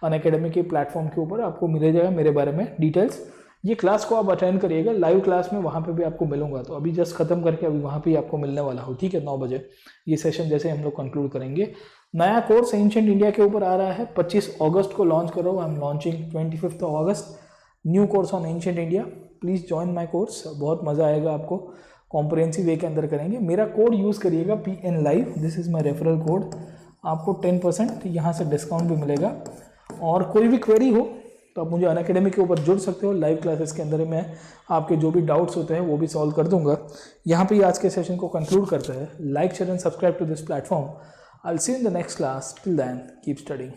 अनअकैडमी के प्लेटफॉर्म के ऊपर, आपको मिल जाएगा मेरे बारे में डिटेल्स। ये क्लास को आप अटेंड करिएगा, लाइव क्लास में वहाँ पे भी आपको मिलूंगा। तो अभी जस्ट खत्म करके अभी वहाँ पे आपको मिलने वाला हो। ठीक है, 9 बजे ये सेशन जैसे हम लोग कंक्लूड करेंगे। नया कोर्स एंशिएंट इंडिया के ऊपर आ रहा है, 25 अगस्त को लॉन्च करो। I am launching 25 August new course on ancient India. Please join my course, बहुत मज़ा आएगा आपको, कॉम्प्रिहेंसिव वे के अंदर करेंगे। मेरा कोड यूज़ करिएगा PN Live, this is my referral code, आपको 10% यहाँ से डिस्काउंट भी मिलेगा। और कोई भी क्वेरी हो तो आप मुझे अनअकैडमी के ऊपर जुड़ सकते हो। लाइव क्लासेस के अंदर मैं आपके जो भी डाउट्स होते हैं वो भी सॉल्व कर दूंगा। यहाँ पे आज के सेशन को कंक्लूड करते हैं। Like, share and subscribe to this platform. I will see you in the next class. Till then keep studying.